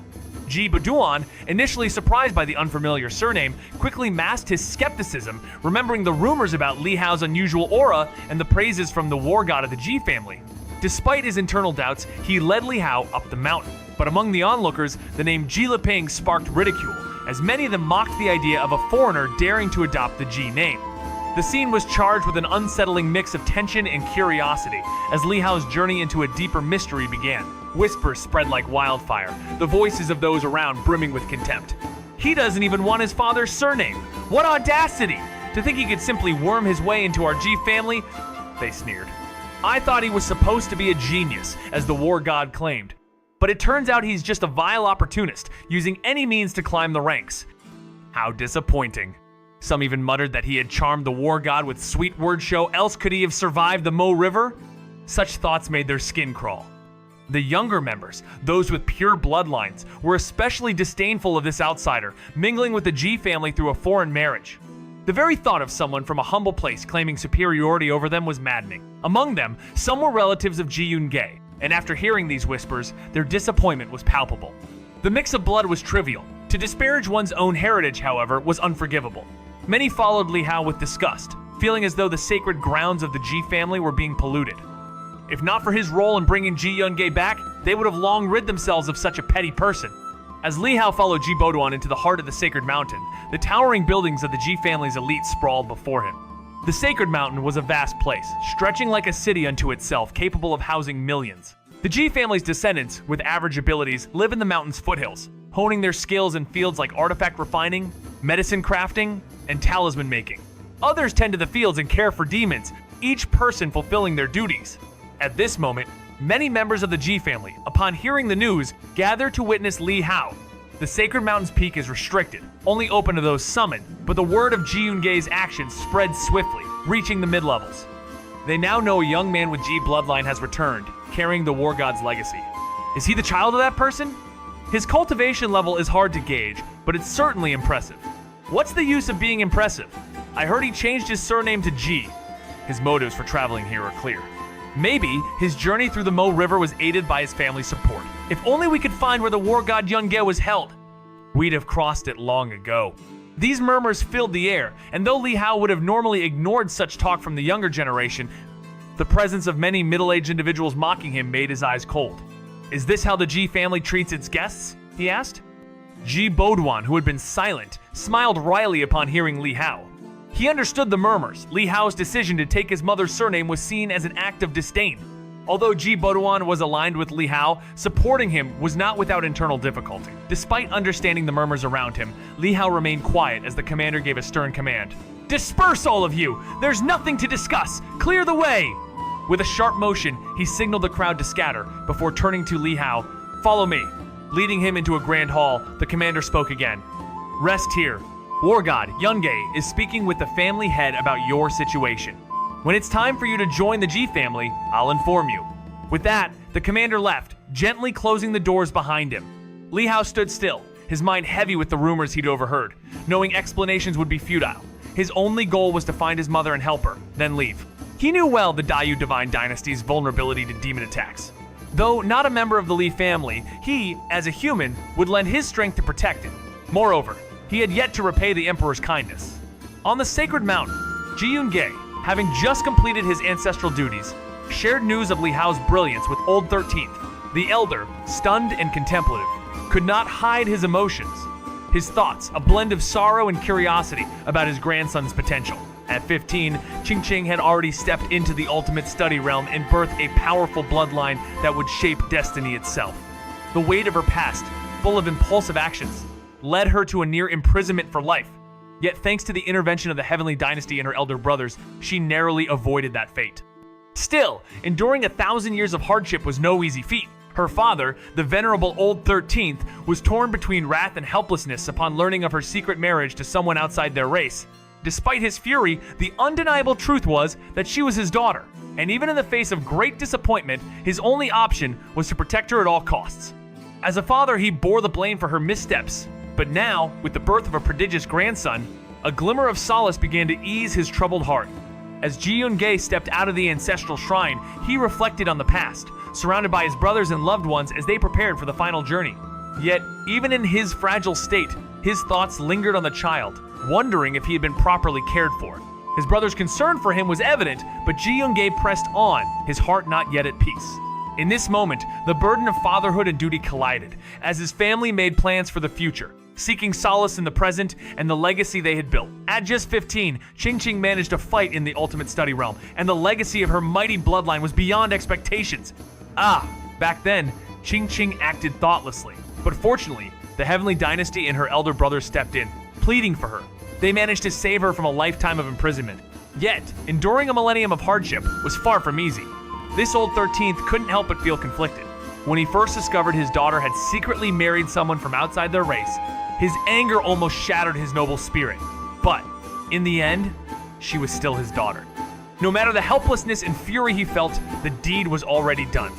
Ji Boduan, initially surprised by the unfamiliar surname, quickly masked his skepticism, remembering the rumors about Li Hao's unusual aura and the praises from the war god of the Ji family. Despite his internal doubts, he led Li Hao up the mountain. But among the onlookers, the name Ji Leping sparked ridicule, as many of them mocked the idea of a foreigner daring to adopt the Ji name. The scene was charged with an unsettling mix of tension and curiosity, as Li Hao's journey into a deeper mystery began. Whispers spread like wildfire, the voices of those around brimming with contempt. "He doesn't even want his father's surname. What audacity! To think he could simply worm his way into our Ji family?" they sneered. "I thought he was supposed to be a genius, as the war god claimed. But it turns out he's just a vile opportunist, using any means to climb the ranks. How disappointing." Some even muttered that he had charmed the war god with sweet word show, else could he have survived the Mo River? Such thoughts made their skin crawl. The younger members, those with pure bloodlines, were especially disdainful of this outsider, mingling with the Ji family through a foreign marriage. The very thought of someone from a humble place claiming superiority over them was maddening. Among them, some were relatives of Ji Yunge, and after hearing these whispers, their disappointment was palpable. The mix of blood was trivial. To disparage one's own heritage, however, was unforgivable. Many followed Li Hao with disgust, feeling as though the sacred grounds of the Ji family were being polluted. If not for his role in bringing Ji Yun-gae back, they would have long rid themselves of such a petty person. As Li Hao followed Ji Boduan into the heart of the sacred mountain, the towering buildings of the Ji family's elite sprawled before him. The sacred mountain was a vast place, stretching like a city unto itself, capable of housing millions. The Ji family's descendants, with average abilities, live in the mountain's foothills, honing their skills in fields like artifact refining, medicine crafting, and talisman making. Others tend to the fields and care for demons, each person fulfilling their duties. At this moment, many members of the Ji family, upon hearing the news, gather to witness Li Hao. The Sacred Mountain's peak is restricted, only open to those summoned, but the word of Ji Yun-gae's actions spreads swiftly, reaching the mid-levels. They now know a young man with Ji bloodline has returned, carrying the war god's legacy. Is he the child of that person? His cultivation level is hard to gauge, but it's certainly impressive. What's the use of being impressive? I heard he changed his surname to Ji. His motives for traveling here are clear. Maybe his journey through the Mo River was aided by his family's support. If only we could find where the war god Yun-gae was held. We'd have crossed it long ago. These murmurs filled the air, and though Li Hao would have normally ignored such talk from the younger generation, the presence of many middle-aged individuals mocking him made his eyes cold. Is this how the Ji family treats its guests? He asked. Ji Boduan, who had been silent, smiled wryly upon hearing Li Hao. He understood the murmurs. Li Hao's decision to take his mother's surname was seen as an act of disdain. Although Ji Boduan was aligned with Li Hao, supporting him was not without internal difficulty. Despite understanding the murmurs around him, Li Hao remained quiet as the commander gave a stern command. Disperse, all of you! There's nothing to discuss! Clear the way! With a sharp motion, he signaled the crowd to scatter before turning to Li Hao. Follow me. Leading him into a grand hall, the commander spoke again. Rest here. War God Yun-gae is speaking with the family head about your situation. When it's time for you to join the Ji family, I'll inform you. With that, the commander left, gently closing the doors behind him. Li Hao stood still, his mind heavy with the rumors he'd overheard, knowing explanations would be futile. His only goal was to find his mother and help her, then leave. He knew well the Dayu Divine Dynasty's vulnerability to demon attacks. Though not a member of the Li family, he, as a human, would lend his strength to protect it. Moreover, he had yet to repay the Emperor's kindness. On the sacred mountain, Ji Yun-gae, having just completed his ancestral duties, shared news of Li Hao's brilliance with Old 13th. The elder, stunned and contemplative, could not hide his emotions. His thoughts, a blend of sorrow and curiosity about his grandson's potential. At 15, Qingqing had already stepped into the ultimate study realm and birthed a powerful bloodline that would shape destiny itself. The weight of her past, full of impulsive actions, led her to a near imprisonment for life. Yet thanks to the intervention of the Heavenly Dynasty and her elder brothers, she narrowly avoided that fate. Still, enduring 1,000 years of hardship was no easy feat. Her father, the venerable Old 13th, was torn between wrath and helplessness upon learning of her secret marriage to someone outside their race. Despite his fury, the undeniable truth was that she was his daughter, and even in the face of great disappointment, his only option was to protect her at all costs. As a father, he bore the blame for her missteps, but now, with the birth of a prodigious grandson, a glimmer of solace began to ease his troubled heart. As Ji Yun-gae stepped out of the ancestral shrine, he reflected on the past, surrounded by his brothers and loved ones as they prepared for the final journey. Yet, even in his fragile state, his thoughts lingered on the child, wondering if he had been properly cared for. His brother's concern for him was evident, but Ji Yun-gae pressed on, his heart not yet at peace. In this moment, the burden of fatherhood and duty collided, as his family made plans for the future, seeking solace in the present and the legacy they had built. At just 15, Qingqing managed to fight in the ultimate study realm, and the legacy of her mighty bloodline was beyond expectations. Back then, Qingqing acted thoughtlessly, but fortunately, the Heavenly Dynasty and her elder brother stepped in, pleading for her. They managed to save her from a lifetime of imprisonment. Yet, enduring a millennium of hardship was far from easy. This Old 13th couldn't help but feel conflicted. When he first discovered his daughter had secretly married someone from outside their race, his anger almost shattered his noble spirit. But, in the end, she was still his daughter. No matter the helplessness and fury he felt, the deed was already done.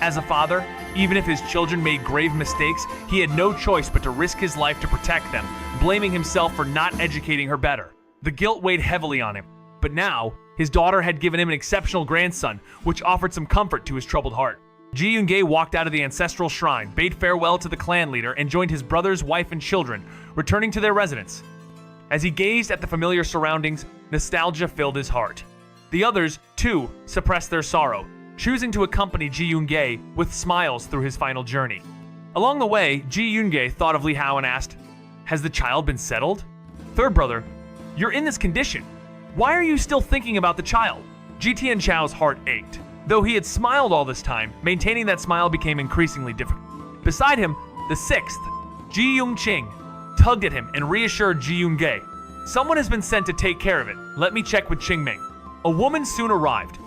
As a father, even if his children made grave mistakes, he had no choice but to risk his life to protect them, blaming himself for not educating her better. The guilt weighed heavily on him. But now, his daughter had given him an exceptional grandson, which offered some comfort to his troubled heart. Ji Yun-gae walked out of the ancestral shrine, bade farewell to the clan leader, and joined his brothers, wife, and children, returning to their residence. As he gazed at the familiar surroundings, nostalgia filled his heart. The others, too, suppressed their sorrow, choosing to accompany Ji Yoon-gae with smiles through his final journey. Along the way, Ji Yoon-gae thought of Li Hao and asked, "Has the child been settled?" "Third brother, you're in this condition. Why are you still thinking about the child?" Ji Tianchao's heart ached. Though he had smiled all this time, maintaining that smile became increasingly difficult. Beside him, the sixth, Ji Yung-ching, tugged at him and reassured Ji Yoon-gae. "Someone has been sent to take care of it. Let me check with Qingming." A woman soon arrived,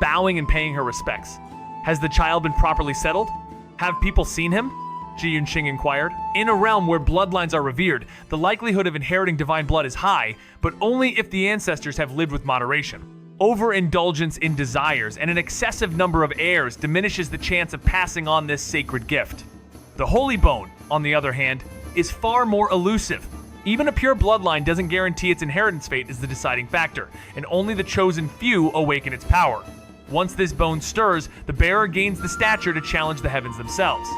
bowing and paying her respects. "Has the child been properly settled? Have people seen him?" Ji Yun-ching inquired. In a realm where bloodlines are revered, the likelihood of inheriting divine blood is high, but only if the ancestors have lived with moderation. Overindulgence in desires and an excessive number of heirs diminishes the chance of passing on this sacred gift. The holy bone, on the other hand, is far more elusive. Even a pure bloodline doesn't guarantee its inheritance fate is the deciding factor, and only the chosen few awaken its power. Once this bone stirs, the bearer gains the stature to challenge the heavens themselves.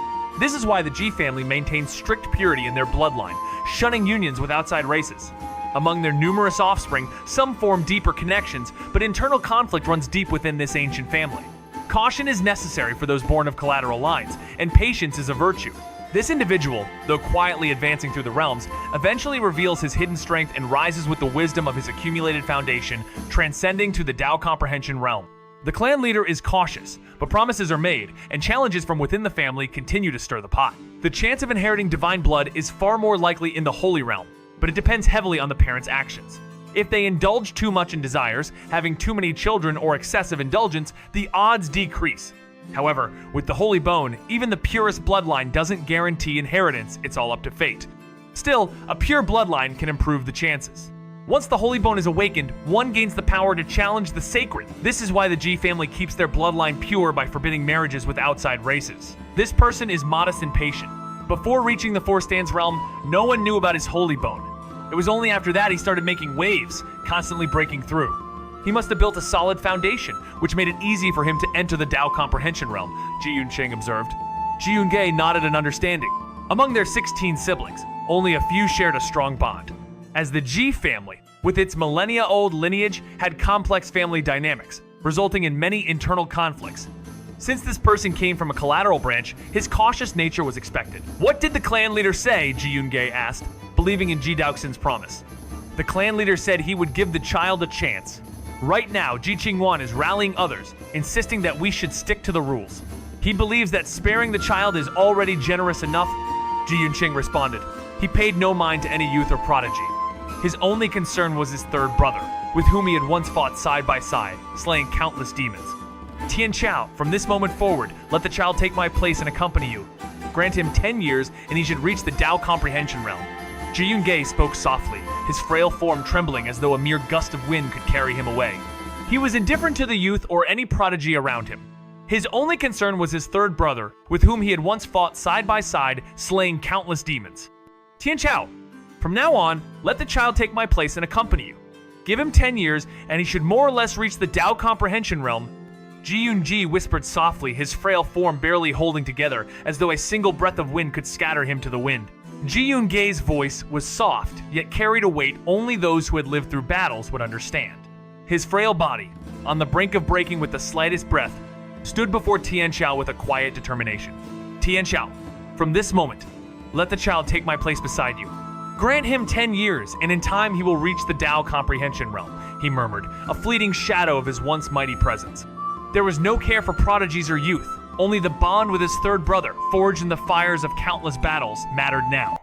This is why the Ji family maintains strict purity in their bloodline, shunning unions with outside races. Among their numerous offspring, some form deeper connections, but internal conflict runs deep within this ancient family. Caution is necessary for those born of collateral lines, and patience is a virtue. This individual, though quietly advancing through the realms, eventually reveals his hidden strength and rises with the wisdom of his accumulated foundation, transcending to the Tao comprehension realm. The clan leader is cautious, but promises are made, and challenges from within the family continue to stir the pot. The chance of inheriting divine blood is far more likely in the holy realm, but it depends heavily on the parents' actions. If they indulge too much in desires, having too many children, or excessive indulgence, the odds decrease. However, with the holy bone, even the purest bloodline doesn't guarantee inheritance, it's all up to fate. Still, a pure bloodline can improve the chances. Once the holy bone is awakened, one gains the power to challenge the sacred. This is why the Ji family keeps their bloodline pure by forbidding marriages with outside races. This person is modest and patient. Before reaching the Four Stands realm, no one knew about his holy bone. It was only after that he started making waves, constantly breaking through. He must have built a solid foundation, which made it easy for him to enter the Tao comprehension realm, Ji Yun-ching observed. Ji Yoon-gae nodded in understanding. Among their 16 siblings, only a few shared a strong bond. As the Ji family, with its millennia-old lineage, had complex family dynamics, resulting in many internal conflicts. Since this person came from a collateral branch, his cautious nature was expected. "What did the clan leader say?" Ji Yoon-gae asked, believing in Ji Daoxin's promise. "The clan leader said he would give the child a chance. Right now, Ji Qingwan is rallying others, insisting that we should stick to the rules. He believes that sparing the child is already generous enough," Ji Yun-ching responded. He paid no mind to any youth or prodigy. His only concern was his third brother, with whom he had once fought side by side, slaying countless demons. "Tian Chao, from this moment forward, let the child take my place and accompany you. Grant him 10 years, and he should reach the Tao comprehension realm." Ji Yoon-gae spoke softly, his frail form trembling as though a mere gust of wind could carry him away. He was indifferent to the youth or any prodigy around him. His only concern was his third brother, with whom he had once fought side by side, slaying countless demons. "Tian Chao, from now on, let the child take my place and accompany you. Give him 10 years, and he should more or less reach the Tao comprehension realm." Ji Yoon-ji whispered softly, his frail form barely holding together, as though a single breath of wind could scatter him to the wind. Ji Yoon-gae's voice was soft, yet carried a weight only those who had lived through battles would understand. His frail body, on the brink of breaking with the slightest breath, stood before Tian Chao with a quiet determination. "Tian Chao, from this moment, let the child take my place beside you. Grant him 10 years, and in time he will reach the Tao comprehension realm," he murmured, a fleeting shadow of his once mighty presence. There was no care for prodigies or youth. Only the bond with his third brother, forged in the fires of countless battles, mattered now.